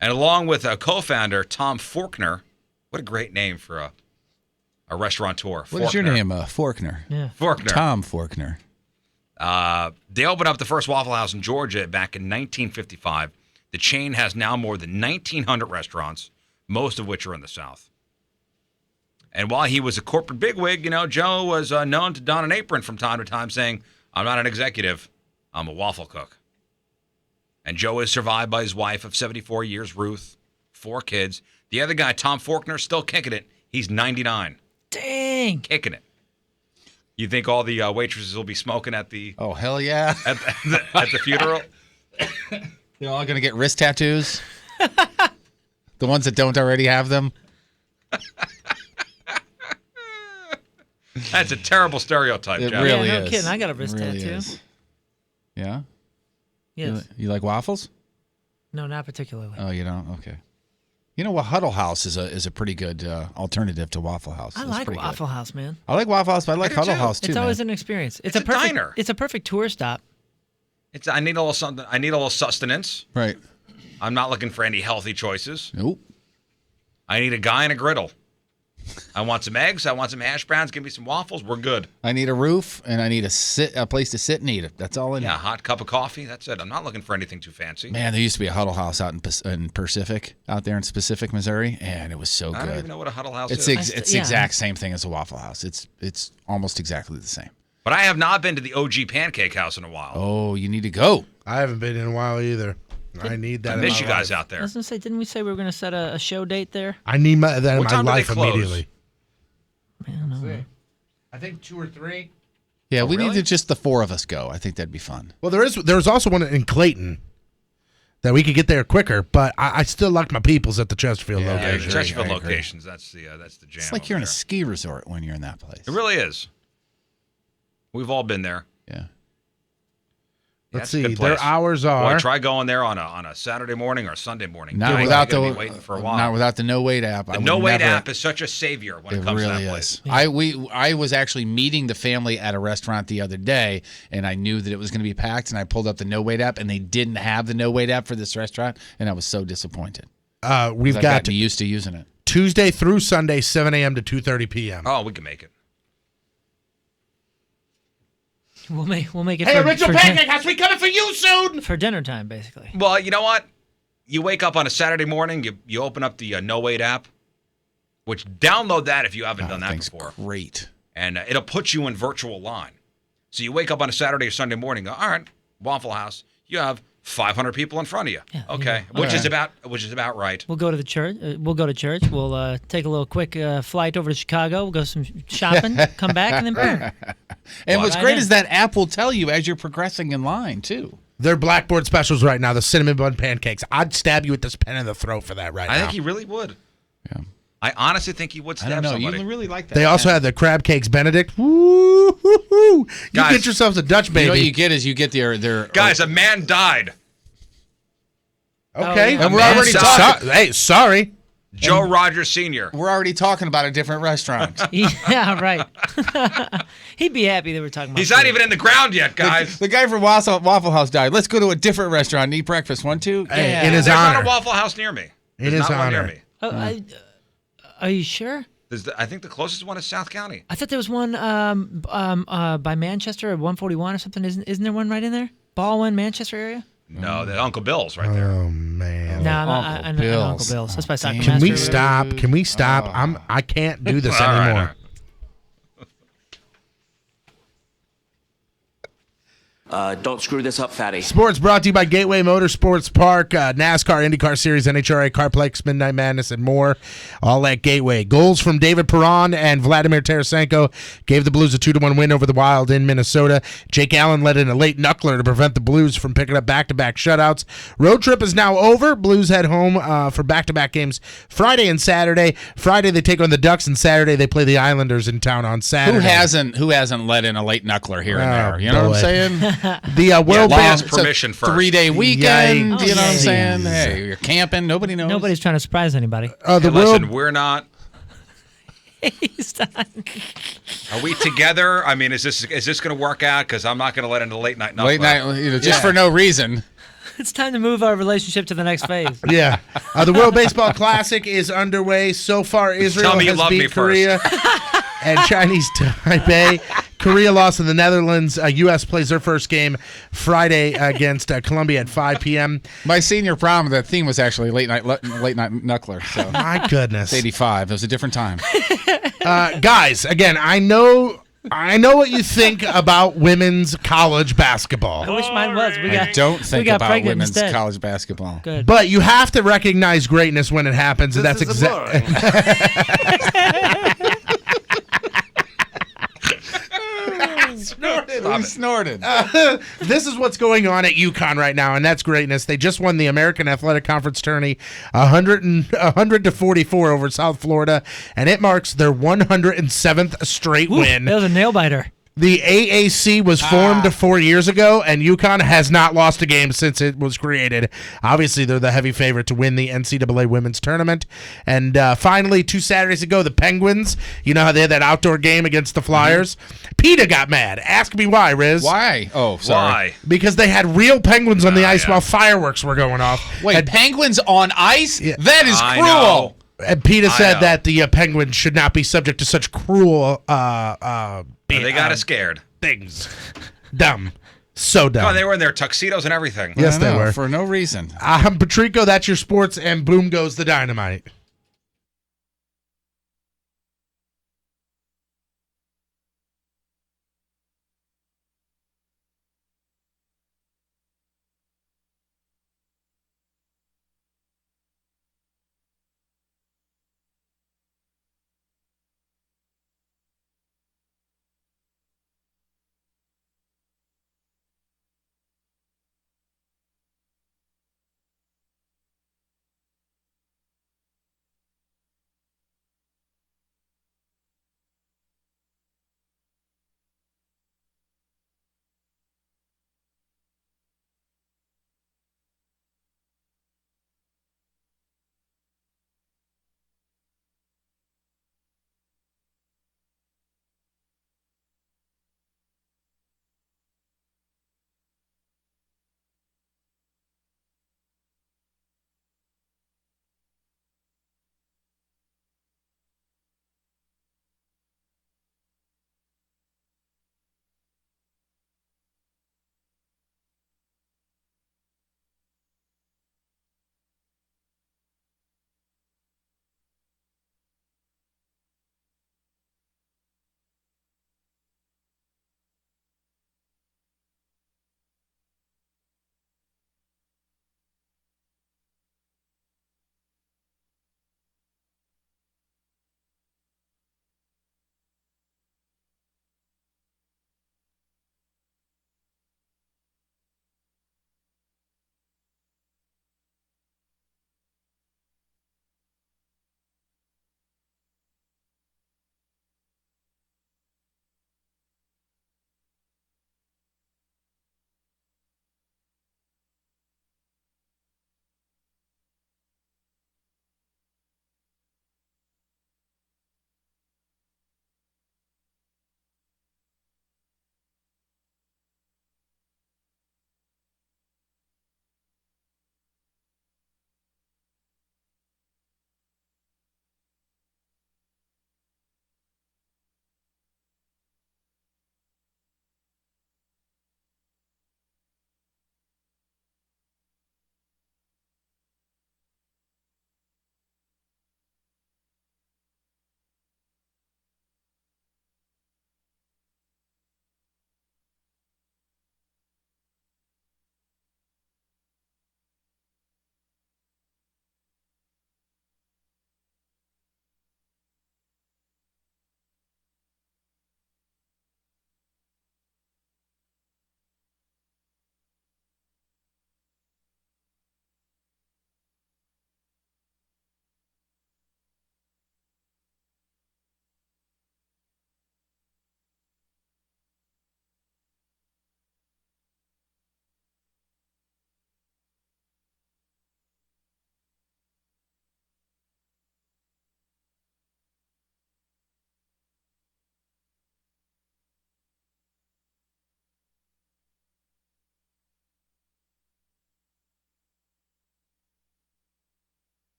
And along with a co-founder, Tom Forkner, what a great name for a restaurateur. What is your name? Forkner. Yeah. Forkner. Tom Forkner. They opened up the first Waffle House in Georgia back in 1955. The chain has now more than 1,900 restaurants, most of which are in the South. And while he was a corporate bigwig, Joe was known to don an apron from time to time saying, I'm not an executive, I'm a waffle cook. And Joe is survived by his wife of 74 years, Ruth, 4 kids. The other guy, Tom Forkner, still kicking it. He's 99. Dang. Kicking it. You think all the waitresses will be smoking at the... Oh, hell yeah. At the funeral? They're all going to get wrist tattoos? The ones that don't already have them? That's a terrible stereotype, It Jeff. really Yeah, no is. kidding. I got a wrist Really tattoo. is. Yeah? Yes. You like waffles? No, not particularly. Oh, you don't? Okay. Huddle House is a pretty good alternative to Waffle House. I It's like pretty good. Waffle House, man. I like Waffle House, but I like do Huddle too. House too. It's always man. an experience. It's a diner. It's a perfect tour stop. I need a little something. I need a little sustenance. Right. I'm not looking for any healthy choices. Nope. I need a guy and a griddle. I want some eggs. I want some hash browns. Give me some waffles. We're good. I need a roof and I need a place to sit and eat it. That's all I need. Yeah, hot cup of coffee. That's it. I'm not looking for anything too fancy. Man, there used to be a Huddle House out in Pacific, out there in Pacific, Missouri, and it was so good. I don't even know what a huddle house It's is. it's the exact same thing as a Waffle House. It's almost exactly the same. But I have not been to the OG Pancake House in a while. Oh, you need to go. I haven't been in a while either. I need that I in miss my you guys life. out I there. was gonna say, didn't we say we were gonna set a show date there? I need that in What my time do they life close? immediately. I think 2 or 3. Yeah, Oh, we really? need to just the 4 of us go. I think that'd be fun. Well, there's also one in Clayton that we could get there quicker, but I still like my peoples at the Chesterfield Yeah, I Yeah, location. the agree. Chesterfield I agree. locations. That's the jam. It's like over you're in a there. ski resort when you're in that place. It really is. We've all been there. Yeah. Let's Yeah, it's a see. good Their place. hours are. Boy, try going there on a Saturday morning or a Sunday morning. Not You're without gonna the be waiting for a while. not without the No Wait app. The No Wait app is such a savior when it comes to really that place. is. I was actually meeting the family at a restaurant the other day, and I knew that it was going to be packed, and I pulled up the No Wait app, and they didn't have the No Wait app for this restaurant, and I was so disappointed. We've 'Cause I've got gotten used to using it. Tuesday through Sunday, 7 a.m. to 2:30 p.m. Oh, we can make it. We'll make it. Hey, for, Original for Pancake House, we coming for you soon. for dinner time, basically. Well, you know what? You wake up on a Saturday morning, you open up the No Wait app, which download that if you haven't done that Thing's before. great. And it'll put you in virtual line. So you wake up on a Saturday or Sunday morning, go, all right, Waffle House, you have 500 people in front of you. Okay, which is about right. We'll go to the church. We'll go to church. We'll take a little quick flight over to Chicago. We'll go some shopping, come back, and then boom. And what's great in. is that app will tell you as you're progressing in line, too. Their Blackboard specials right now, the cinnamon bun pancakes. I'd stab you with this pen in the throat for that right I now. think he really would. Yeah. I honestly think he would I don't stab know. somebody. You really like that. They also have the crab cakes Benedict. Woo, hoo, hoo. You Guys, get yourselves a Dutch You know what baby. you get is you get their Guys, a man died. Okay, yeah. and we're Man already died. hey, sorry. Joe Rogers Sr. We're already talking about a different restaurant. Yeah, right. He'd be happy that we're talking about. He's not food. even in the ground yet, guys. The guy from Waffle House died. Let's go to a different restaurant and eat breakfast. 1, 2. Hey, Yeah. in his There's honor. not a Waffle House near me. In There's his not one near honor. me. Oh, are you sure? I think the closest one is South County. I thought there was one by Manchester at 141 or something. Isn't there one right in there? Baldwin, Manchester area? No, the Uncle Bill's right there. Oh man. No, I know Uncle Bill's. That's by Soccer Can we Master. stop? Can we stop? I can't do this All right, anymore. all right. Don't screw this up, fatty. Sports brought to you by Gateway Motorsports Park, NASCAR, IndyCar Series, NHRA, Carplex, Midnight Madness, and more. All at Gateway. Goals from David Perron and Vladimir Tarasenko gave the Blues a 2-1 win over the Wild in Minnesota. Jake Allen led in a late knuckler to prevent the Blues from picking up back-to-back shutouts. Road trip is now over. Blues head home for back-to-back games Friday and Saturday. Friday they take on the Ducks, and Saturday they play the Islanders in town on Saturday. Who hasn't let in a late knuckler here and there? You know what I'm saying? The World Baseball permission first. 3-day weekend. Yikes. You know what I'm saying? Jeez. Hey, you're camping. Nobody knows. Nobody's trying to surprise anybody. Listen, we're not. He's done. Are we together? I mean, is this going to work out? Because I'm not going to let into late night. Late night, just for no reason. It's time to move our relationship to the next phase. Yeah. The World Baseball Classic is underway. So far, Israel Tell me you has love me beat Korea and Chinese Taipei. Korea lost to the Netherlands. U.S. plays their first game Friday against Colombia at 5 p.m. My senior prom, the theme was actually late night knuckler. So My goodness. it's 85. It was a different time. Guys, again, I know what you think about women's college basketball. I wish mine was. I don't think got about pregnant women's instead. college basketball. Good. But you have to recognize greatness when it happens, and that's exactly. Snorted. This is what's going on at UConn right now, and that's greatness. They just won the American Athletic Conference tourney 100 to 44 over South Florida, and it marks their 107th straight win. That was a nail biter. The AAC was formed 4 years ago, and UConn has not lost a game since it was created. Obviously, they're the heavy favorite to win the NCAA women's tournament. And finally, 2 Saturdays ago, the Penguins, you know how they had that outdoor game against the Flyers? PETA got mad. Ask me why, Riz. Why? Oh, sorry. Why? Because they had real penguins on the ice while fireworks were going off. Wait, penguins on ice? That is I cruel. know. And PETA said know. that the penguins should not be subject to such cruel They got us scared. things. Dumb. So dumb. Oh, they were in their tuxedos and everything. Yes, I they know, were. for no reason. I'm Patrico, that's your sports, and boom goes the dynamite.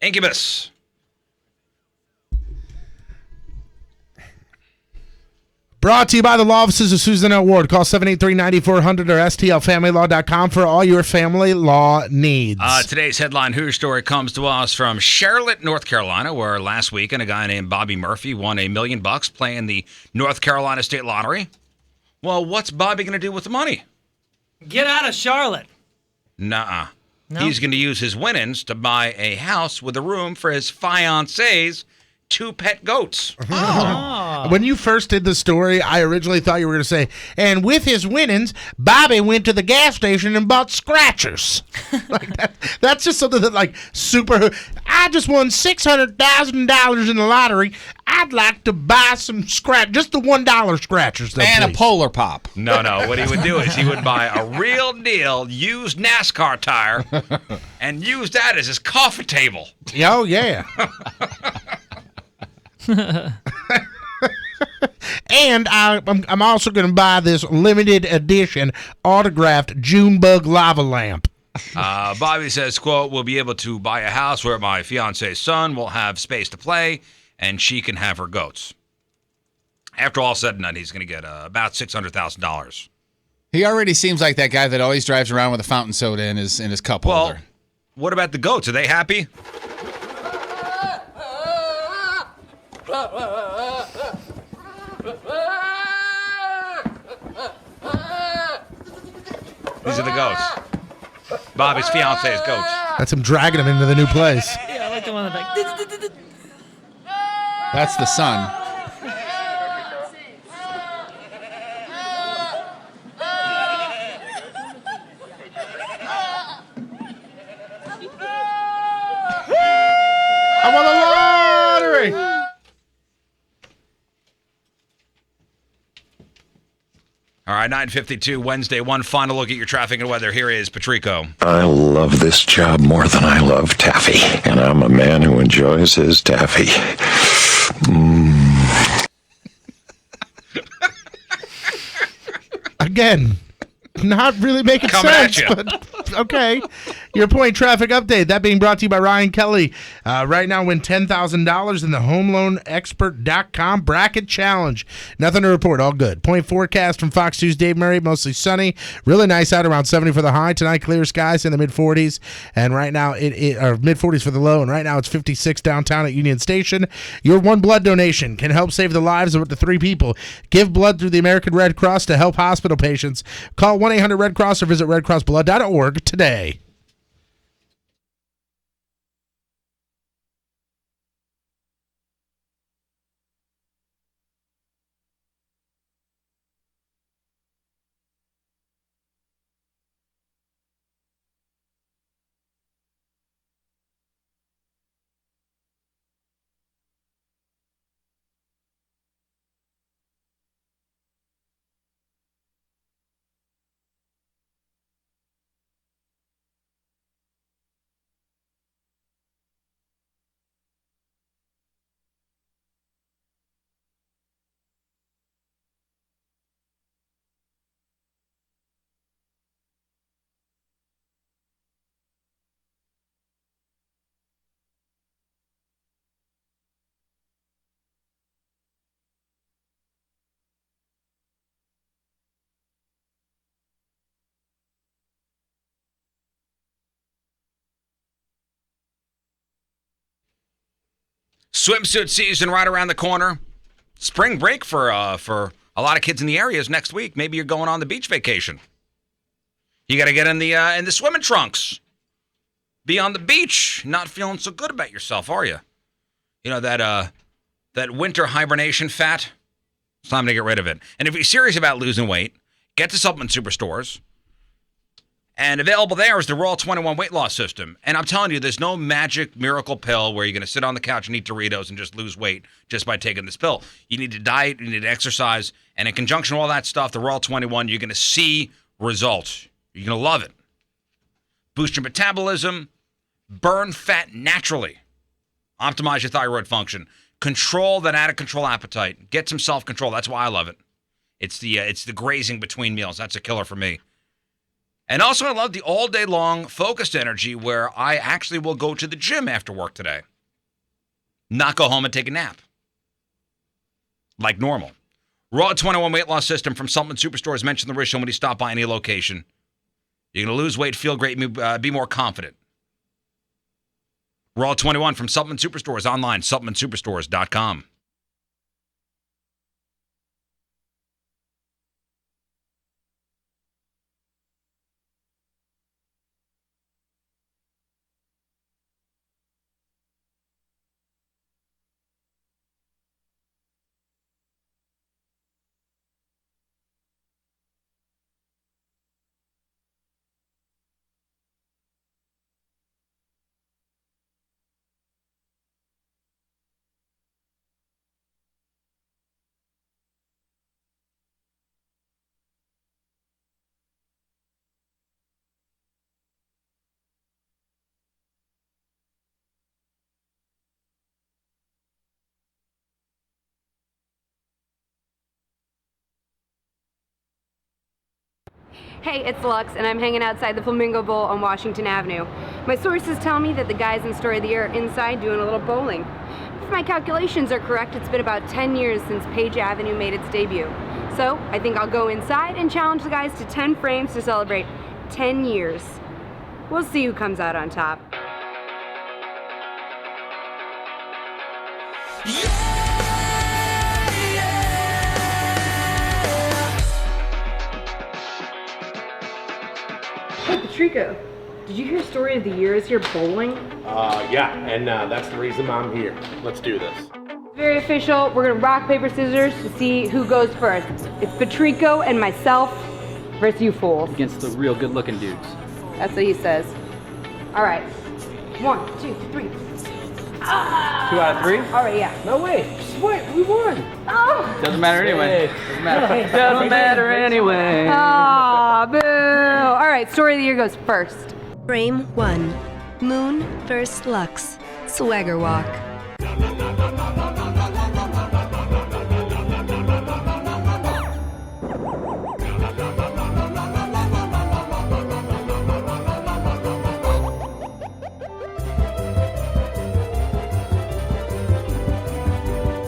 Incubus. Brought to you by the law offices of Susan L. Ward. Call 783-9400 or stlfamilylaw.com for all your family law needs. Today's headline Who story comes to us from Charlotte, North Carolina, where last weekend a guy named Bobby Murphy won $1 million playing the North Carolina State Lottery. Well, what's Bobby going to do with the money? Get out of Charlotte. Nuh-uh. No? He's going to use his winnings to buy a house with a room for his fiance's 2 pet goats. When you first did the story, I originally thought you were going to say, and with his winnings, Bobby went to the gas station and bought scratchers. Like that's just something that, like, super. I just won $600,000 in the lottery. I'd like to buy some just the $1 scratchers. Though, and please. a Polar Pop. No. What he would do is he would buy a real deal used NASCAR tire and use that as his coffee table. Oh, yeah. And I'm also going to buy this limited edition autographed Junebug lava lamp. Bobby says, quote, we'll be able to buy a house where my fiance's son will have space to play and she can have her goats. After all said and done, he's going to get about $600,000. He already seems like that guy that always drives around with a fountain soda in his cup holder. What about the goats? Are they happy? These are the goats. Bobby's fiance's goats. That's him dragging him into the new place. Yeah, I like the one in the back. That's the son. I won the lottery! All right, 9:52 Wednesday. One final look at your traffic and weather. Here is Patrico. I love this job more than I love taffy, and I'm a man who enjoys his taffy. Again, not really making Coming sense, at ya. but okay. Your point traffic update. That being brought to you by Ryan Kelly. Right now, win $10,000 in the HomeLoanExpert.com Bracket Challenge. Nothing to report. All good. Point forecast from Fox 2's Dave Murray. Mostly sunny. Really nice out, around 70 for the high. Tonight, clear skies in the mid-40s. And right now, mid-40s for the low. And right now, it's 56 downtown at Union Station. Your one blood donation can help save the lives of up to 3 people. Give blood through the American Red Cross to help hospital patients. Call 1-800-RED-CROSS or visit redcrossblood.org today. Swimsuit season right around the corner. Spring break for a lot of kids in the area is next week. Maybe you're going on the beach vacation. You got to get in the swimming trunks. Be on the beach, not feeling so good about yourself, are you? You know that winter hibernation fat. It's time to get rid of it. And if you're serious about losing weight, get to Supplement Superstores. And available there is the Raw 21 weight loss system. And I'm telling you, there's no magic miracle pill where you're going to sit on the couch and eat Doritos and just lose weight just by taking this pill. You need to diet, you need to exercise, and in conjunction with all that stuff, the Raw 21, you're going to see results. You're going to love it. Boost your metabolism, burn fat naturally, optimize your thyroid function, control that out-of-control appetite, get some self-control. That's why I love it. It's the grazing between meals. That's a killer for me. And also, I love the all-day long focused energy where I actually will go to the gym after work today. Not go home and take a nap. Like normal. Raw 21 weight loss system from Supplement Superstores. Mention the Riz Show when you stop by any location. You're going to lose weight, feel great, and be more confident. Raw 21 from Supplement Superstores. Online, supplementsuperstores.com. Hey, it's Lux, and I'm hanging outside the Flamingo Bowl on Washington Avenue. My sources tell me that the guys in Story of the Year are inside doing a little bowling. If my calculations are correct, it's been about 10 years since Page Avenue made its debut. So, I think I'll go inside and challenge the guys to 10 frames to celebrate 10 years. We'll see who comes out on top. Hey, Patrico, did you hear Story of the Year is here bowling? Yeah, and that's the reason I'm here. Let's do this. Very official. We're gonna rock, paper, scissors to see who goes first. It's Patrico and myself versus you fools. Against the real good-looking dudes. That's what he says. All right. 1, 2, 3. Ah! 2 out of 3? All right, yeah. No way. Wait, we won. Oh! Doesn't matter anyway. Doesn't matter. Doesn't matter anyway. Ah, boo! All right, Story of the Year goes first. Frame 1. Moon vs. Lux. Swagger Walk.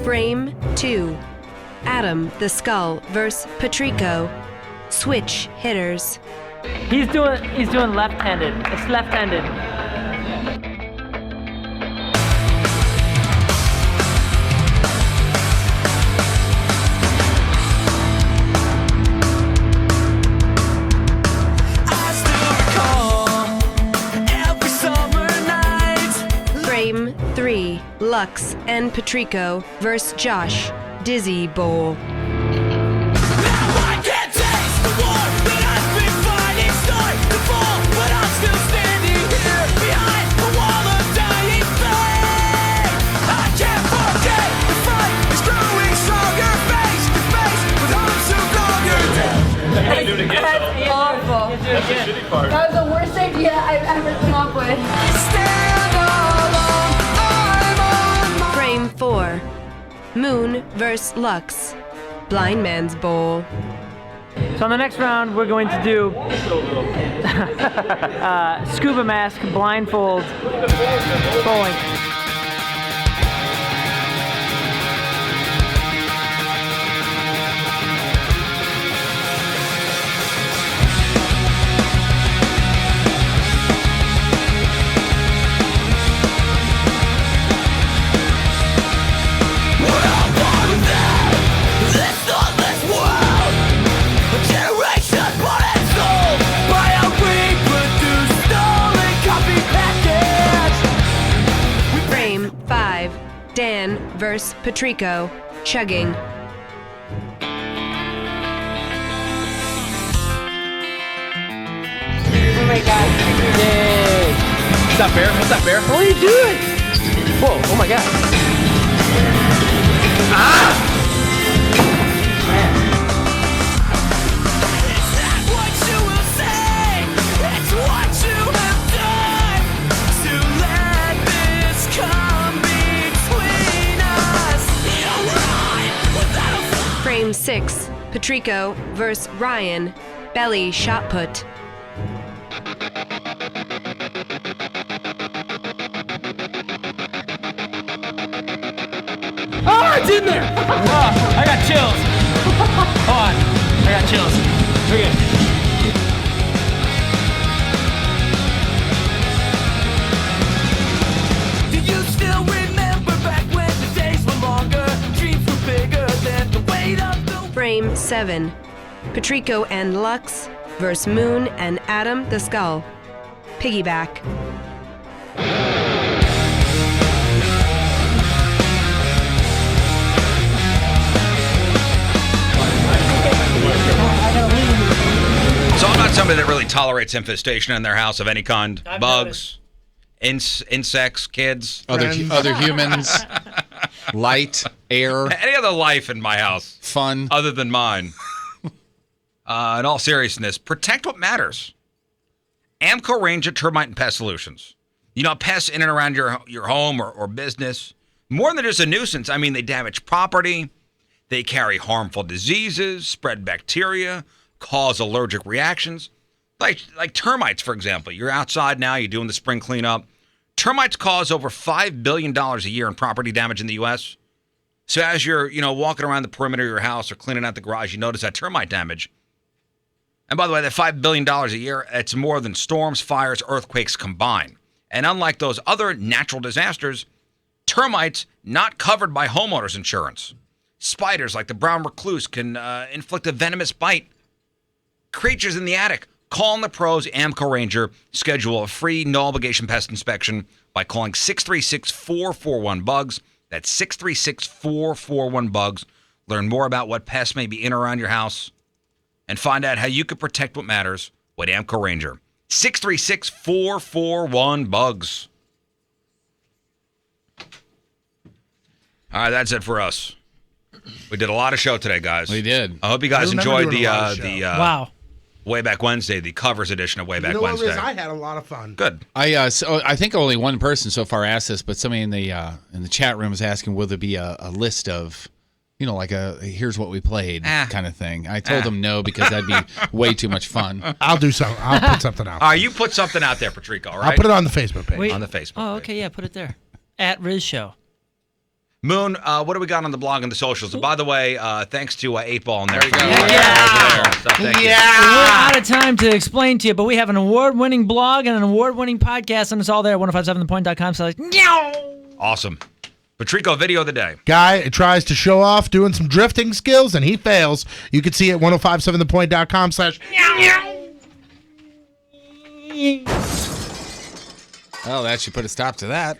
Frame 2. Adam the Skull vs. Patrico. Switch hitters. He's doing left-handed. It's left-handed. Frame 3. Lux and Patrico vs. Josh. Dizzy Bowl. That's awful. That was the worst idea I've ever come up with. Frame 4. Moon vs. Lux. Blind Man's Bowl. So on the next round, we're going to do scuba mask, blindfold, bowling. Frame 5. Dan vs. Patrico. Chugging. Oh my god. Yay! What's that bear? What's that bear? What are you doing? Whoa, oh my god. Ah! Frame 6. Patrico vs. Ryan. Belly shot put. What's in there? Oh, I got chills. Hold on. I got chills. Okay. Do you still remember back when the days were longer? Dreams were bigger than the weight of the... Frame 7. Patrico and Lux versus Moon and Adam the Skull. Piggyback. So I'm not somebody that really tolerates infestation in their house of any kind. Bugs, insects, kids. Other humans. Light, air. Any other life in my house. Fun. Other than mine. In all seriousness, protect what matters. Amco range of termite and pest solutions. You know, pests in and around your home or business. More than just a nuisance. I mean, they damage property. They carry harmful diseases, spread bacteria, cause allergic reactions. Like termites, for example. You're outside now, you're doing the spring cleanup. Termites cause over $5 billion a year in property damage in the U.S. So as you're, walking around the perimeter of your house or cleaning out the garage, you notice that termite damage. And by the way, that $5 billion a year, it's more than storms, fires, earthquakes combined. And unlike those other natural disasters, termites not covered by homeowners insurance. Spiders like the brown recluse can inflict a venomous bite. Creatures in the attic. Call in the pros, Amco Ranger. Schedule a free, no-obligation pest inspection by calling 636-441-BUGS. That's 636-441-BUGS. Learn more about what pests may be in or around your house and find out how you can protect what matters with Amco Ranger. 636-441-BUGS. All right, that's it for us. We did a lot of show today, guys. We did. I hope you guys enjoyed the wow. Way Back Wednesday, the covers edition of Way Back Wednesday. Riz, I had a lot of fun. Good. I think only one person so far asked this, but somebody in the chat room was asking, will there be a list of, like a here's what we played kind of thing. I told them no because that'd be way too much fun. I'll do something. I'll put something out. All right, you put something out there, Patrico. All right. I'll put it on the Facebook page. On the Facebook. Oh, okay, yeah, put it there. At Riz Show. Moon, what do we got on the blog and the socials? And by the way, thanks to 8-Ball in there. There you go. We're out of time to explain to you, but we have an award-winning blog and an award-winning podcast, and it's all there at 1057thepoint.com. Awesome. Patrico, video of the day. Guy tries to show off doing some drifting skills, and he fails. You can see it at 1057thepoint.com/. Oh, that should put a stop to that.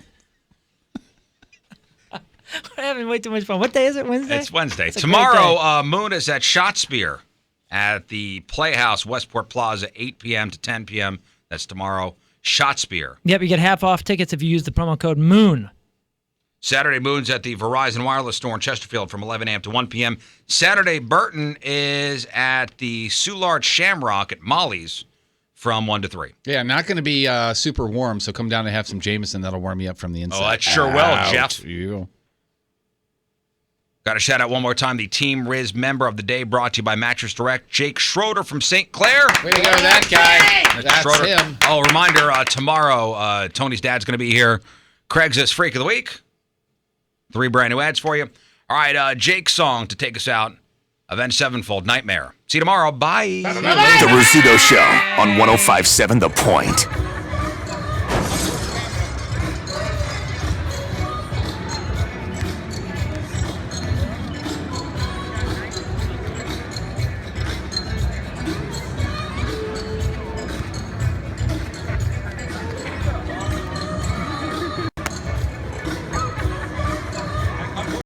We're having way too much fun. What day is it? Wednesday? It's Wednesday. It's Tomorrow, Moon is at Shot Spear at the Playhouse, Westport Plaza, 8 p.m. to 10 p.m. That's tomorrow. Shot Spear. Yep, you get half off tickets if you use the promo code MOON. Saturday, Moon's at the Verizon Wireless Store in Chesterfield from 11 a.m. to 1 p.m. Saturday, Burton is at the Soulard Shamrock at Molly's from 1 to 3. Yeah, not going to be super warm, so come down and have some Jameson. That'll warm you up from the inside. Oh, that sure will, Jeff. You. Got to shout out one more time the Team Riz member of the day brought to you by Mattress Direct, Jake Schroeder from St. Clair. Way to go, that guy. That's Schroeder. him. Oh, reminder, tomorrow, Tony's dad's going to be here. Craig's this Freak of the Week. 3 brand new ads for you. All right, Jake's song to take us out. Avenged Sevenfold, Nightmare. See you tomorrow. Bye. The Rizzuto Show on 1057 The Point.